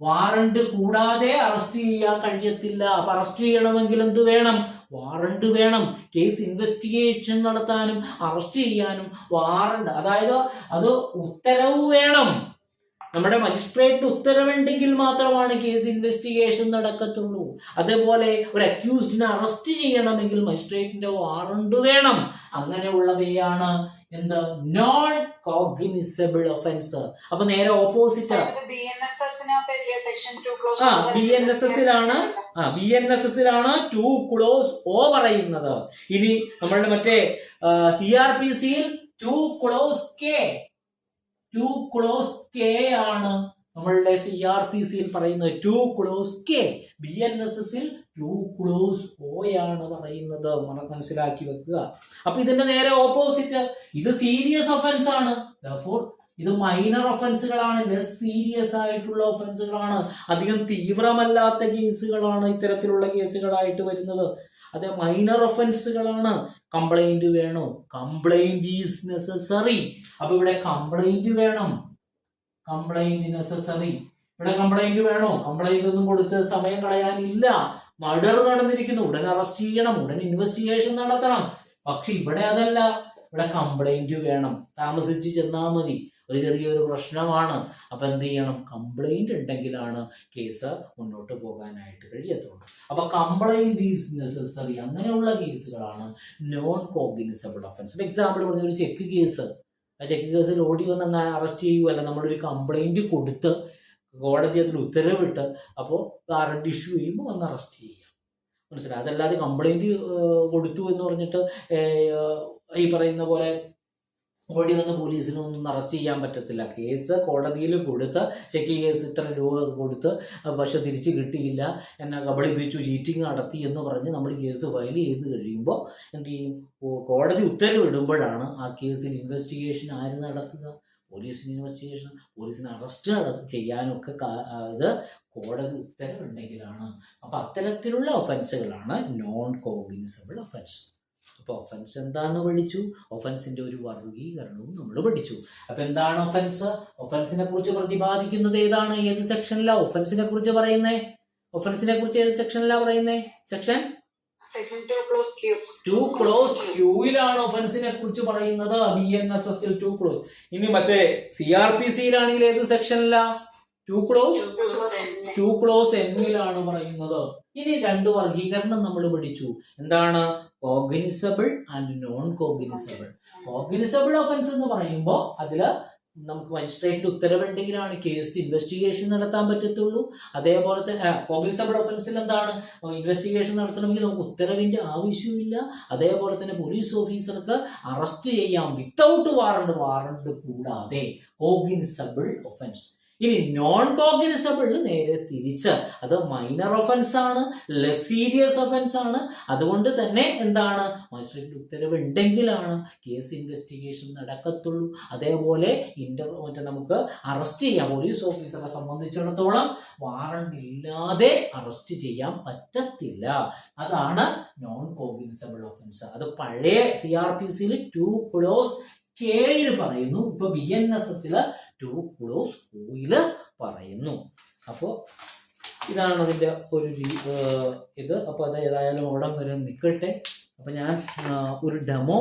Warrant കൂടാതെ അറസ്റ്റ് ചെയ്യാൻ കഴിയത്തില്ല. അപ്പൊ അറസ്റ്റ് ചെയ്യണമെങ്കിൽ എന്ത് വേണം? വാറണ്ട് വേണം. കേസ് ഇൻവെസ്റ്റിഗേഷൻ നടത്താനും അറസ്റ്റ് ചെയ്യാനും വാറണ്ട്, അതായത് അത് ഉത്തരവ് വേണം. നമ്മുടെ മജിസ്ട്രേറ്റ് ഉത്തരവുണ്ടെങ്കിൽ മാത്രമാണ് കേസ് ഇൻവെസ്റ്റിഗേഷൻ നടക്കത്തുള്ളൂ. അതേപോലെ ഒരു അക്യൂസ്ഡിനെ അറസ്റ്റ് ചെയ്യണമെങ്കിൽ മജിസ്ട്രേറ്റിന്റെ വാറണ്ട് വേണം. അങ്ങനെയുള്ളവയാണ് എന്ത്? Non cognizable offence. അപ്പൊ നേരെ ഓപ്പോസിറ്റ്. BNSS-ലാണ് ടു ക്ലോസ് ഓ പറയുന്നത്. ഇനി നമ്മളുടെ മറ്റേ CRPC-യിൽ ടു ക്ലോസ് കെ ആണ് നമ്മളുടെ CRPC-യിൽ പറയുന്നത്. Two clause K. BNSS-ൽ ടു ക്ലോസ് ഓയാണ് പറയുന്നത്. മനസ്സിലാക്കി വെക്കുക. അപ്പൊ ഇതിന്റെ നേരെ ഓപ്പോസിറ്റ്. ഇത് സീരിയസ് ഒഫൻസ് ആണ്. Therefore ഇത് മൈനർ ഒഫൻസുകളാണ്, ലെസ് സീരിയസ് ആയിട്ടുള്ള ഒഫൻസുകളാണ്, അധികം തീവ്രമല്ലാത്ത കേസുകളാണ് ഇത്തരത്തിലുള്ള കേസുകളായിട്ട് വരുന്നത്. അത് മൈനർ ഒഫൻസുകളാണ്. കംപ്ലൈന്റ് വേണോ? Complaint is necessary. അപ്പൊ ഇവിടെ കംപ്ലൈന്റ് വേണം. Complaint necessary. ഇവിടെ കംപ്ലൈന്റ് വേണോ? കംപ്ലൈന്റ് ഒന്നും കൊടുത്ത് സമയം കളയാനില്ല. മർഡർ നടന്നിരിക്കുന്നു, ഉടൻ അറസ്റ്റ് ചെയ്യണം, ഉടൻ ഇൻവെസ്റ്റിഗേഷൻ നടത്തണം. പക്ഷെ ഇവിടെ അതല്ല. ഇവിടെ കംപ്ലൈന്റ് വേണം. താമസിച്ച് ചെന്നാൽ മതി, ഒരു ചെറിയൊരു പ്രശ്നമാണ്. അപ്പൊ എന്ത് ചെയ്യണം? കംപ്ലൈന്റ് ഉണ്ടെങ്കിലാണ് കേസ് മുന്നോട്ട് പോകാനായിട്ട് കഴിയത്തുള്ളൂ. അപ്പൊ കംപ്ലൈന്റ് ഈസ് നെസസറി. അങ്ങനെയുള്ള കേസുകളാണ് നോൺ കോഗ്നിസബിൾ ഒഫൻസ്. എക്സാമ്പിൾ പറഞ്ഞ ഒരു ചെക്ക് കേസ്. ആ ചെക്ക് കേസിൽ ഓടി വന്ന് അങ്ങനെ അറസ്റ്റ് ചെയ്യുകയല്ല, നമ്മളൊരു കംപ്ലൈന്റ് കൊടുത്ത് കോടതി അതിൽ ഉത്തരവിട്ട് അപ്പോൾ വാറണ്ട് ഇഷ്യൂ ചെയ്യുമ്പോൾ വന്ന് അറസ്റ്റ് ചെയ്യുക. മനസ്സിലായി? അതല്ലാതെ കംപ്ലൈന്റ് കൊടുത്തു എന്ന് പറഞ്ഞിട്ട് ഈ പറയുന്ന പോലെ ഓടി വന്ന് പോലീസിനൊന്നും അറസ്റ്റ് ചെയ്യാൻ പറ്റത്തില്ല. കേസ് കോടതിയിൽ കൊടുത്ത് ചെക്ക് കേസ് ഇത്ര രൂപ കൊടുത്ത് പക്ഷെ തിരിച്ച് കിട്ടിയില്ല, എന്നെ കബളിപ്പിച്ചു, ചീറ്റിംഗ് നടത്തി എന്ന് പറഞ്ഞ് നമ്മൾ കേസ് ഫയൽ ചെയ്ത് കഴിയുമ്പോൾ എന്ത് ചെയ്യും? കോടതി ഉത്തരവിടുമ്പോഴാണ് ആ കേസിൽ ഇൻവെസ്റ്റിഗേഷൻ ആര് നടത്തുക? പോലീസിന് ഇൻവെസ്റ്റിഗേഷൻ, പോലീസിന് അറസ്റ്റ് ചെയ്യാനൊക്കെ ഇത് കോടതി ഉത്തരവുണ്ടെങ്കിലാണ്. അപ്പം അത്തരത്തിലുള്ള ഒഫൻസുകളാണ് നോൺ കോഗ്നിസബിൾ ഒഫൻസ്. അപ്പോൾ ഒഫൻസ് എന്താണെന്ന് പഠിച്ചു. ഒഫൻസിന്റെ ഒരു വർഗീകരണവും നമ്മൾ പഠിച്ചു. അപ്പൊ എന്താണ് ഒഫൻസ്? ഒഫൻസിനെ കുറിച്ച് പ്രതിപാദിക്കുന്നത് ഏതാണ്? ഏത് സെക്ഷനിലാണ് ഒഫൻസിനെ കുറിച്ച് പറയുന്നേ? ഒഫൻസിനെ കുറിച്ച് ഏത് സെക്ഷനിലാണ് പറയുന്നേ? സെക്ഷൻ 2 ക്ലോസ് ക്യൂയിലാണ് ഒഫൻസിനെ കുറിച്ച് പറയുന്നത്. BNSS-ൽ 2 ക്ലോസ്. ഇനി മറ്റേ CRPC-യിലാണെങ്കിൽ ഏത് സെക്ഷനിലാ? 2 ക്ലോസ് N-ലാണ് പറയുന്നത്. ഇനി 2 വർഗീകരണം നമ്മൾ പഠിച്ചു. എന്താണ്? Cognizable and non cognizable. Cognizable offence എന്ന് പറയുമ്പോൾ അതില് നമുക്ക് മജിസ്ട്രേറ്റിന്റെ ഉത്തരവുണ്ടെങ്കിലാണ് കേസ് ഇൻവെസ്റ്റിഗേഷൻ നടത്താൻ പറ്റത്തുള്ളൂ. അതേപോലെ തന്നെ കോഗ്നിസബിൾ ഒഫൻസിൽ എന്താണ്? ഇൻവെസ്റ്റിഗേഷൻ നടത്തണമെങ്കിൽ നമുക്ക് ഉത്തരവിന്റെ ആവശ്യമില്ല. അതേപോലെ തന്നെ പോലീസ് ഓഫീസർക്ക് അറസ്റ്റ് ചെയ്യാം വിത്തൗട്ട് വാറണ്ട് കൂടാതെ. Cognizable offence. ഇനി നോൺ കോഗ്നിസബിൾ നേരെ തിരിച്ച്. അത് മൈനർ ഒഫൻസ് ആണ്, ലെസ് സീരിയസ് ഒഫൻസ് ആണ്. അതുകൊണ്ട് തന്നെ എന്താണ്? മജിസ്ട്രേറ്റ് ഉത്തരവ് ഉണ്ടെങ്കിലാണ് കേസ് ഇൻവെസ്റ്റിഗേഷൻ നടക്കത്തുള്ളൂ. അതേപോലെ മറ്റേ നമുക്ക് അറസ്റ്റ് ചെയ്യാം. പോലീസ് ഓഫീസറെ സംബന്ധിച്ചിടത്തോളം വാറണ്ട് ഇല്ലാതെ അറസ്റ്റ് ചെയ്യാൻ പറ്റത്തില്ല. അതാണ് നോൺ കോഗ്നിസബിൾ ഒഫൻസ്. അത് പഴയ CRPC-യിൽ 2 ക്ലോസ് കെയിൽ പറയുന്നു. ഇപ്പൊ BNSS-ൽ 2 ക്ലോസ് ഓയിൽ പറയുന്നു. അപ്പോൾ ഇതാണ് അതിൻ്റെ ഒരു ഇത്. അപ്പോൾ അത് ഏതായാലും അവിടെ വരെ നിൽക്കട്ടെ. അപ്പം ഞാൻ ഒരു ഡെമോ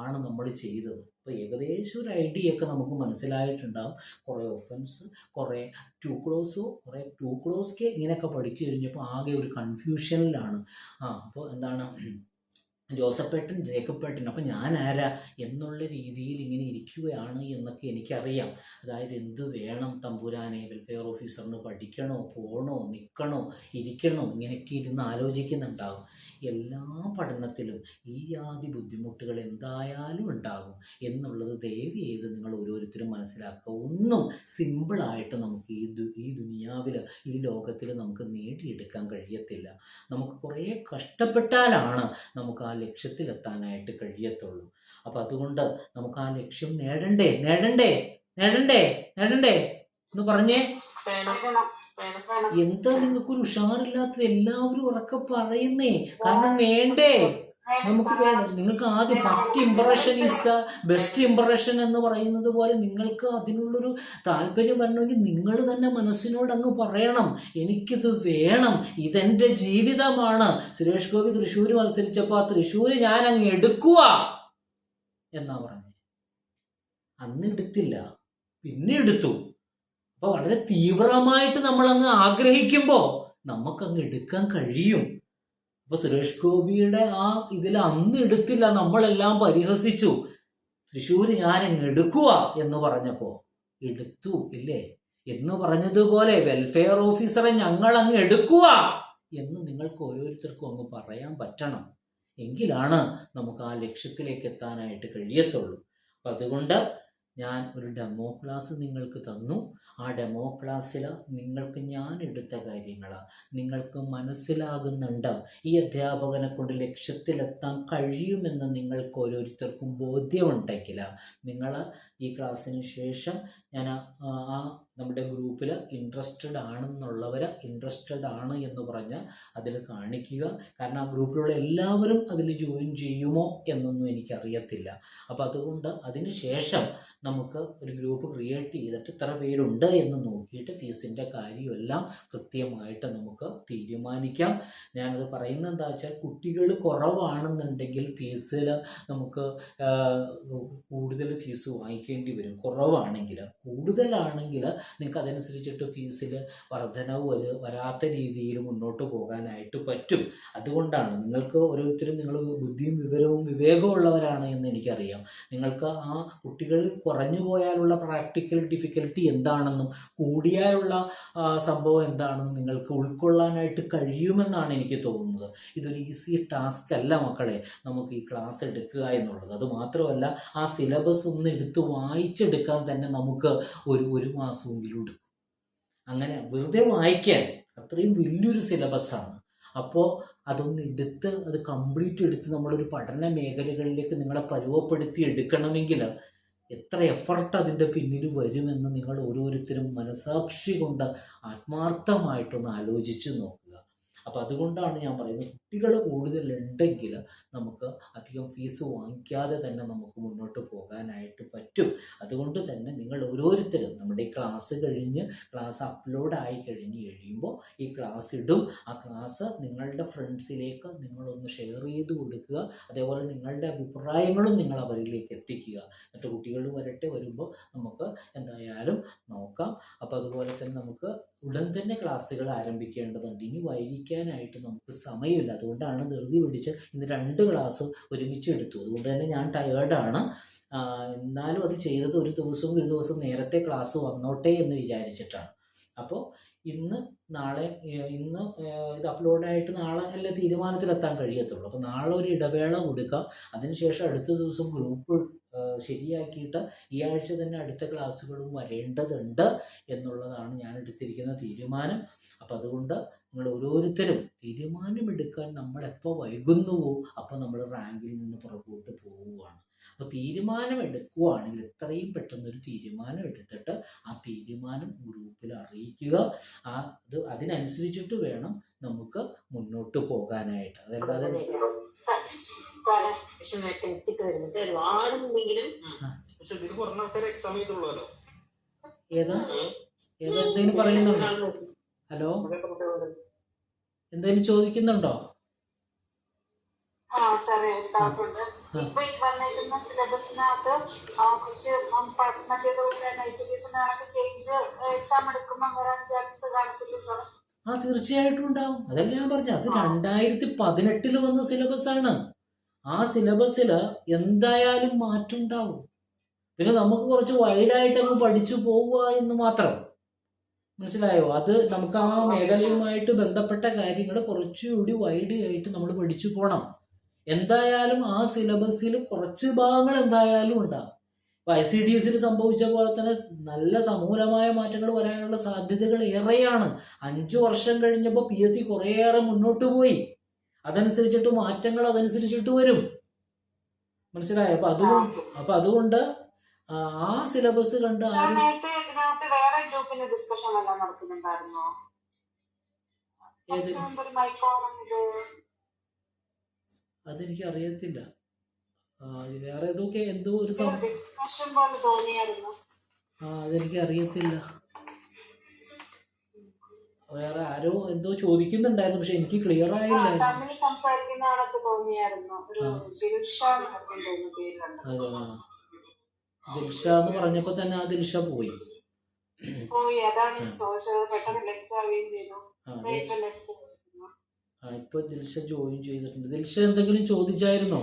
ആണ് നമ്മൾ ചെയ്തത്. അപ്പോൾ ഏകദേശം ഒരു ഐഡിയ ഒക്കെ നമുക്ക് മനസ്സിലായിട്ടുണ്ടാകും. കുറേ ഒഫൻസ്, കുറേ ടു ക്ലോസോ, കുറേ ടു ക്ലോസ്ക്ക് ഇങ്ങനെയൊക്കെ പഠിച്ചു കഴിഞ്ഞപ്പോൾ ആകെ ഒരു കൺഫ്യൂഷനിലാണ്. അപ്പോൾ എന്താണ് ജോസഫേട്ടൻ, ജേക്കബേട്ടൻ, അപ്പം ഞാൻ ആരാ എന്നുള്ള രീതിയിൽ ഇങ്ങനെ ഇരിക്കുകയാണ് എന്നൊക്കെ എനിക്കറിയാം. അതായത് എന്ത് വേണം തമ്പുരാനെ, വെൽഫെയർ ഓഫീസറിന് പഠിക്കണോ, പോകണോ, നിൽക്കണോ, ഇരിക്കണോ, ഇങ്ങനെയൊക്കെ ഇരുന്ന് ആലോചിക്കുന്നുണ്ടാകും. എല്ലാ പഠനത്തിലും ഈ ആദി ബുദ്ധിമുട്ടുകൾ എന്തായാലും ഉണ്ടാകും എന്നുള്ളത് ദയവ് ചെയ്ത് നിങ്ങൾ ഓരോരുത്തരും മനസ്സിലാക്കുക. ഒന്നും സിമ്പിളായിട്ട് നമുക്ക് ഈ ദുനിയാവിൽ, ഈ ലോകത്തിൽ നമുക്ക് നേടിയെടുക്കാൻ കഴിയത്തില്ല. നമുക്ക് കുറേ കഷ്ടപ്പെട്ടാലാണ് നമുക്ക് ആ ലക്ഷ്യത്തിലെത്താനായിട്ട് കഴിയത്തുള്ളൂ. അപ്പം അതുകൊണ്ട് നമുക്ക് ആ ലക്ഷ്യം നേടണ്ടേ എന്ന് പറഞ്ഞേ. എന്താ നിങ്ങൾക്കൊരു ഉഷാറില്ലാത്തത്? എല്ലാവരും ഉറക്കെ പറയുന്നേ. കാരണം വേണ്ടേ, നമുക്ക് വേണ്ട. നിങ്ങൾക്ക് ആദ്യം first impression is the best impression എന്ന് പറയുന്നത് പോലെ നിങ്ങൾക്ക് അതിനുള്ളൊരു താല്പര്യം വരണമെങ്കിൽ നിങ്ങൾ തന്നെ മനസ്സിനോട് അങ്ങ് പറയണം, എനിക്കിത് വേണം, ഇതെൻ്റെ ജീവിതമാണ്. സുരേഷ് ഗോപി തൃശ്ശൂർ മത്സരിച്ചപ്പോൾ ആ തൃശ്ശൂർ ഞാൻ അങ്ങ് എടുക്കുക എന്നാ പറഞ്ഞത്. അന്ന് എടുത്തില്ല, പിന്നെ എടുത്തു. അപ്പോൾ വളരെ തീവ്രമായിട്ട് നമ്മളങ്ങ് ആഗ്രഹിക്കുമ്പോൾ നമുക്കങ്ങ് എടുക്കാൻ കഴിയും. അപ്പോൾ സുരേഷ് ഗോപിയുടെ ആ ഇതിൽ അന്ന് എടുത്തില്ല, നമ്മളെല്ലാം പരിഹസിച്ചു. തൃശ്ശൂർ ഞാനങ്ങ് എടുക്കുക എന്ന് പറഞ്ഞപ്പോൾ എടുത്തു ഇല്ലേ എന്ന് പറഞ്ഞതുപോലെ വെൽഫെയർ ഓഫീസറെ ഞങ്ങൾ അങ്ങ് എടുക്കുക എന്ന് നിങ്ങൾക്ക് ഓരോരുത്തർക്കും അങ്ങ് പറയാൻ പറ്റണം. എങ്കിലാണ് നമുക്ക് ആ ലക്ഷ്യത്തിലേക്ക് എത്താനായിട്ട് കഴിയത്തുള്ളൂ. അപ്പം അതുകൊണ്ട് ഞാൻ ഒരു ഡെമോ ക്ലാസ് നിങ്ങൾക്ക് തന്നു. ആ ഡെമോ ക്ലാസ്സിൽ നിങ്ങൾക്ക് ഞാൻ എടുത്ത കാര്യങ്ങൾ നിങ്ങൾക്ക് മനസ്സിലാകുന്നുണ്ട്. ഈ അധ്യാപകനെ കൊണ്ട് ലക്ഷ്യത്തിലെത്താൻ കഴിയുമെന്ന് നിങ്ങൾക്ക് ഓരോരുത്തർക്കും ബോധ്യമുണ്ടെങ്കിൽ നിങ്ങൾ ഈ ക്ലാസ്സിന് ശേഷം ഞാൻ നമ്മുടെ ഗ്രൂപ്പിൽ ഇൻട്രസ്റ്റഡ് ആണെന്നുള്ളവർ ഇൻട്രസ്റ്റഡ് ആണ് എന്ന് പറഞ്ഞ് അതിൽ കാണിക്കുക. കാരണം ആ ഗ്രൂപ്പിലുള്ള എല്ലാവരും അതിൽ ജോയിൻ ചെയ്യുമോ എന്നൊന്നും എനിക്കറിയത്തില്ല. അപ്പോൾ അതുകൊണ്ട് അതിന് ശേഷം നമുക്ക് ഒരു ഗ്രൂപ്പ് ക്രിയേറ്റ് ചെയ്തിട്ട് ഇത്ര പേരുണ്ട് എന്ന് നോക്കിയിട്ട് ഫീസിൻ്റെ കാര്യമെല്ലാം കൃത്യമായിട്ട് നമുക്ക് തീരുമാനിക്കാം. ഞാനത് പറയുന്നത് എന്താ വെച്ചാൽ, കുട്ടികൾ കുറവാണെന്നുണ്ടെങ്കിൽ ഫീസിൽ നമുക്ക് കൂടുതൽ ഫീസ് വാങ്ങിക്കേണ്ടി വരും. കുറവാണെങ്കിൽ, കൂടുതലാണെങ്കിൽ നിങ്ങൾക്ക് അതനുസരിച്ചിട്ട് ഫീസിൽ വർധനവ് വരാത്ത രീതിയിൽ മുന്നോട്ട് പോകാനായിട്ട് പറ്റും. അതുകൊണ്ടാണ് നിങ്ങൾക്ക് ഓരോരുത്തരും നിങ്ങൾ ബുദ്ധിയും വിവരവും വിവേകവും ഉള്ളവരാണ് എന്ന് എനിക്കറിയാം. നിങ്ങൾക്ക് ആ കുട്ടികൾ കുറഞ്ഞു പോയാലുള്ള പ്രാക്ടിക്കൽ ഡിഫിക്കൽട്ടി എന്താണെന്നും കൂടിയാലുള്ള സംഭവം എന്താണെന്നും നിങ്ങൾക്ക് ഉൾക്കൊള്ളാനായിട്ട് കഴിയുമെന്നാണ് എനിക്ക് തോന്നുന്നത്. ഇതൊരു ഈസി ടാസ്ക് അല്ല മക്കളെ നമുക്ക് ഈ ക്ലാസ് എടുക്കുക എന്നുള്ളത്. അതുമാത്രമല്ല, ആ സിലബസ് ഒന്ന് എടുത്ത് വായിച്ചെടുക്കാൻ തന്നെ നമുക്ക് ഒരു മാസമെങ്കിലും എടുക്കും. അങ്ങനെ വെറുതെ വായിക്കാൻ അത്രയും വലിയൊരു സിലബസാണ്. അപ്പോൾ അതൊന്ന് എടുത്ത് അത് കംപ്ലീറ്റ് എടുത്ത് നമ്മളൊരു പഠന മേഖലകളിലേക്ക് നിങ്ങളെ പരുവപ്പെടുത്തി എടുക്കണമെങ്കിൽ എത്ര എഫർട്ട് അതിൻ്റെ പിന്നിൽ വരുമെന്ന് നിങ്ങൾ ഓരോരുത്തരും മനസാക്ഷി കൊണ്ട് ആത്മാർത്ഥമായിട്ടൊന്ന് ആലോചിച്ച് നോക്കുക. അപ്പോൾ അതുകൊണ്ടാണ് ഞാൻ പറയുന്നത്, കുട്ടികൾ കൂടുതലുണ്ടെങ്കിൽ നമുക്ക് അധികം ഫീസ് വാങ്ങിക്കാതെ തന്നെ നമുക്ക് മുന്നോട്ട് പോകാനായിട്ട് പറ്റും. അതുകൊണ്ട് തന്നെ നിങ്ങൾ ഓരോരുത്തരും നമ്മുടെ ഈ ക്ലാസ് കഴിഞ്ഞ് ക്ലാസ് അപ്ലോഡ് ആയി കഴിയുമ്പോൾ ഈ ക്ലാസ് ഇടും. ആ ക്ലാസ് നിങ്ങളുടെ ഫ്രണ്ട്സിലേക്ക് നിങ്ങളൊന്ന് ഷെയർ ചെയ്ത് കൊടുക്കുക. അതേപോലെ നിങ്ങളുടെ അഭിപ്രായങ്ങളും നിങ്ങൾ അവരിലേക്ക് എത്തിക്കുക. മറ്റു കുട്ടികൾ വരുമ്പോൾ നമുക്ക് എന്തായാലും നോക്കാം. അപ്പോൾ അതുപോലെ തന്നെ നമുക്ക് ഉടൻ തന്നെ ക്ലാസ്സുകൾ ആരംഭിക്കേണ്ടതുണ്ട്. ഇനി വൈകിക്കാനായിട്ട് നമുക്ക് സമയമില്ല. അതുകൊണ്ടാണ് ധൃതി പിടിച്ച് ഇന്ന് 2 ക്ലാസ് ഒരുമിച്ച് എടുത്തു. അതുകൊണ്ട് തന്നെ ഞാൻ ടയേർഡാണ്. എന്നാലും അത് ചെയ്തത് ഒരു ദിവസം നേരത്തെ ക്ലാസ് വന്നോട്ടെ എന്ന് വിചാരിച്ചിട്ടാണ്. അപ്പോൾ ഇന്ന് ഇത് അപ്ലോഡായിട്ട് നാളെ അല്ലേ തീരുമാനത്തിലെത്താൻ കഴിയത്തുള്ളൂ. അപ്പോൾ നാളെ ഒരു ഇടവേള കൊടുക്കാം. അതിനുശേഷം അടുത്ത ദിവസം ഗ്രൂപ്പ് ശരിയാക്കിയിട്ട് ഈ ആഴ്ച തന്നെ അടുത്ത ക്ലാസ്സുകളും വരേണ്ടതുണ്ട് എന്നുള്ളതാണ് ഞാൻ എടുത്തിരിക്കുന്ന തീരുമാനം. അപ്പോൾ അതുകൊണ്ട് നിങ്ങൾ ഓരോരുത്തരും തീരുമാനമെടുക്കാൻ നമ്മളെപ്പോൾ വൈകുന്നുവോ അപ്പോൾ നമ്മൾ റാങ്കിൽ നിന്ന് പുറകോട്ട് പോവുകയാണ്. അപ്പോൾ തീരുമാനം എടുക്കുകയാണെങ്കിൽ എത്രയും പെട്ടെന്നൊരു തീരുമാനം എടുത്തിട്ട് ആ തീരുമാനം ഗ്രൂപ്പിൽ അറിയിക്കുക. അതിനനുസരിച്ചിട്ട് വേണം നമുക്ക് മുന്നോട്ട് പോകാനായിട്ട്. അതല്ലാതെ എന്തെങ്കിലും പറയുന്നുണ്ടോ? ഹലോ, എന്തെങ്കിലും ചോദിക്കുന്നുണ്ടോ? ആ സാറേ ഡൗട്ടുണ്ട്. ഇപ്പൊ ഈ വന്നേക്കുന്ന സിലബസിനകത്ത് കുറച്ച് മറ്റേതുപോലെ തന്നെ ICSE ചേഞ്ച് എക്സാം എടുക്കുമ്പോൾ വരാൻ ചാൻസ് കാണിച്ചില്ലേ സാറേ? തീർച്ചയായിട്ടും ഉണ്ടാവും. അതല്ല ഞാൻ പറഞ്ഞു, അത് 2018 വന്ന സിലബസ് ആണ്. ആ സിലബസിൽ എന്തായാലും മാറ്റം ഉണ്ടാവും. പിന്നെ നമുക്ക് കുറച്ച് വൈഡായിട്ട് അങ്ങ് പഠിച്ചു പോവുക എന്ന് മാത്രം. മനസ്സിലായോ? അത് നമുക്ക് ആ മേഖലയുമായിട്ട് ബന്ധപ്പെട്ട കാര്യങ്ങൾ കുറച്ചുകൂടി വൈഡ് ആയിട്ട് നമ്മൾ പഠിച്ചു പോകണം. എന്തായാലും ആ സിലബസിൽ കുറച്ച് ഭാഗങ്ങൾ എന്തായാലും ഉണ്ടാകും. ഇപ്പൊ ICDSൽ സംഭവിച്ച പോലെ തന്നെ നല്ല സമൂലമായ മാറ്റങ്ങൾ വരാനുള്ള സാധ്യതകൾ ഏറെയാണ്. 5 വർഷം കഴിഞ്ഞപ്പോൾ PSC കുറേയേറെ മുന്നോട്ട് പോയി. അതനുസരിച്ചിട്ട് മാറ്റങ്ങൾ അതനുസരിച്ചിട്ട് വരും. മനസ്സിലായോ? അപ്പൊ അതുകൊണ്ട് ആ സിലബസ് കണ്ട് ആരും വേറെ ഗ്രൂപ്പിന്റെ ഡിസ്കഷൻ എല്ലാം നടക്കുന്നുണ്ടായിരുന്നോ? അതെനിക്ക് അറിയത്തില്ല. വേറെ എന്തോ ഒരു അതെനിക്ക് അറിയത്തില്ല. വേറെ ആരോ എന്തോ ചോദിക്കുന്നുണ്ടായിരുന്നു, പക്ഷെ എനിക്ക് ക്ലിയർ ആയില്ല. ദിൽഷ എന്ന് പറഞ്ഞപ്പോ തന്നെ ആ ദിൽഷ പോയി. ഇപ്പൊ ദിൽഷ ജോയിൻ ചെയ്തിട്ടുണ്ട്. ദിൽഷ എന്തെങ്കിലും ചോദിച്ചായിരുന്നോ?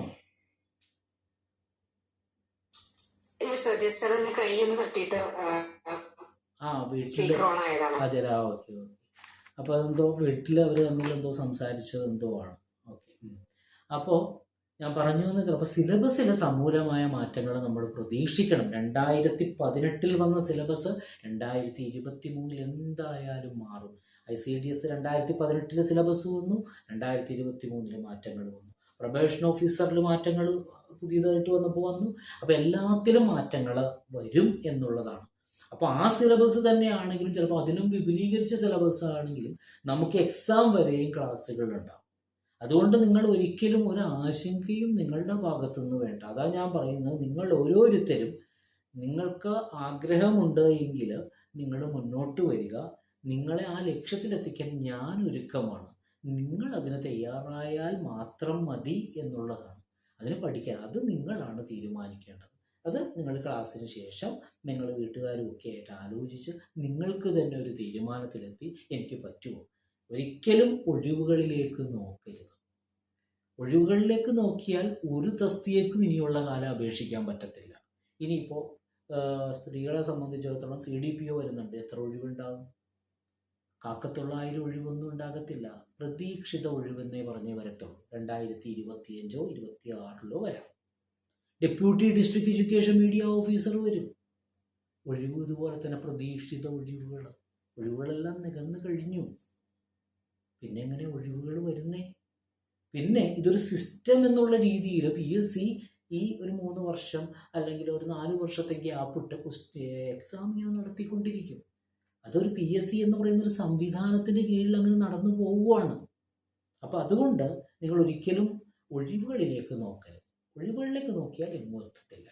വീട്ടില് അതെ. ഓക്കെ. അപ്പൊ അതെന്തോ വീട്ടില് അവര് തമ്മിൽ എന്തോ സംസാരിച്ചത് എന്തോ ആണ്. ഓക്കെ. അപ്പോ ഞാൻ പറഞ്ഞു വന്നത്, അപ്പോൾ സിലബസിലെ സമൂലമായ മാറ്റങ്ങൾ നമ്മൾ പ്രതീക്ഷിക്കണം. 2018 വന്ന സിലബസ് 2023 എന്തായാലും മാറും. ICDS 2018 സിലബസ് വന്നു, 2023 മാറ്റങ്ങൾ വന്നു. പ്രൊബേഷൻ ഓഫീസറിൽ മാറ്റങ്ങൾ പുതിയതായിട്ട് വന്നു. അപ്പോൾ എല്ലാത്തിലും മാറ്റങ്ങൾ വരും എന്നുള്ളതാണ്. അപ്പോൾ ആ സിലബസ് തന്നെയാണെങ്കിലും ചിലപ്പോൾ അതിലും വിപുലീകരിച്ച സിലബസ് ആണെങ്കിലും നമുക്ക് എക്സാം വരെയും ക്ലാസ്സുകൾ ഉണ്ടാവും. അതുകൊണ്ട് നിങ്ങൾ ഒരിക്കലും ഒരു ആശങ്കയും നിങ്ങളുടെ ഭാഗത്തുനിന്ന് വേണ്ട. അതാ ഞാൻ പറയുന്നത്, നിങ്ങൾ ഓരോരുത്തരും നിങ്ങൾക്ക് ആഗ്രഹമുണ്ട് എങ്കിൽ നിങ്ങൾ മുന്നോട്ട് വരിക. നിങ്ങളെ ആ ലക്ഷ്യത്തിലെത്തിക്കാൻ ഞാൻ ഒരുക്കമാണ്. നിങ്ങൾ അതിന് തയ്യാറായാൽ മാത്രം മതി എന്നുള്ളതാണ്. അതിന് പഠിക്കാൻ അത് നിങ്ങളാണ് തീരുമാനിക്കേണ്ടത്. അത് നിങ്ങൾ ക്ലാസ്സിന് ശേഷം നിങ്ങൾ വീട്ടുകാരും ഒക്കെ ആയിട്ട് ആലോചിച്ച് നിങ്ങൾക്ക് തന്നെ ഒരു തീരുമാനത്തിലെത്തി എനിക്ക് പറ്റുമോ. ഒരിക്കലും ഒഴിവുകളിലേക്ക് നോക്കരുത്. ഒഴിവുകളിലേക്ക് നോക്കിയാൽ ഒരു തസ്തികയ്ക്കും ഇനിയുള്ള കാലം അപേക്ഷിക്കാൻ പറ്റത്തില്ല. ഇനിയിപ്പോൾ സ്ത്രീകളെ സംബന്ധിച്ചിടത്തോളം CDPO വരുന്നുണ്ട്. എത്ര ഒഴിവുണ്ടാകും? കാക്കത്തുള്ളായിരം ഒഴിവൊന്നും ഉണ്ടാകത്തില്ല. പ്രതീക്ഷിത ഒഴിവെന്നേ പറഞ്ഞേ വരത്തുള്ളൂ. 2025 26 വരാം. Deputy district education media officer വരും. ഒഴിവ് ഇതുപോലെ തന്നെ പ്രതീക്ഷിത ഒഴിവുകളെല്ലാം നികന്നു കഴിഞ്ഞു. പിന്നെ എങ്ങനെ ഒഴിവുകൾ വരുന്നേ? പിന്നെ ഇതൊരു സിസ്റ്റം എന്നുള്ള രീതിയിൽ PSC ഈ ഒരു 3 വർഷം അല്ലെങ്കിൽ ഒരു 4 വർഷത്തെ ഗ്യാപ്പിട്ട് എക്സാം ഇങ്ങനെ നടത്തിക്കൊണ്ടിരിക്കും. അതൊരു PSC എന്ന് പറയുന്നൊരു സംവിധാനത്തിൻ്റെ കീഴിൽ അങ്ങനെ നടന്നു പോവുകയാണ്. അപ്പോൾ അതുകൊണ്ട് നിങ്ങൾ ഒരിക്കലും ഒഴിവുകളിലേക്ക് നോക്കരുത്. ഒഴിവുകളിലേക്ക് നോക്കിയാൽ എങ്ങും എത്തത്തില്ല.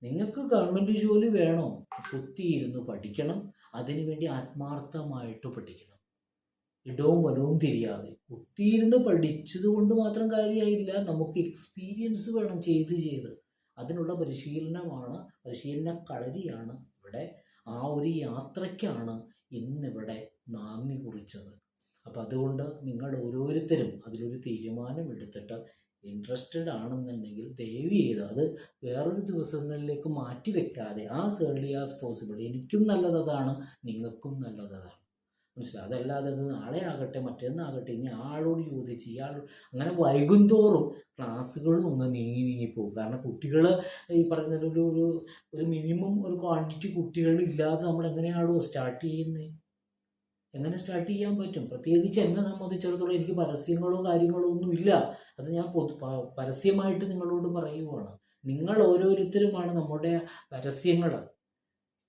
നിങ്ങൾക്ക് ഗവൺമെൻറ് ജോലി വേണോ? കുത്തിയിരുന്ന് പഠിക്കണം. അതിനുവേണ്ടി ആത്മാർത്ഥമായിട്ട് പഠിക്കണം. ഇടവും വലവും തിരിയാതെ കുത്തിയിരുന്ന് പഠിച്ചത് കൊണ്ട് മാത്രം കാര്യമായില്ല. നമുക്ക് എക്സ്പീരിയൻസ് വേണം ചെയ്ത്. അതിനുള്ള പരിശീലന കളരിയാണ് ഇവിടെ. ആ ഒരു യാത്രയ്ക്കാണ് ഇന്നിവിടെ നാന്ദി കുറിച്ചത്. അപ്പോൾ അതുകൊണ്ട് നിങ്ങൾ ഓരോരുത്തരും അതിലൊരു തീരുമാനം എടുത്തിട്ട് ഇൻട്രസ്റ്റഡ് ആണെന്നുണ്ടെങ്കിൽ ദയവ് ചെയ്ത് അത് വേറൊരു ദിവസങ്ങളിലേക്ക് മാറ്റി വെക്കാതെ ആസ് ഏർലി ആസ് പോസിബിൾ. എനിക്കും നല്ലതാണ്, നിങ്ങൾക്കും നല്ലതാണ്. മനസ്സിലായി? അതല്ലാതെ അത് നാളെ ആകട്ടെ മറ്റന്നാകട്ടെ ഇനി ആളോട് ചോദിച്ച് അങ്ങനെ വൈകുന്തോറും ക്ലാസ്സുകളും ഒന്ന് നീങ്ങിപ്പോകും. കാരണം കുട്ടികൾ ഈ പറഞ്ഞ ഒരു മിനിമം ഒരു ക്വാണ്ടിറ്റി കുട്ടികൾ ഇല്ലാതെ നമ്മൾ എങ്ങനെയാണോ സ്റ്റാർട്ട് ചെയ്യുന്നത്? എങ്ങനെ സ്റ്റാർട്ട് ചെയ്യാൻ പറ്റും? പ്രത്യേകിച്ച് എന്നെ സംബന്ധിച്ചിടത്തോളം എനിക്ക് പരസ്യങ്ങളോ കാര്യങ്ങളോ ഒന്നും ഇല്ല. അത് ഞാൻ പരസ്യമായിട്ട് നിങ്ങളോട് പറയുവാണ്. നിങ്ങൾ ഓരോരുത്തരുമാണ് നമ്മുടെ പരസ്യങ്ങൾ.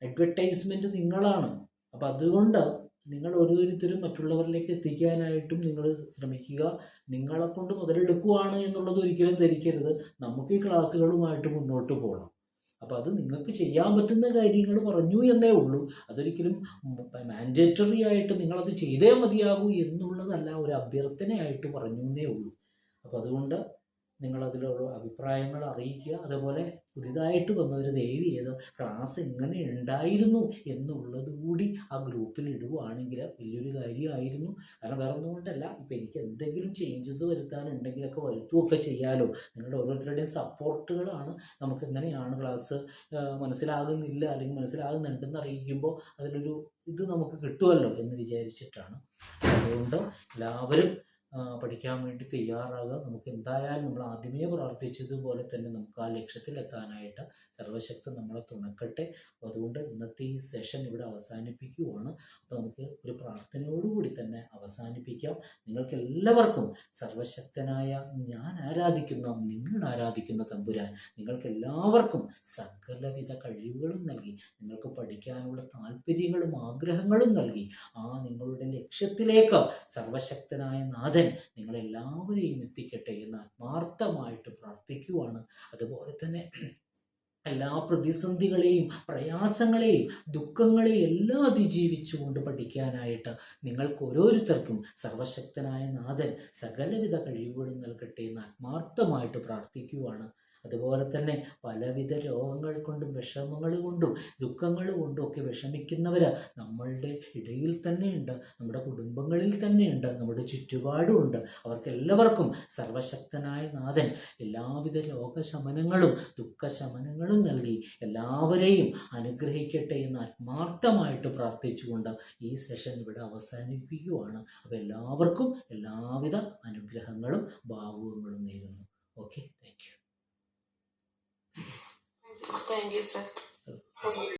അഡ്വർടൈസ്മെൻറ്റ് നിങ്ങളാണ്. അപ്പം അതുകൊണ്ട് നിങ്ങൾ ഓരോരുത്തരും മറ്റുള്ളവരിലേക്ക് എത്തിക്കാനായിട്ടും നിങ്ങൾ ശ്രമിക്കുക. നിങ്ങളെക്കൊണ്ട് മുതലെടുക്കുകയാണ് എന്നുള്ളത് ഒരിക്കലും ധരിക്കരുത്. നമുക്ക് ഈ ക്ലാസ്സുകളുമായിട്ട് മുന്നോട്ട് പോകണം. അപ്പോൾ അത് നിങ്ങൾക്ക് ചെയ്യാൻ പറ്റുന്ന കാര്യങ്ങൾ പറഞ്ഞു എന്നേ ഉള്ളൂ. അതൊരിക്കലും മാൻഡേറ്ററി ആയിട്ട് നിങ്ങളത് ചെയ്തേ മതിയാകൂ എന്നുള്ളതല്ല, ഒരു അഭ്യർത്ഥനയായിട്ട് പറഞ്ഞു എന്നേ ഉള്ളൂ. അപ്പോൾ അതുകൊണ്ട് നിങ്ങളതിലുള്ള അഭിപ്രായങ്ങൾ അറിയിക്കുക. അതുപോലെ പുതിയതായിട്ട് വന്നവർ ദയവ് ചെയ്ത് ക്ലാസ് എങ്ങനെ ഉണ്ടായിരുന്നു എന്നുള്ളത് കൂടി ആ ഗ്രൂപ്പിൽ ഇടുകയാണെങ്കിൽ വലിയൊരു കാര്യമായിരുന്നു. കാരണം വേറെ ഒന്നും കൊണ്ടല്ല, ഇപ്പം എനിക്ക് എന്തെങ്കിലും ചേഞ്ചസ് വരുത്താനുണ്ടെങ്കിലൊക്കെ വരുത്തുകയൊക്കെ ചെയ്യാമല്ലോ. നിങ്ങളുടെ ഓരോരുത്തരുടെയും സപ്പോർട്ടുകളാണ് നമുക്ക് എങ്ങനെയാണ് ക്ലാസ് മനസ്സിലാകുന്നില്ല അല്ലെങ്കിൽ മനസ്സിലാകുന്നുണ്ടെന്ന് അറിയിക്കുമ്പോൾ അതിലൊരു ഇത് നമുക്ക് കിട്ടുമല്ലോ എന്ന് വിചാരിച്ചിട്ടാണ്. അതുകൊണ്ട് എല്ലാവരും പഠിക്കാൻ വേണ്ടി തയ്യാറാകുക. നമുക്ക് എന്തായാലും നമ്മൾ ആദ്യമേ പ്രാർത്ഥിച്ചതുപോലെ തന്നെ നമുക്ക് ആ ലക്ഷ്യത്തിലെത്താനായിട്ട് സർവശക്തൻ നമ്മളെ തുണക്കട്ടെ. അപ്പോൾ അതുകൊണ്ട് ഇന്നത്തെ ഈ സെഷൻ ഇവിടെ അവസാനിപ്പിക്കുകയാണ്. അപ്പോൾ നമുക്ക് ഒരു പ്രാർത്ഥനയോടുകൂടി തന്നെ അവസാനിപ്പിക്കാം. നിങ്ങൾക്ക് എല്ലാവർക്കും സർവശക്തനായ ഞാൻ ആരാധിക്കുന്ന, നിങ്ങൾ ആരാധിക്കുന്ന തമ്പുരാൻ നിങ്ങൾക്ക് എല്ലാവർക്കും സകലവിധ കഴിവുകളും നൽകി, നിങ്ങൾക്ക് പഠിക്കാനുള്ള താല്പര്യങ്ങളും ആഗ്രഹങ്ങളും നൽകി ആ നിങ്ങളുടെ ലക്ഷ്യത്തിലേക്ക് സർവശക്തനായ നാഥൻ നിങ്ങളെല്ലാവരെയും എത്തിക്കട്ടെ എന്ന് ആത്മാർത്ഥമായിട്ട് പ്രാർത്ഥിക്കുവാണ്. അതുപോലെ തന്നെ എല്ലാ പ്രതിസന്ധികളെയും പ്രയാസങ്ങളെയും ദുഃഖങ്ങളെയും എല്ലാം അതിജീവിച്ചുകൊണ്ട് പഠിക്കാനായിട്ട് നിങ്ങൾക്ക് ഓരോരുത്തർക്കും സർവശക്തനായ നാഥൻ സകലവിധ കഴിവുകളും നൽകട്ടെ എന്ന് ആത്മാർത്ഥമായിട്ട് പ്രാർത്ഥിക്കുവാണ്. അതുപോലെ തന്നെ പലവിധ രോഗങ്ങൾ കൊണ്ടും വിഷമങ്ങൾ കൊണ്ടും ദുഃഖങ്ങൾ കൊണ്ടും ഒക്കെ വിഷമിക്കുന്നവർ നമ്മളുടെ ഇടയിൽ തന്നെയുണ്ട്, നമ്മുടെ കുടുംബങ്ങളിൽ തന്നെയുണ്ട്, നമ്മുടെ ചുറ്റുപാടുമുണ്ട്. അവർക്കെല്ലാവർക്കും സർവശക്തനായ നാഥൻ എല്ലാവിധ രോഗശമനങ്ങളും ദുഃഖശമനങ്ങളും നൽകി എല്ലാവരെയും അനുഗ്രഹിക്കട്ടെ എന്ന് ആത്മാർത്ഥമായിട്ട് പ്രാർത്ഥിച്ചുകൊണ്ട് ഈ സെഷൻ ഇവിടെ അവസാനിപ്പിക്കുകയാണ്. അപ്പോൾ എല്ലാവർക്കും എല്ലാവിധ അനുഗ്രഹങ്ങളും ഭാവുകങ്ങളും നേരുന്നു. Okay, thank you. Thank you, sir.